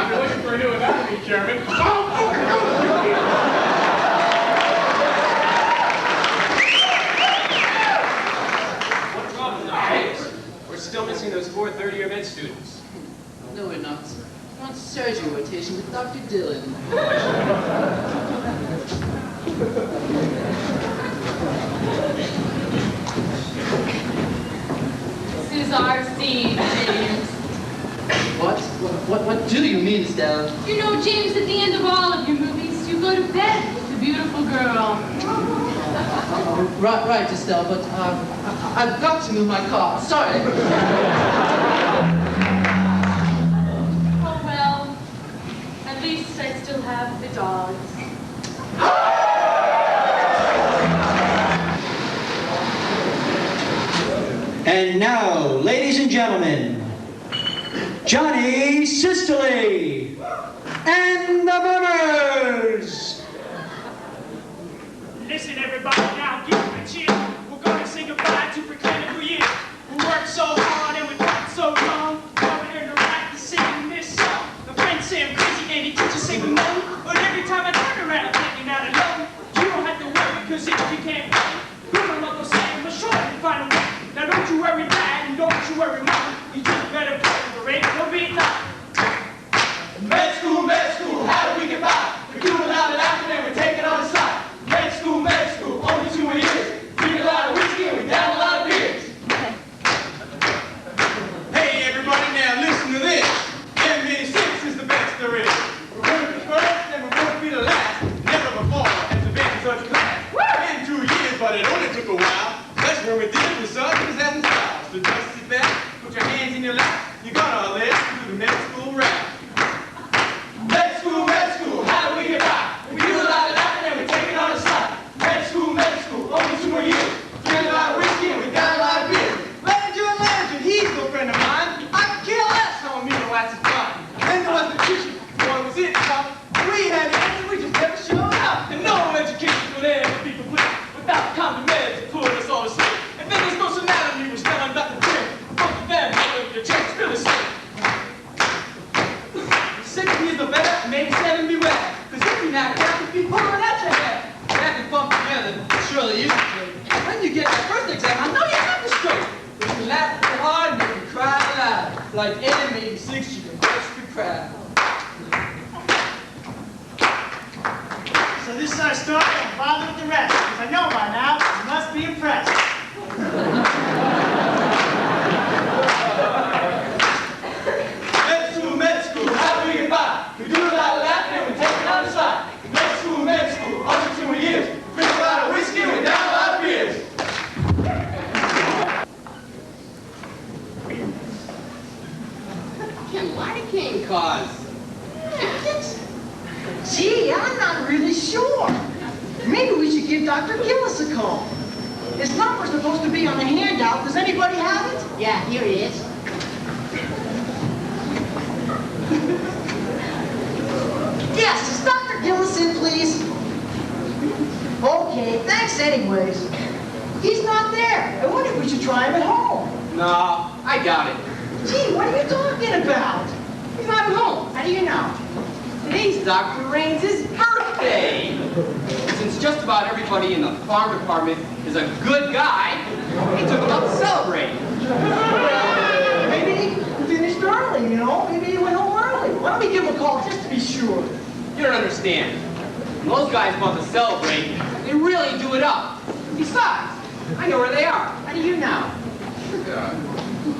you're looking for a new anatomy, Chairman. Dr. Dillon. This is our scene, James. What do you mean, Estelle? You know, James, at the end of all of your movies, you go to bed with a beautiful girl. Right, Estelle, but I've got to move my car. Sorry. Oh, well, at least I still have the dogs. And now, ladies and gentlemen, Johnny Sistole and the Bummers. Listen, everybody, now give me a cheer. We're going to say goodbye to Proclaim New Year. We worked so hard and we worked so long. Now we earned the right to sing this song. My friends say I'm crazy and he teaches sing with me. But every time I turn around, I'm thinking not alone. You don't have to worry, because if you can't play, we're going to sing, but sure you find a way. Now don't you worry, Dad, and don't you worry, Mom. You just better play the radio beat now. Med school, how do we get by? We're doing a lot of laughing and we're taking on the side. Med school, only 2 years. Drink a lot of whiskey and we down a lot of beers. Hey, everybody, now listen to this. M86 is the best there is. We're going to be first and we're going to be the last. Never before has there been such class. Been 2 years, but it only took a while. That's when we did the sun was having style. So just sit back, put your hands in your lap. You're gonna live through the med school rap. Med school, how do we get by? We do a lot of laughing and we take it on the side. Med school, only 2 more years. Drink a lot of whiskey and we got a lot of beer. Legend, he's no friend of mine. I could care less how amino acids fine. Then there was the teacher, boy was it tough. We had the answer, we just never showed up. And no education will ever be complete without common meds to put us all to sleep. And then there's no anatomy, we're still about the drink. Both of them, your checks really sick. 60 is the better, maybe 7 beware. Cause if you knock down, you'll be pulling at your hair. Back and bump together, surely you can. When you get that first exam, I know you have to straight. If you laugh real hard, and you can cry loud. Like M86, you can touch the crowd. So this is our story, don't bother with the rest, because I know by now you must be impressed. Med school, how do we get by? We do a lot of laughing and we take it on the side. Med school, only 2 more years. Drink a lot of whiskey and we down a lot of beers. Can lidocaine cause tickets? Gee, I'm not really sure. Maybe we should give Dr. Gillis a call. His number's supposed to be on the handout. Does anybody have it? Yeah, here it is. Yes, is Dr. Gillis in, please? Okay, thanks anyways. He's not there. I wonder if we should try him at home. No, I doubt it. Gee, what are you talking about? He's not at home. How do you know? Today's Dr. Raines' birthday. Since just about everybody in the farm department is a good guy, he took him out to celebrate. Well, maybe he finished early, you know? Maybe he went home early. Why don't we give him a call just to be sure? You don't understand. When those guys want to celebrate, they really do it up. Besides, I know where they are. How do you know?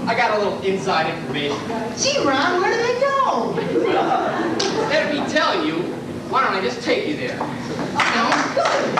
I got a little inside information. Gee, Ron, where do they go? Instead of me telling you, why don't I just take you there? Sounds good.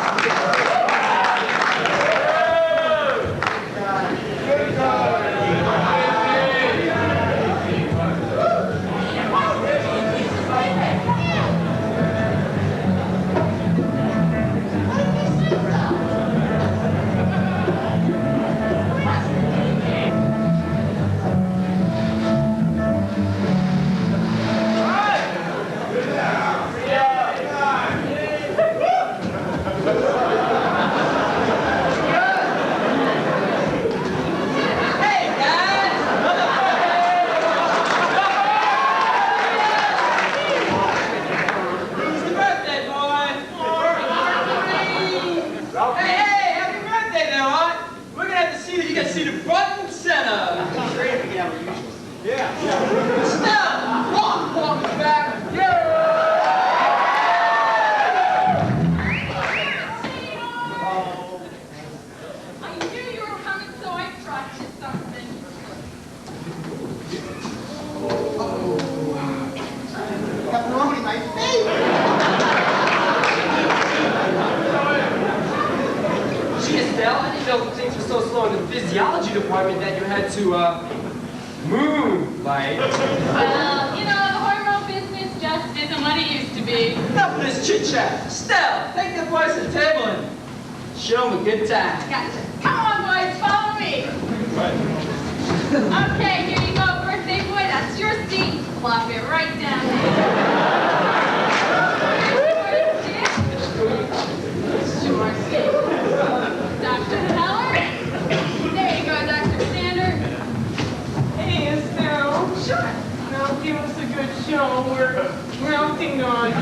in the physiology department that you had to, moonlight. Well, you know, the hormone business just isn't what it used to be. Enough of this chit-chat. Stella, take the boys to the table and show them a good time. Gotcha. Come on, boys, follow me. Okay, here you go, birthday boy. That's your seat. Plop it right down there. Sure seat. Dr. Heller. There you go, Dr. Sander. Hey, Estelle. Sure. Now give us a good show. We're counting on you.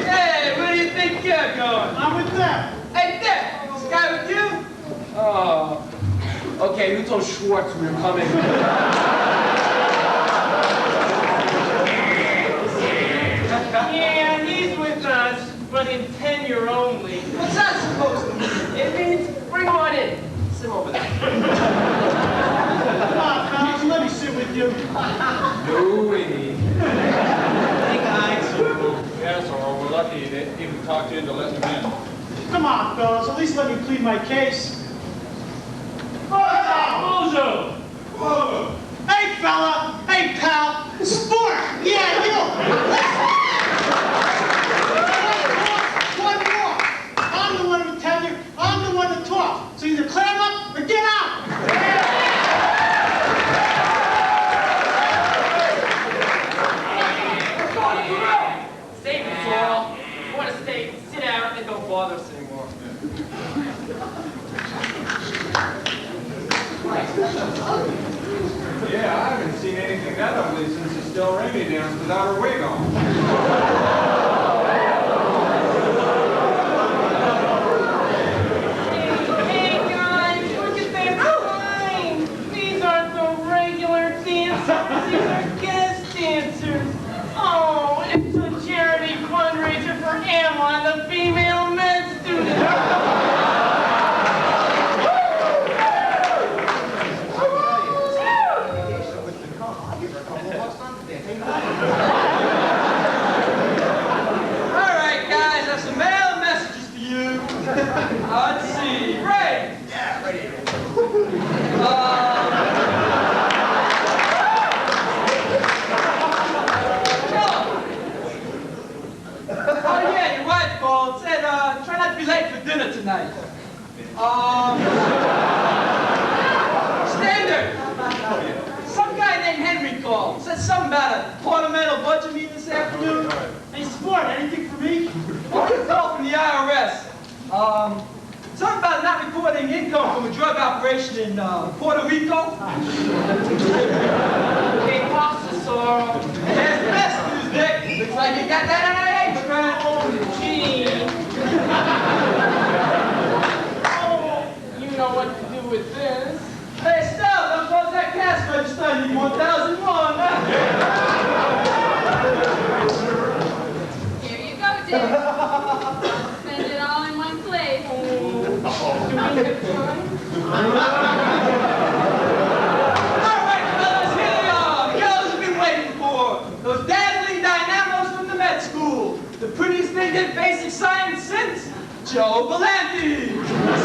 Hey, where do you think you're going? I'm with them. Hey, Dick, this guy with you? Oh. Okay, who told Schwartz we were coming? Yeah, he's with us, but in tenure only. What's that supposed to mean? It means bring him on in. Sit over there. Come on, fellas, let me sit with you. No way. Hey guys. Yes, or we're lucky they even talked you into letting him in. Come on, fellas, at least let me plead my case. Bozo! Hey, fella! Hey, pal! Sport! Yeah, you! One more! I'm the one to tell you, I'm the one to talk. So either clam up or get out! Save us all. You want to stay, sit down, and don't bother us anymore. Yeah, I haven't seen anything that ugly since Estelle Rainey danced without her wig on. Hey guys, look at that sign. These aren't the regular dancers, these are guest dancers. Oh, it's a charity fundraiser for Emma, the female med student. Alright, guys, I have some mail messages for you. Let's see. Ray! Yeah, right here. Oh, yeah, your wife called. Said, try not to be late for dinner tonight. Standard! Some guy named Henry called. Said something about a ornamental budget meeting this afternoon. Hey, sport, anything for me? Oh, you called from the IRS. Something about not reporting income from a drug operation in Puerto Rico. Hey, pasta sorrow. There's the best news, Dick. Looks like you got that on our eggs, right? Oh, gee. Oh, you know what to do with this. Hey, Stella, don't close that cash register. I need 1,001. Here you go, Dick. Spend it all in one place. Do we have time? All right, fellas, here they are. The girls have been waiting for. Those dazzling dynamos from the med school. The prettiest thing in basic science since Joe Valenti.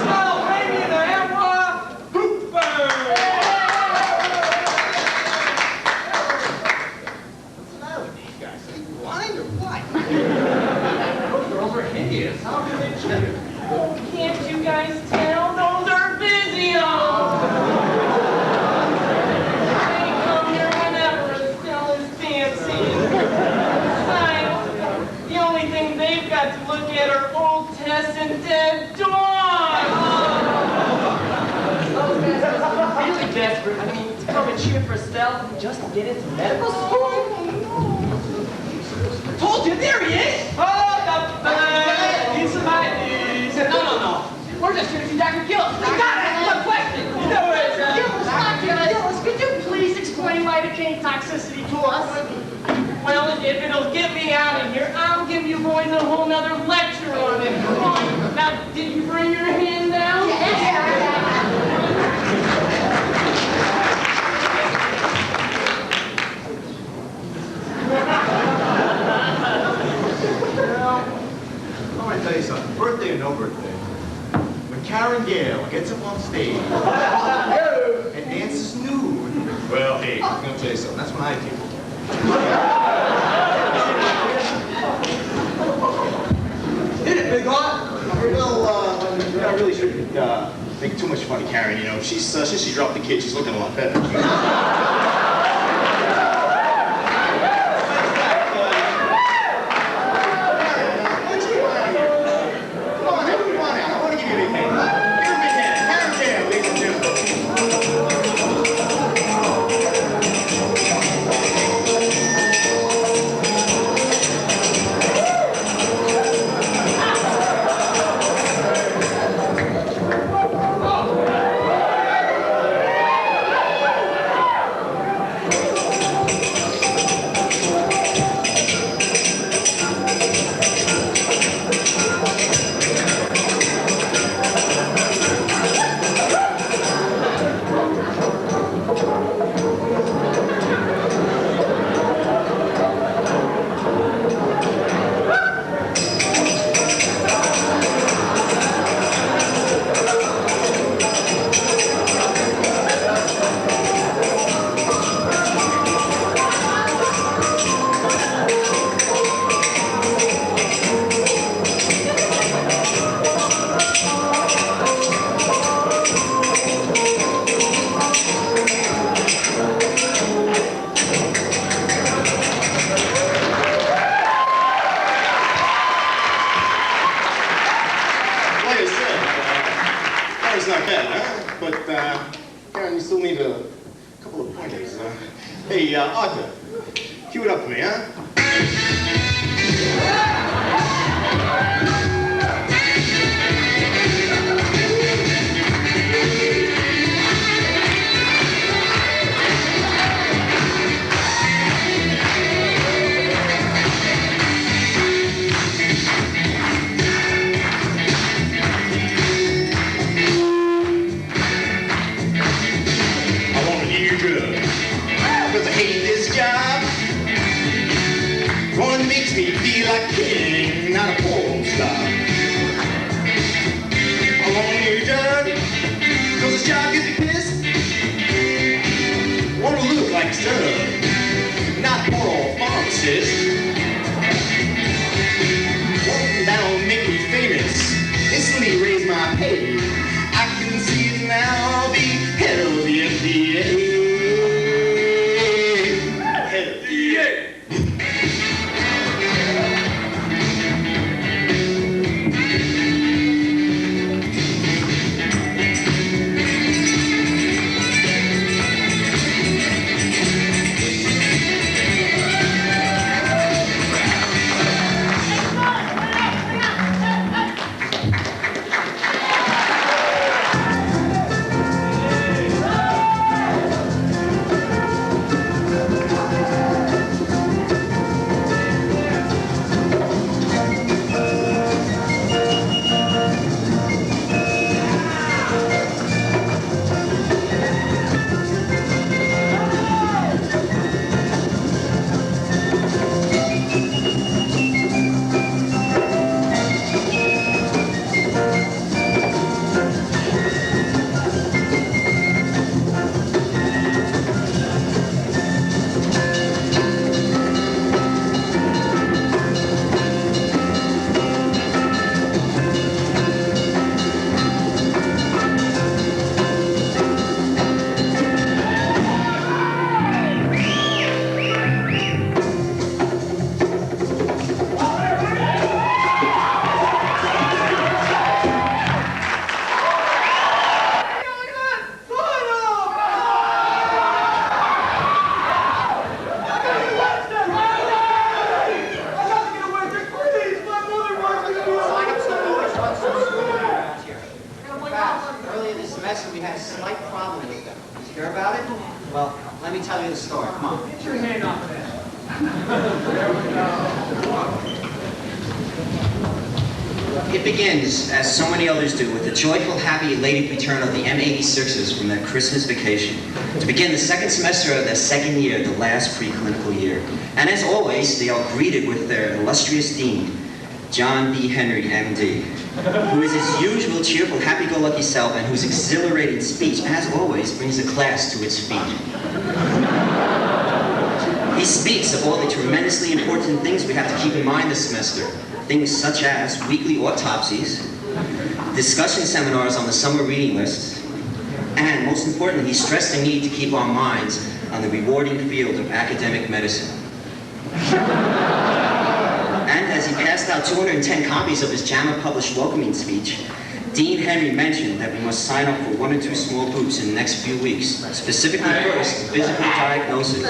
Smile Rainey and her Amroy Cooper. Oh, can't you guys tell? Those are Vizio! They come here whenever Estelle is dancing. Besides, the only thing they've got to look at are old Tess and dead dogs! Those guys must be really desperate. I mean, to come and cheer for Estelle just to get into medical school? Told you, there he is. Hold up, need some IDs. No. We're just here to see Dr. Gillis. You gotta ask one question. You know where it's at. Gillis, could you please explain lidocaine toxicity to us? Well, if it'll get me out of here, I'll give you boys a whole nother lecture on it. Come on. Now, did you bring your hand down? Yeah. And dances nude. Well, hey, I'm gonna tell you something. That's when I came. Hit it, big heart. Well, I really shouldn't make too much fun of Karen. You know, she's since she dropped the kid, she's looking a lot better. Not bad, huh? But, Karen, you still need a couple of pointers. Hey, Arthur, cue it up for me, huh? Because I hate this job. One makes me feel like king, not a porn star. I want to hear done, because this job gets me pissed. Want to look like a stud, not a poor pharmacist. That'll make me famous, instantly raise my pay. I can see it now, I'll be head of the FDA. We had a slight problem with them. Did you hear about it? Well, let me tell you the story. Come on. Get your hand off of that. It begins, as so many others do, with the joyful, happy, elated return of the M86s from their Christmas vacation to begin the second semester of their second year, the last preclinical year. And as always, they are greeted with their illustrious dean, John B. Henry, MD, who is his usual cheerful, happy-go-lucky self and whose exhilarating speech, as always, brings the class to its feet. He speaks of all the tremendously important things we have to keep in mind this semester, things such as weekly autopsies, discussion seminars on the summer reading lists, and most importantly, he stressed the need to keep our minds on the rewarding field of academic medicine. And as he passed out 210 copies of his JAMA-published welcoming speech, Dean Henry mentioned that we must sign up for 1 or 2 small groups in the next few weeks, specifically first, physical diagnosis.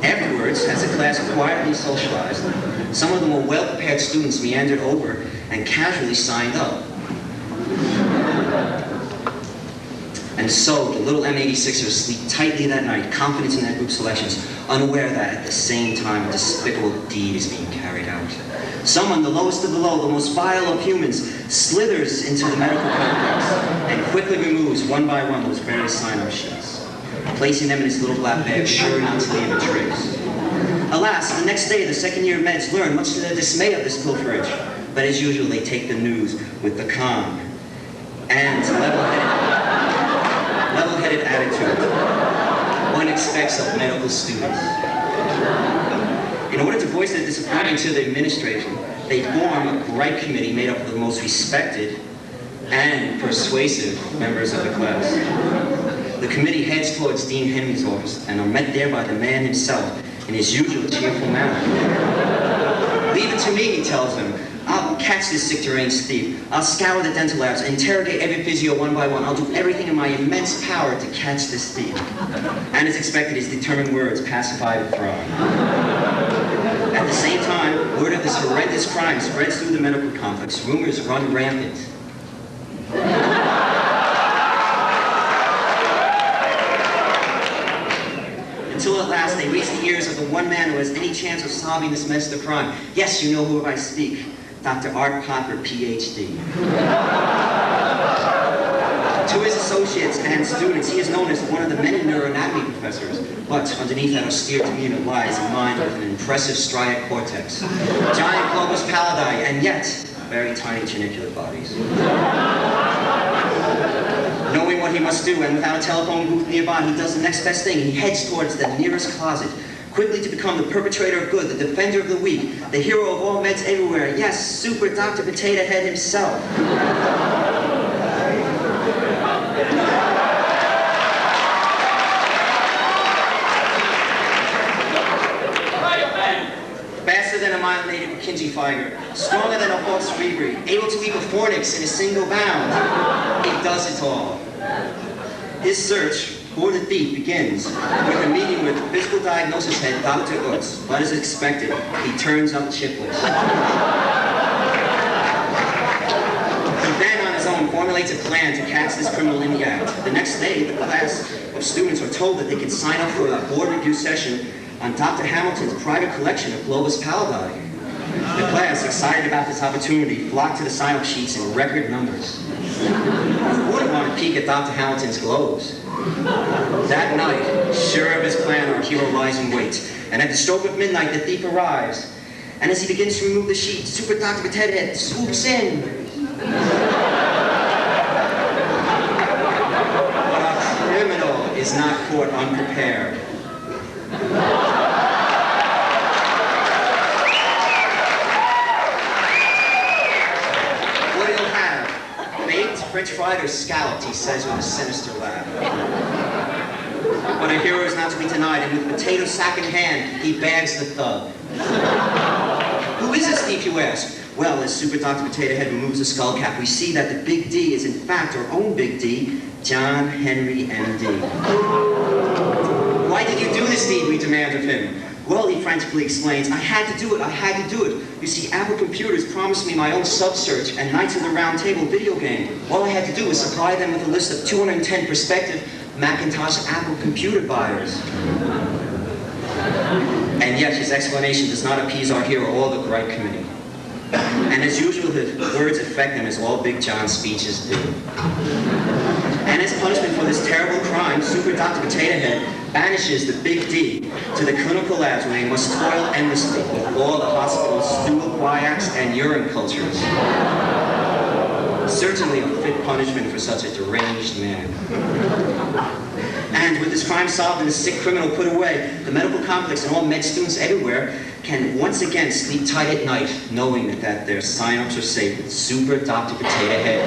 Afterwards, as the class quietly socialized, some of the more well-prepared students meandered over and casually signed up. And so, the little M86ers sleep tightly that night, confident in their group selections, unaware that at the same time a despicable deed is being carried out. Someone, the lowest of the low, the most vile of humans, slithers into the medical complex and quickly removes one by one those various sign-up sheets, placing them in his little black bag, sure not to leave a trace. Alas, the next day, the second-year meds learn, much to the dismay of this pilferage. But as usual, they take the news with the calm and level-headed attitude one expects of medical students. In order to voice their disappointment to the administration, they form a gripe committee made up of the most respected and persuasive members of the class. The committee heads towards Dean Henry's office and are met there by the man himself in his usual cheerful manner. "Leave it to me," he tells them. "I'll catch this sick deranged thief. I'll scour the dental labs, interrogate every physio one by one. I'll do everything in my immense power to catch this thief." And as expected, his determined words pacify the throng. At the same time, word of this horrendous crime spreads through the medical complex. Rumors run rampant. Until at last they reach the ears of the one man who has any chance of solving this mess of crime. Yes, you know who I speak. Dr. Art Popper, PhD. To his associates and students, he is known as one of the many neuroanatomy professors, but underneath that austere demeanor lies a mind with an impressive striate cortex, giant globus pallidi, and yet very tiny geniculate bodies. Knowing what he must do, and without a telephone booth nearby, he does the next best thing. He heads towards the nearest closet, quickly to become the perpetrator of good, the defender of the weak, the hero of all meds everywhere. Yes, Super Dr. Potato Head himself. Faster than a mile-native Kinsey Figer, stronger than a horse cerebri, able to leap a fornix in a single bound. He does it all. His search for the thief begins with a meeting with physical diagnosis head Dr. Utz, but as expected, he turns up chipless. He then, on his own, formulates a plan to catch this criminal in the act. The next day, the class of students are told that they can sign up for a board review session on Dr. Hamilton's private collection of globus pallidi. The class, excited about this opportunity, flocked to the sign-up sheets in record numbers. Who wouldn't want to peek at Dr. Hamilton's globes? That night, sure of his plan, our hero lies in wait. And at the stroke of midnight, the thief arrives. And as he begins to remove the sheet, Super Dr. Potato Head swoops in. But our criminal is not caught unprepared. What he'll have, baked, French fried, or scalloped, he says with a sinister laugh. But a hero is not to be denied, and with potato sack in hand, he bags the thug. Who is this thief, you ask? Well, as Super Dr. Potato Head removes the skull cap, we see that the big D is in fact our own big D, John Henry, M.D. Why did you do this deed, we demand of him? Well, he frantically explains, I had to do it, I had to do it. You see, Apple Computers promised me my own sub-search and Knights of the Round Table video game. All I had to do was supply them with a list of 210 prospective Macintosh Apple computer buyers. And yet his explanation does not appease our hero or the gripe committee. And as usual, the words affect them as all Big John's speeches do. And as punishment for this terrible crime, Super Dr. Potato Head banishes the big D to the clinical labs where he must toil endlessly with all the hospital's stool guaiacs and urine cultures. Certainly a fit punishment for such a deranged man. And with his crime solved and his sick criminal put away, the medical complex and all med students everywhere can once again sleep tight at night, knowing that their sign-ups are safe with Super Dr. Potato Head.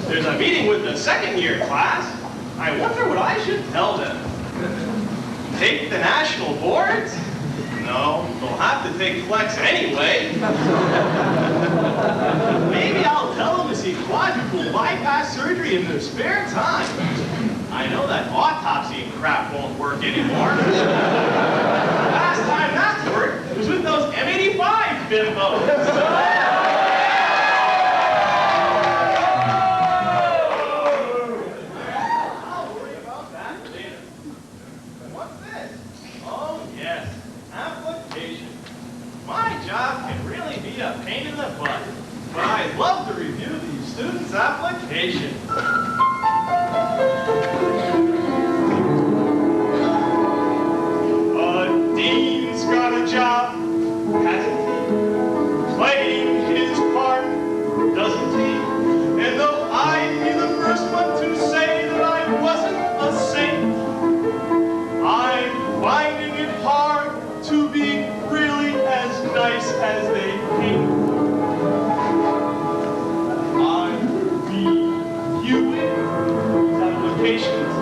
There's a meeting with the second-year class. I wonder what I should tell them. Take the national boards? No, they'll have to take flex anyway. Maybe I'll tell them to see quadruple bypass surgery in their spare time. I know that autopsy and crap won't work anymore. Last time that worked was with those M85 bimbos. A pain in the butt, but I love to review these students' applications. Dean's got a job, hasn't he? Playing his part, doesn't he? And though I'd be the first one to say that I wasn't a saint, I'm finding it hard to be really as nice as they paint. I'm reviewing these applications.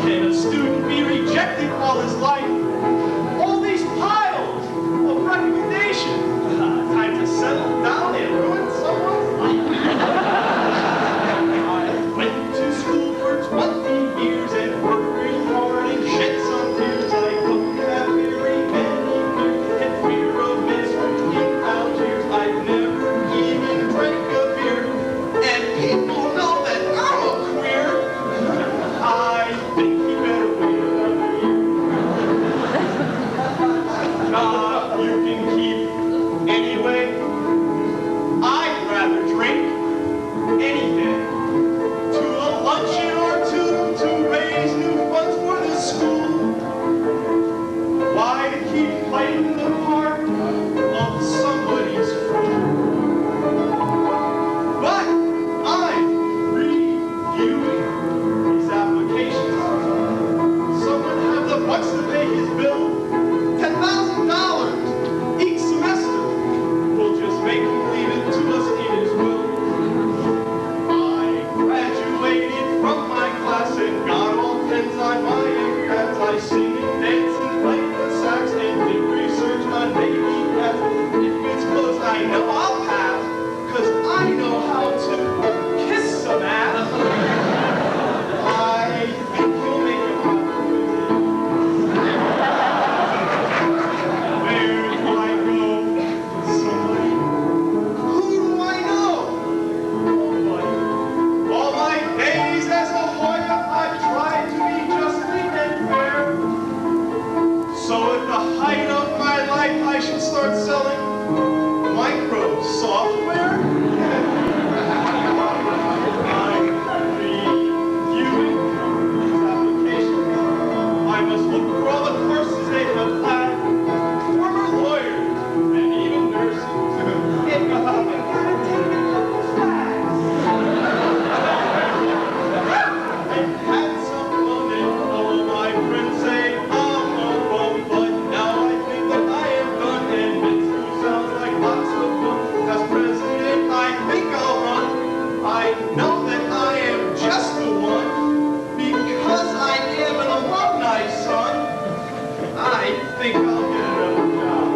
Can a student be rejected all his life? All these piles of recommendations. Time to settle down and ruin someone's life. I went to school for 20 years and worked real hard and shed some tears. I don't have very many fears and fear of misery in Algiers. I've never even drank a beer, and people know that I'm a queer. I think you better wait another year. You can keep anyway. I'd rather drink anything. To a luncheon or two to raise new funds for the school. Why to keep playing the part of somebody's fool? But I'm reviewing these applications. Someone have the bucks to pay his bill. $10,000 each semester. We'll just make him leave it to us in his will. I graduated from my class and got all 10s on my MCATs. I sing and dance and play the sax and did research on baby cats. If it's close, I know I'll pass, 'cause I know how to kiss some ass. I think you'll make him happy with it. Where do I go? Somebody. Who do I know? Nobody. All my days as a Hoya, I've tried to be justly and fair. So at the height of my life, I should start selling micro software. I'm reviewing these applications. I must look for all the courses they have had. Former lawyers and even nurses. If you gotta take a couple facts. I've had some fun and all of my friends say I'm a bum, but now I think that I am done and been through I think I'll get another job.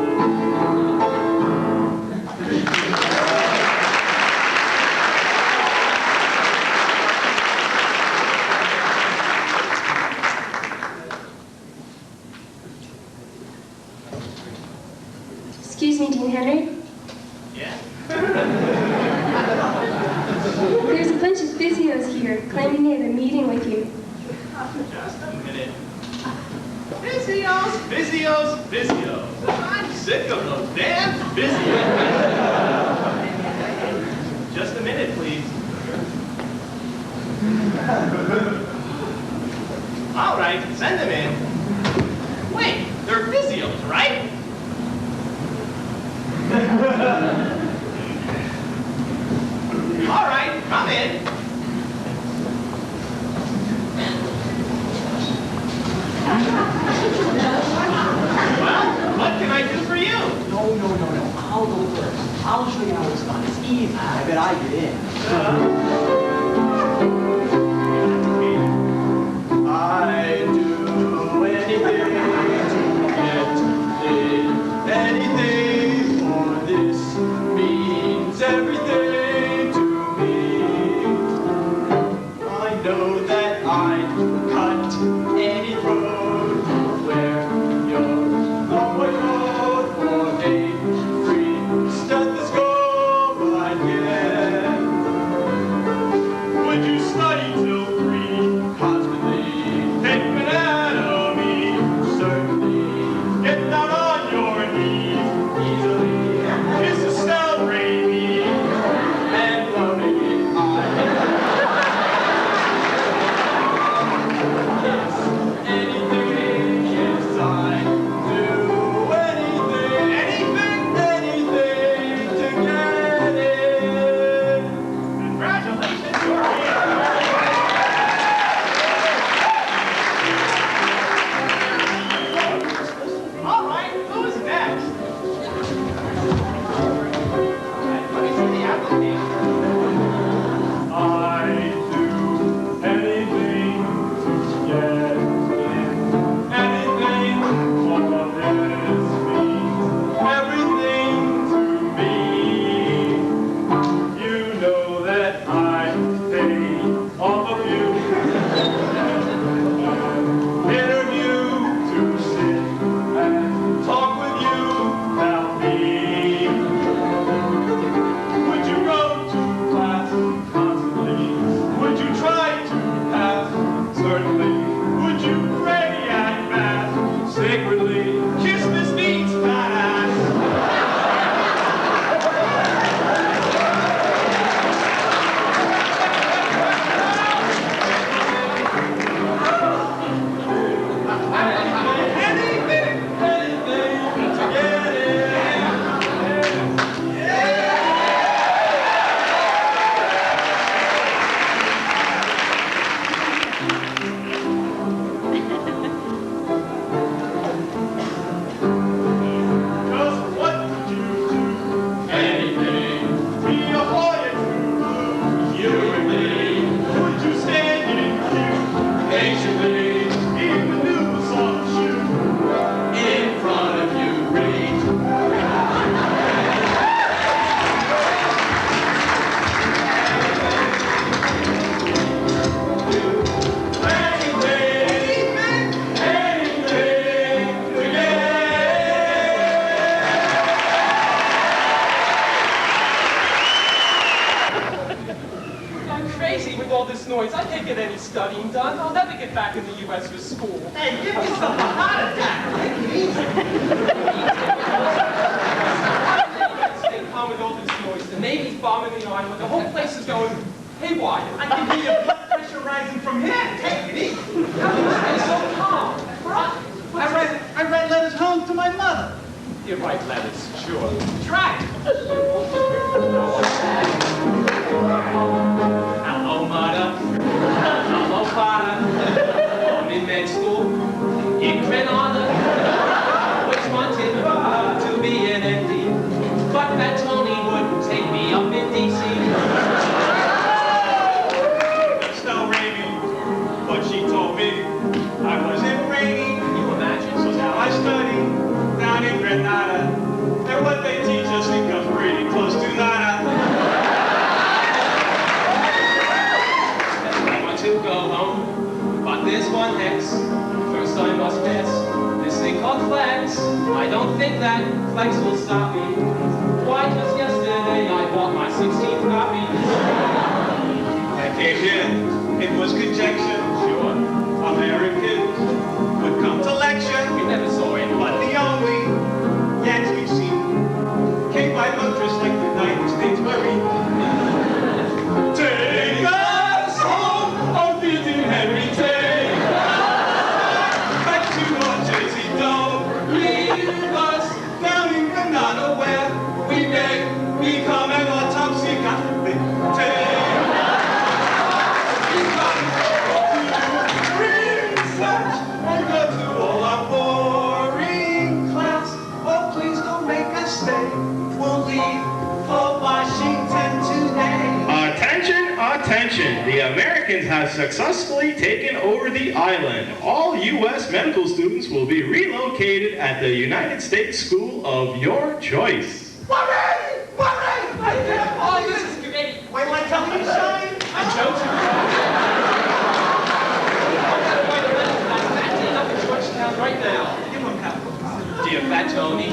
Excuse me, Dean Henry. Yeah? There's a bunch of physios here claiming they have a meeting with you. Just a minute. Physios, physios, physios. I'm sick of those damn physios. Just a minute, please. All right, send them in. Wait, they're physios, right? All right, come in. Well, what can I do for you? No. I'll go first. I'll show you how it's done. It's easy. I bet I get in. I do anything to get in. Anything for this means everything to me. I know that I'd cut any road where you're going road for a free stethoscope I get. Would you study till 3 constantly? Take anatomy, certainly. Get down on your knees easily. Kiss a cell me and loving it anything, yes I do anything to get it. Congratulations, you're here. All right, who's next? Let me see the application. I do anything to get in. Anything for this means everything to me. You know that I pay all of you. Interview to sit and talk with you about me. Would you go to class constantly? Would you try to pass? Certainly. Would you pray at mass sacredly? Kiss Miss Needs fat ass. Anything to get in. Just what would you do? Anything. Be a boy and you and me. Would you stand in queue patiently? In the new soft shoe. In front of you, read. Anything to get I'm crazy with all this noise. I can't get any studying done. I'll never get back in the U.S. for school. Hey, give yourself a heart attack. Take it easy. Stay calm with all this noise. The Navy's bombing the island. The whole place is going haywire. I can hear your blood pressure rising from here. Take it easy. How do you stay so calm? I read letters home to my mother. You write letters, sure. Try it. Hello, mother. Hello, father. I'm in med school. In Grenada. Which wanted to be an MD. But that Tony wouldn't take me up in D.C. Estelle Raby, what she told me. I was in Rainy. Can you imagine? So now I study fence. I don't think that flex will stop me. Why, just yesterday I bought my 16th copy. I came in. It was conjecture. Sure. Americans would come to lecture. We never saw it. But the only Yanks we've seen came by boat just like the United States Marine. Take us home, oh dear Henry, take us back to New Jersey. Don't leave us down in Granada where we may become an autopsy Catholic. Take Attention! The Americans have successfully taken over the island. All U.S. medical students will be relocated at the United States school of your choice. Worry! I can't Oh, this is great. wait till I tell you to shine. I'm joking. Up in Georgetown right now. Give him a cup. Dear Fat Tony,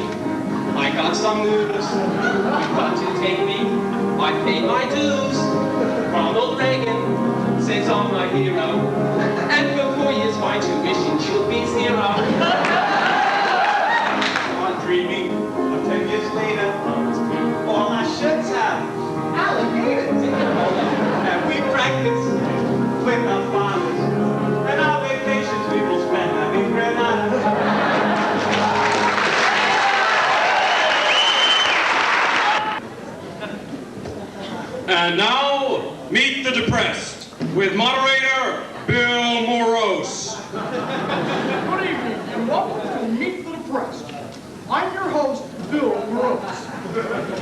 I got some news. You've got to take me. I paid my dues. Ronald Reagan says I'm my hero. And for 4 years my tuition should be 0. I'm dreaming of 10 years later. All our shirts have alligators. And we practice with our fathers. And our vacations we will spend them in Granada. And now, meet the depressed, with moderator Bill Morose. Good evening, and welcome to Meet the Depressed. I'm your host, Bill Morose.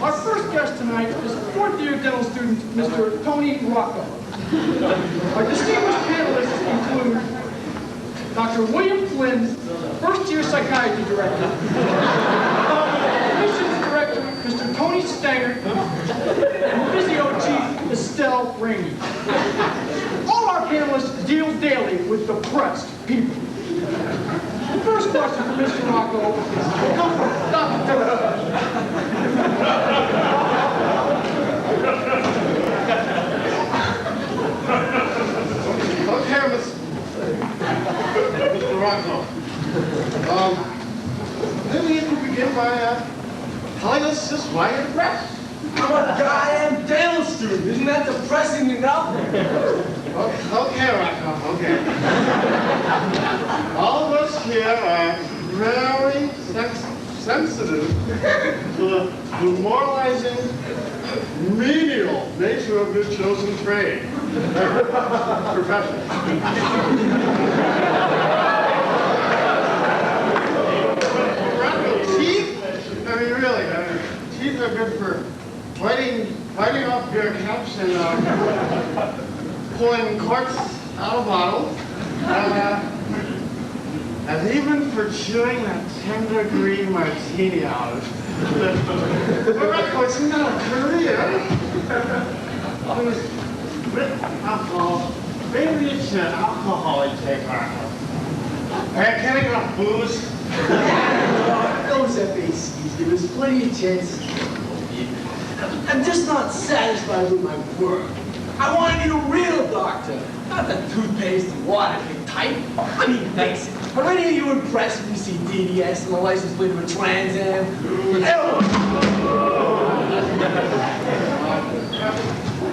Our first guest tonight is fourth-year dental student, Mr. Tony Rocco. Our distinguished panelists include Dr. William Flynn, first-year psychiatry director, admissions director, Mr. Tony Stanger, and physio chief, Estelle Rainey. All our panelists deal daily with depressed people. The first question for Mr. Rocco will come from Dr. Okay, Mr. Rocco. Maybe you could begin by telling us just why you're depressed. I'm a goddamn dental student. Isn't that depressing enough? Okay, Rocco, okay. All of us here are very sensitive to the demoralizing, menial nature of your chosen trade. Profession. Teeth? I mean, really, teeth are good for biting off beer caps and pulling corks out of bottles. And even for chewing that 10-degree martini out. But Rocco, it's not a career. With alcohol, maybe it's an alcoholic take, Rocco. Can't get enough booze. Those FACs give us plenty of chances. I'm just not satisfied with my work. I want to be a real doctor, not the toothpaste and water type. I mean, face it. Are any of you impressed when you see DDS and the license plate of a Trans Am?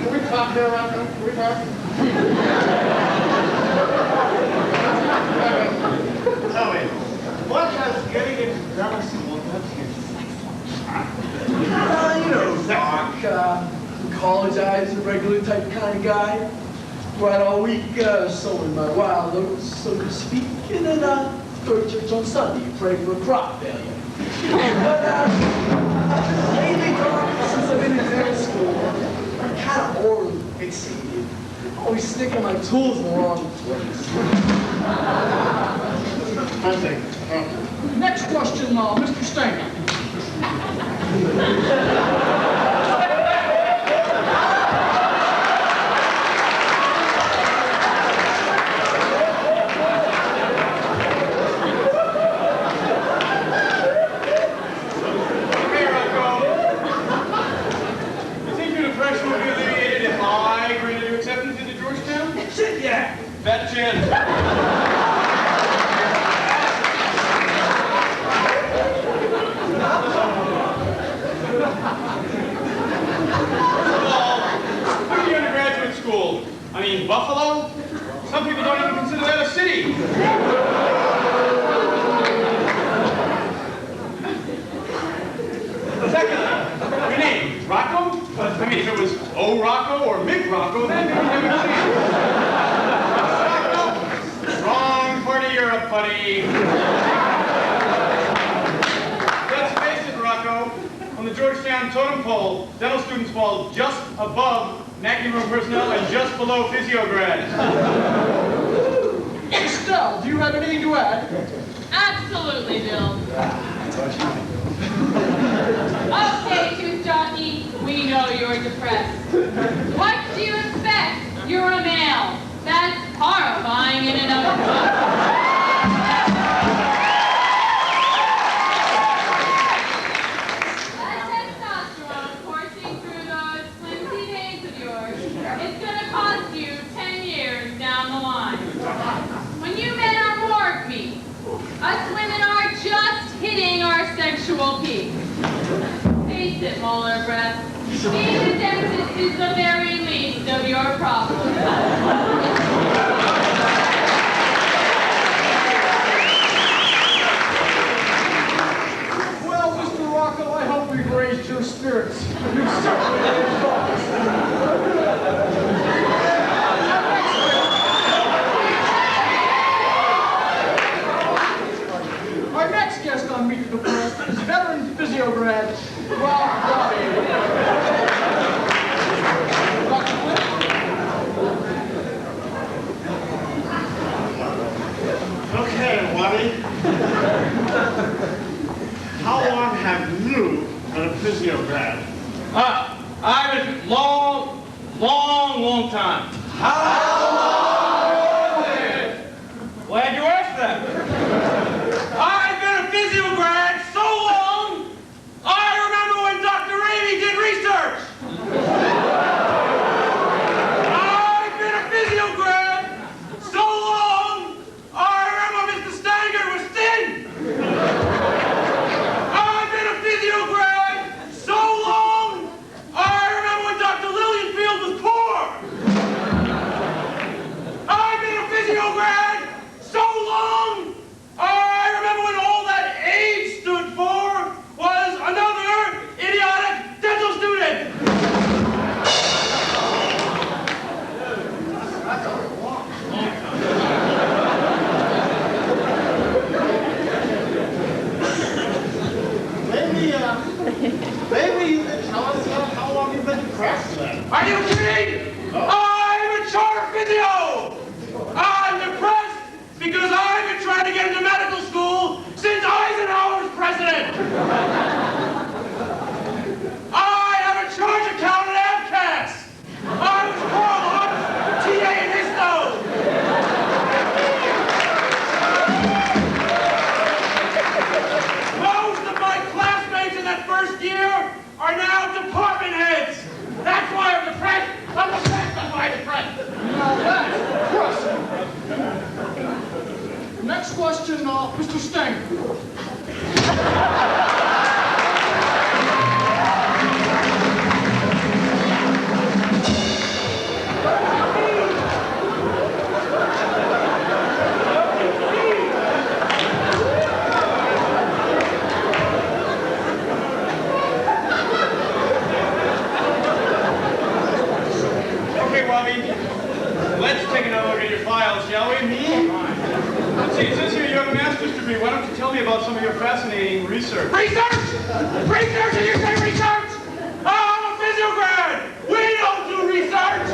Can we talk here, Rocco? Can we talk? Tell me, what has getting into dentistry done to you? You know, doc, college eyes, a regular type kind of guy. Go out all week, sowing my wild oats, so to speak, and then go to church on Sunday, pray for a crop failure. But lately, doc, since I've been in dental school, I'm kind of orally fixated. Always sticking my tools in the wrong place. Next question, Mr. Stanger. Hello? Some people don't even consider that a city. Secondly, your name, Rocco? I mean, if it was O Rocco or Mick Rocco, then maybe never changed. Rocco? Wrong part of Europe, buddy. Let's face it, Rocco. On the Georgetown totem pole, dental students fall just above NACI room personnel and just below physio grads. Estelle, do you have anything to add? Absolutely, Bill. Okay, Tooth Jockey, we know you're depressed. What do you expect? You're a male. That's horrifying in and of itself. That testosterone coursing through those flimsy veins of yours is going to cost you 10 years down the line. When you men are morgue meat, us women are just hitting our sexual peak. Face it, molar breath. Being a dentist is the very least of your problems. Well, Mr. Rocco, I hope we've raised your spirits. You certainly did thoughts. Our next guest on Meet the Depressed is veteran physio grad, Rob Robbie. Dr. Flynn? Okay, Wally. How long have you been a physio grad? I've been long time. How long is it? Glad you asked that. I've been a physio grad so long, I remember when Dr. Ramey did research. I've been a physio grad so long, I remember Mr. Stanger was thin. I've been a physio grad so long, I remember when Dr. Lillienfield was poor. I've been a physio grad so long, I remember when all that age stood for was another idiotic dental student. That's a long Maybe you can tell us how long you've been depressed then. Are you kidding? I'm a charter physio! I'm depressed because I've been trying to get into medical school since Eisenhower was president! I have a charge account at ABCAS! I was Carl Hunt's TA in Histo! Most of my classmates in that first year are now department heads! That's why I'm depressed! I'm depressed! That's why I'm depressed! Now that's depressing. Next question, Mr. Stanger. Okay, Bobby, let's take another look at your files, shall we? Let's see, it says here you have a master's degree. Why don't you tell me about some of your fascinating research? Research? Research? Did you say research? Oh, I'm a physio grad. We don't do research.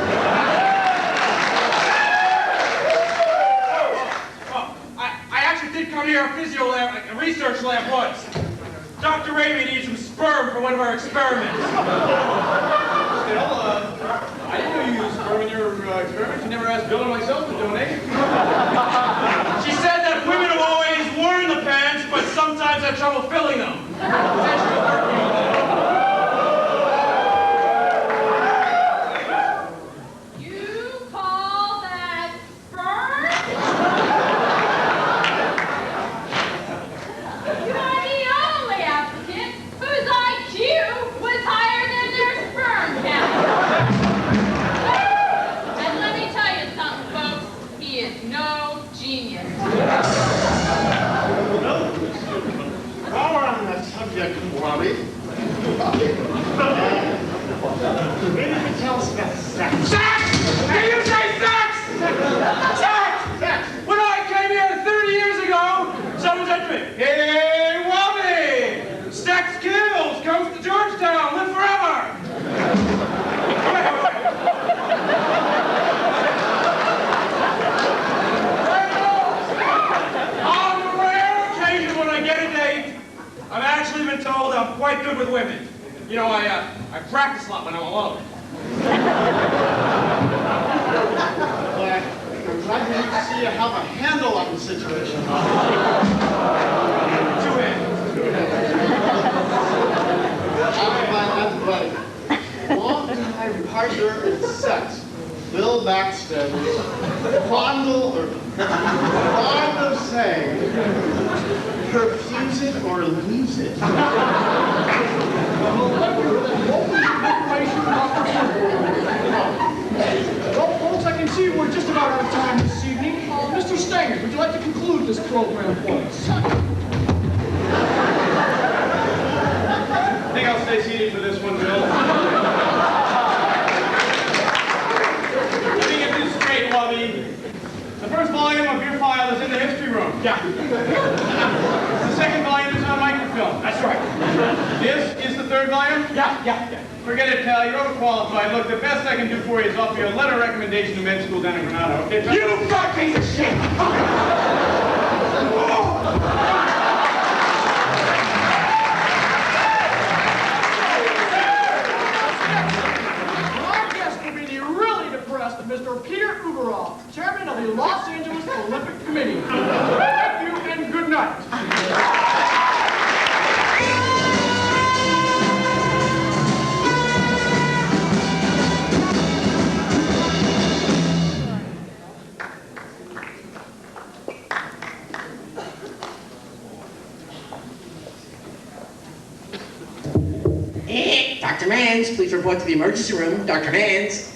I actually did come here a physio lab, a research lab once. Dr. Ramey needed some sperm for one of our experiments. I didn't know you used sperm in your experiments. You never asked Bill or myself to donate. She said that women have always worn the pants, but sometimes had trouble filling them. You call that sperm? You are the only applicant whose IQ was higher than their sperm count. And let me tell you something, Dick Wally. Maybe you can tell us about sex. Sex! Did you say sex? Sex! Sex! When I came here 30 years ago, someone said to me, "Hey, Wobby! Sex kills! Comes to Georgetown! Live forever!" On the rare occasion when I get a date, I've actually been told I'm quite good with women. You know, I practice a lot when I'm alone. I'm glad to see you have a handle on the situation. Two hands. I'm glad that's buddy. Long-time partner in sex, Bill Baxter, fond of saying, perfuse it or lose it. Well, folks, I can see we're just about out of time this evening. Mr. Stanger, would you like to conclude this program for us? I think I'll stay seated for this one, Bill. Let me get this straight, Wobby. The first volume of your file is in the history room. Yeah. The second volume is on microfilm. That's right. This is the third volume? Yeah. Forget it, pal. You're overqualified. Look, the best I can do for you is offer you a letter of recommendation to med school down in Granada. Okay, pal? You fuck piece of shit! Our guest will be the really depressed Mr. Peter Uberoff, chairman of the Los Angeles Olympic Committee. Thank you and good night. Dr. Mans, please report to the emergency room. Dr. Mans.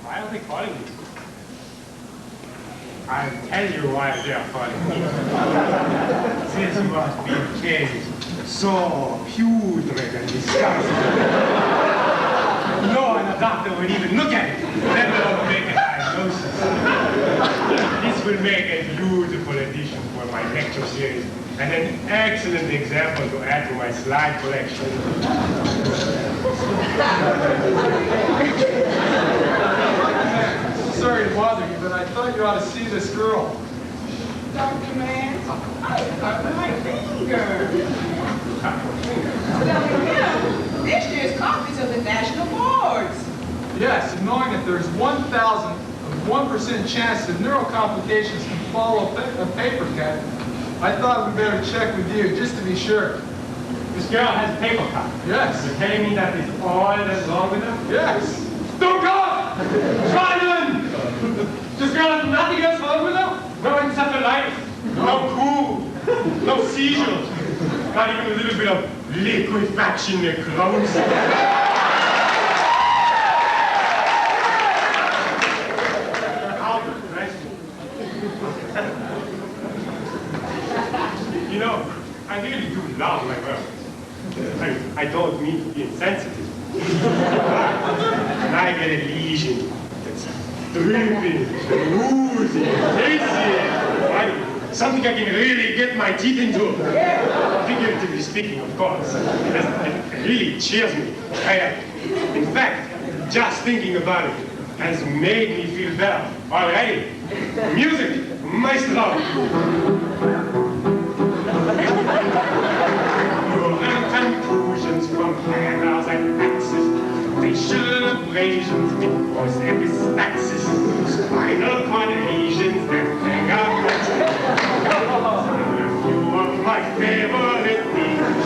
Why are they calling me? I'll tell you why they're calling me. This must be a case so putrid and disgusting. No other doctor would even look at it, let alone make a diagnosis. This will make a beautiful addition for my lecture series and an excellent example to add to my slide collection. Sorry to bother you, but I thought you ought to see this girl. Dr. Mans, I cut my finger. Well, this year's copies of the national boards. Yes, and knowing that there's 1,001% chance that neural complications can follow a paper cut, I thought we'd better check with you just to be sure. This girl has a paper cut. Yes. You're telling me that is all that's wrong with her? Yes. Don't go! Simon! This girl has nothing else wrong with her? No encephalitis, no cool, no seizures, not even a little bit of liquefaction in the clothes. You know, I really do love my work. I don't mean to be insensitive. And I get a lesion that's dripping, oozing, tasty. Something I can really get my teeth into. Figuratively speaking, of course. It really cheers me. In fact, just thinking about it has made me feel better already. Music, maestro. Conclusions from panels and axes, facial abrasions, because epistaxis, spinal cord lesions that hang out. You are my favorite things.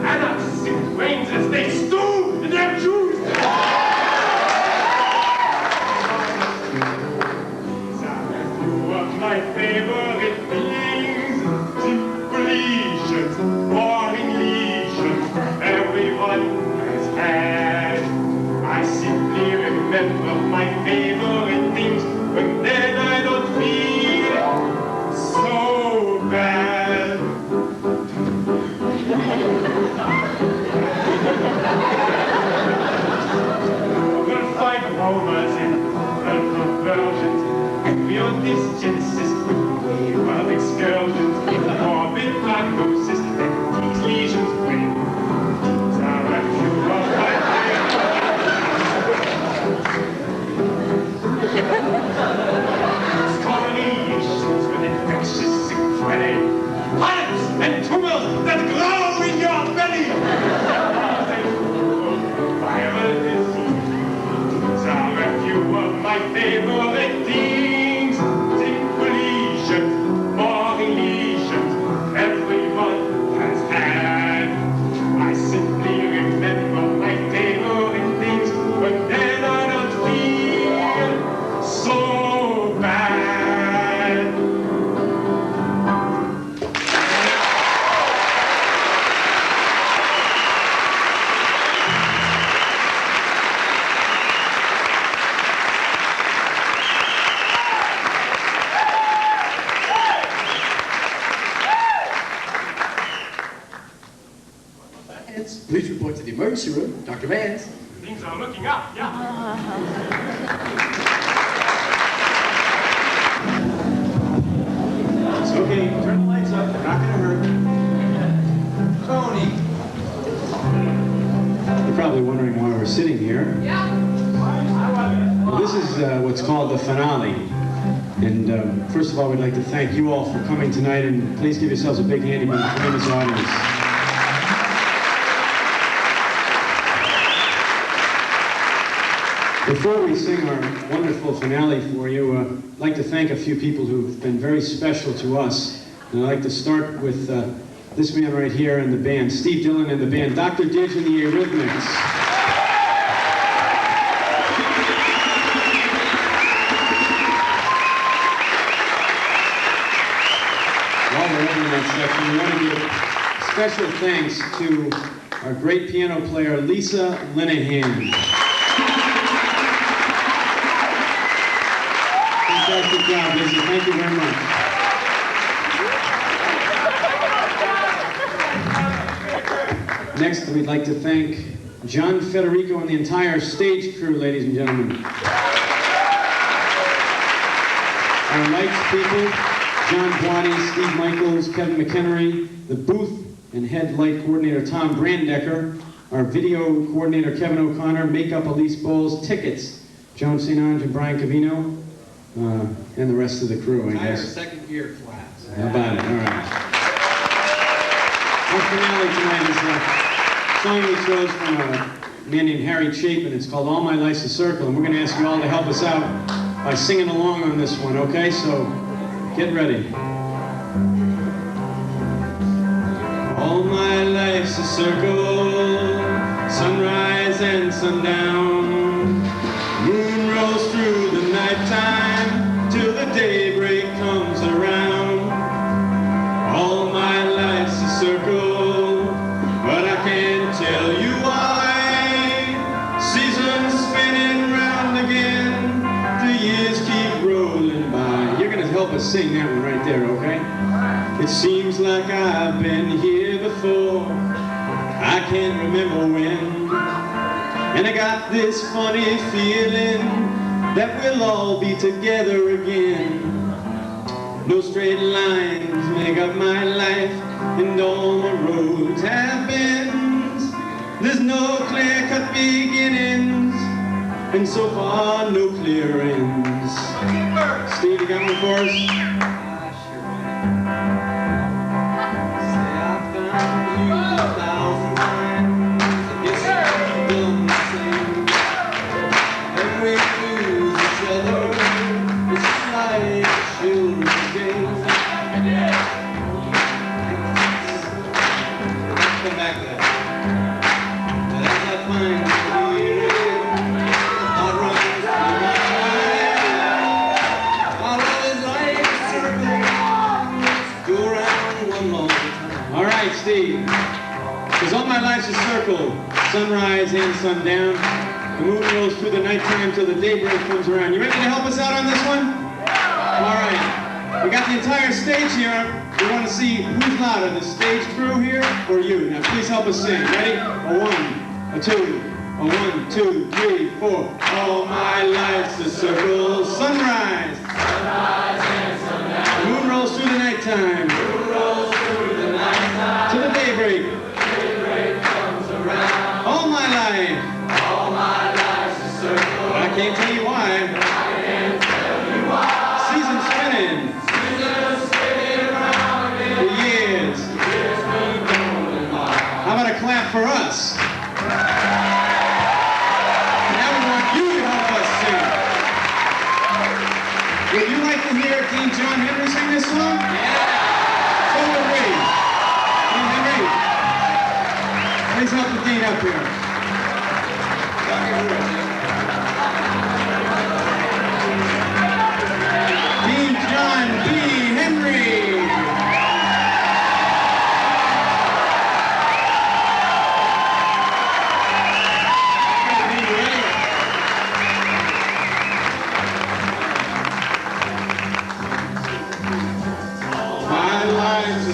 Anarchistic brains as they stew in their juice. My favorite things, simple lesions, boring lesions, everyone has had. I simply remember my favorite things, but then I don't feel so bad. We'll find aromas and conversions, and beyond this genesis, we wild excursions, morbid prognosis, and these lesions bring. These are a few of my Colonizations with infectious sequelae, panics and tumors that grow in your belly. Viral disease. These are a few of my favorite things. Simple lesions, boring lesions, everyone has had. I simply remember my favorite things, but then I don't feel so bad. Please report to the emergency room. Dr. Vance. Things are looking up, yeah. It's okay, turn the lights up, they're not gonna hurt. Tony! You're probably wondering why we're sitting here. Well, this is what's called the finale. And first of all, we'd like to thank you all for coming tonight, and please give yourselves a big hand to the tremendous audience. Before we sing our wonderful finale for you, I'd like to thank a few people who've been very special to us. And I'd like to start with this man right here in the band, Steve Dillon and the band, Dr. Didge and the Eurythmics. While we're over in that section, we want to give special thanks to our great piano player, Lisa Linehan. Fantastic job, Lisa. Thank you very much. Next, we'd like to thank John Federico and the entire stage crew, ladies and gentlemen. Our lights people, John Boitti, Steve Michaels, Kevin McHenry, the booth and head light coordinator, Tom Brandecker, our video coordinator, Kevin O'Connor, makeup, Elise Bowles, tickets, Joan St. Ange and Brian Cavino. And the rest of the crew, I guess. second year class. How about it? All right. Our finale tonight is a song we chose from a man named Harry Chapin. It's called All My Life's a Circle, and we're going to ask you all to help us out by singing along on this one, okay? So, get ready. All my life's a circle, sunrise and sundown, moon rolls through the nighttime till the daybreak comes around. All my life's a circle, but I can't tell you why. Seasons spinning round again, the years keep rolling by. You're gonna help us sing that one right there, okay? It seems like I've been here before, I can't remember when. And I got this funny feeling that we'll all be together again. No straight lines make up my life, and all my roads have bends. There's no clear-cut beginnings, and so far no clear ends. Steve, you got one for us? Steve, because all my life's a circle, sunrise and sundown, The moon rolls through the nighttime till the daybreak comes around. You ready to help us out on this one? All right. We got the entire stage here. We want to see who's louder, the stage crew here or you. Now please help us sing. Ready? A one, a two, a 1, 2, 3, 4. All my life's a circle. Sunrise. Sunrise and sundown. The moon rolls through the nighttime. Moon rolls through the nighttime. To the daybreak. Daybreak comes around. All my life. All my life's a circle. I can't tell you why. I can't tell you why. Season's spinning. Season's spinning around again. For years. Years been going by. How about a clap for us? Would you like to hear Dean John Henry sing this song? Yeah! So would we. Dean Henry, please help the Dean up here. Dean John B. Henry.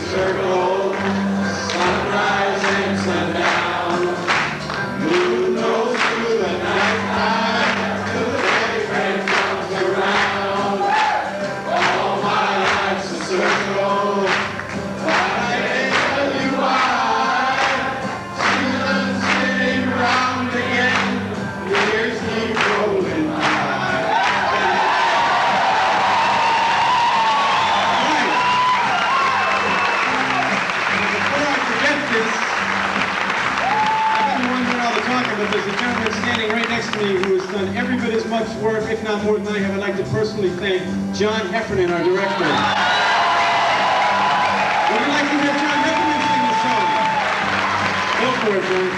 Circle, sunrise and sundown. Moon rolls through the nighttime till the daybreak comes around. All my life's a circle, but I can't tell you why. Seasons spinning round again, years keep rolling by. But there's a gentleman standing right next to me who has done every bit as much work, if not more than I have. I'd like to personally thank John Heffernan, our director. Would you like to hear John Heffernan sing this song? Go for it, John.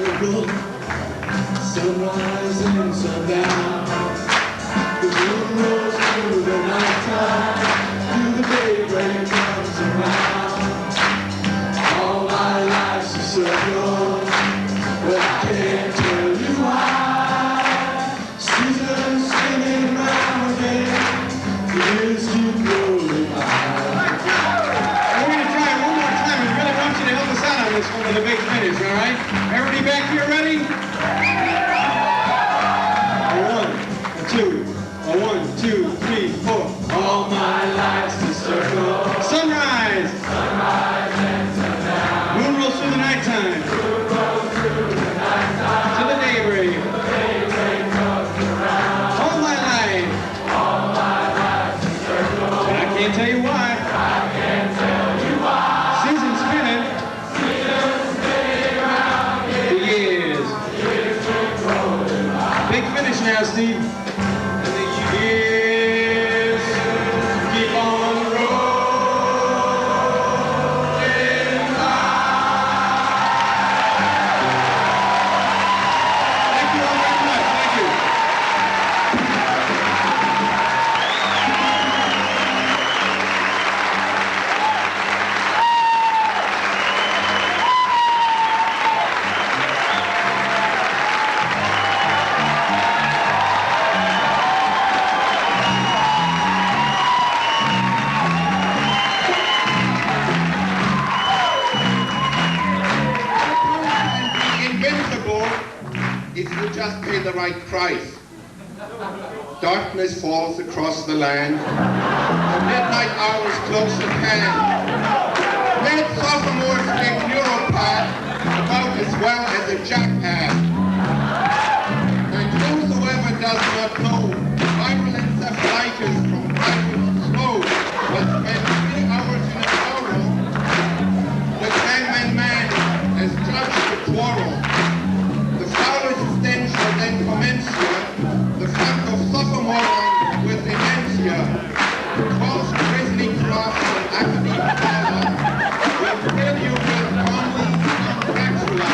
Circle, sunrise and sundown. The moon rolls through the nighttime, till the daybreak comes around. All my life's a circle, but I can't tell you why. Seasons spinning round again, years keep rolling by. We're going to try it one more time. We really want you to help us out on this one with a big finish, all right? Everybody back here ready? A 1, a 2, a 1, 2, 3, 4. All my life's a circle. Sunrise. Sunrise and sundown. Moon rolls through the nighttime. Moon rolls through the nighttime. To the daybreak. The daybreak comes around. All my life. All my life's a circle. And I can't tell you why. I can't tell you why. Season's spinning. Season's spinning around again. For years. Years keep rolling by. Big finish now, Steve. And the years keep on rolling. If you just pay the right price. Darkness falls across the land. The midnight hours close at hand. Dead sophomores make neuropath about as well as a jackhand. And whosoever does not know viral encephalitis from private slow will spend 3 hours in a sorrow. The Sandman Man has judged the quarrel. Stench will then commence here, the front of sophomore with dementia, false grizzly cross and academic color, will fill you with only non-Dracula.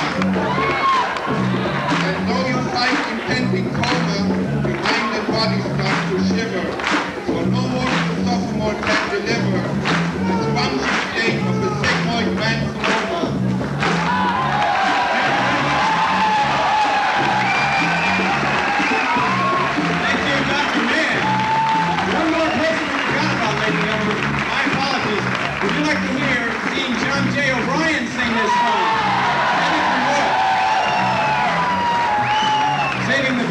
And though you fight impending coma, your mind and body start to shiver, for no more the sophomore can deliver the spongy state of the sigmoid manceloma.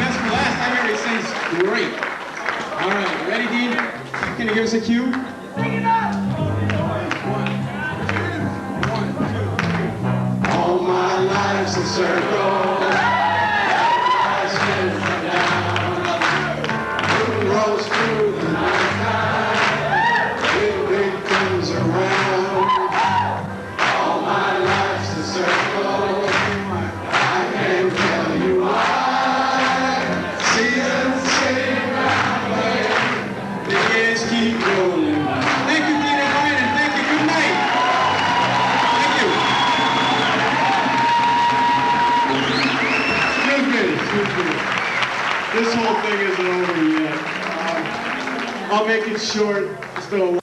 best for last. I hear he sings great. All right, ready, Dean? Can you give us a cue? Bring it up! All my life's a circle. Rolls through the night time, big things around. All my life's a circle. I can't tell you why. Seasons sitting around me, the years keep rolling by. Thank you, Dean and Brian, and thank you. Good night. Thank you. Excuse me. This whole thing isn't over yet. I'll make it short. Still.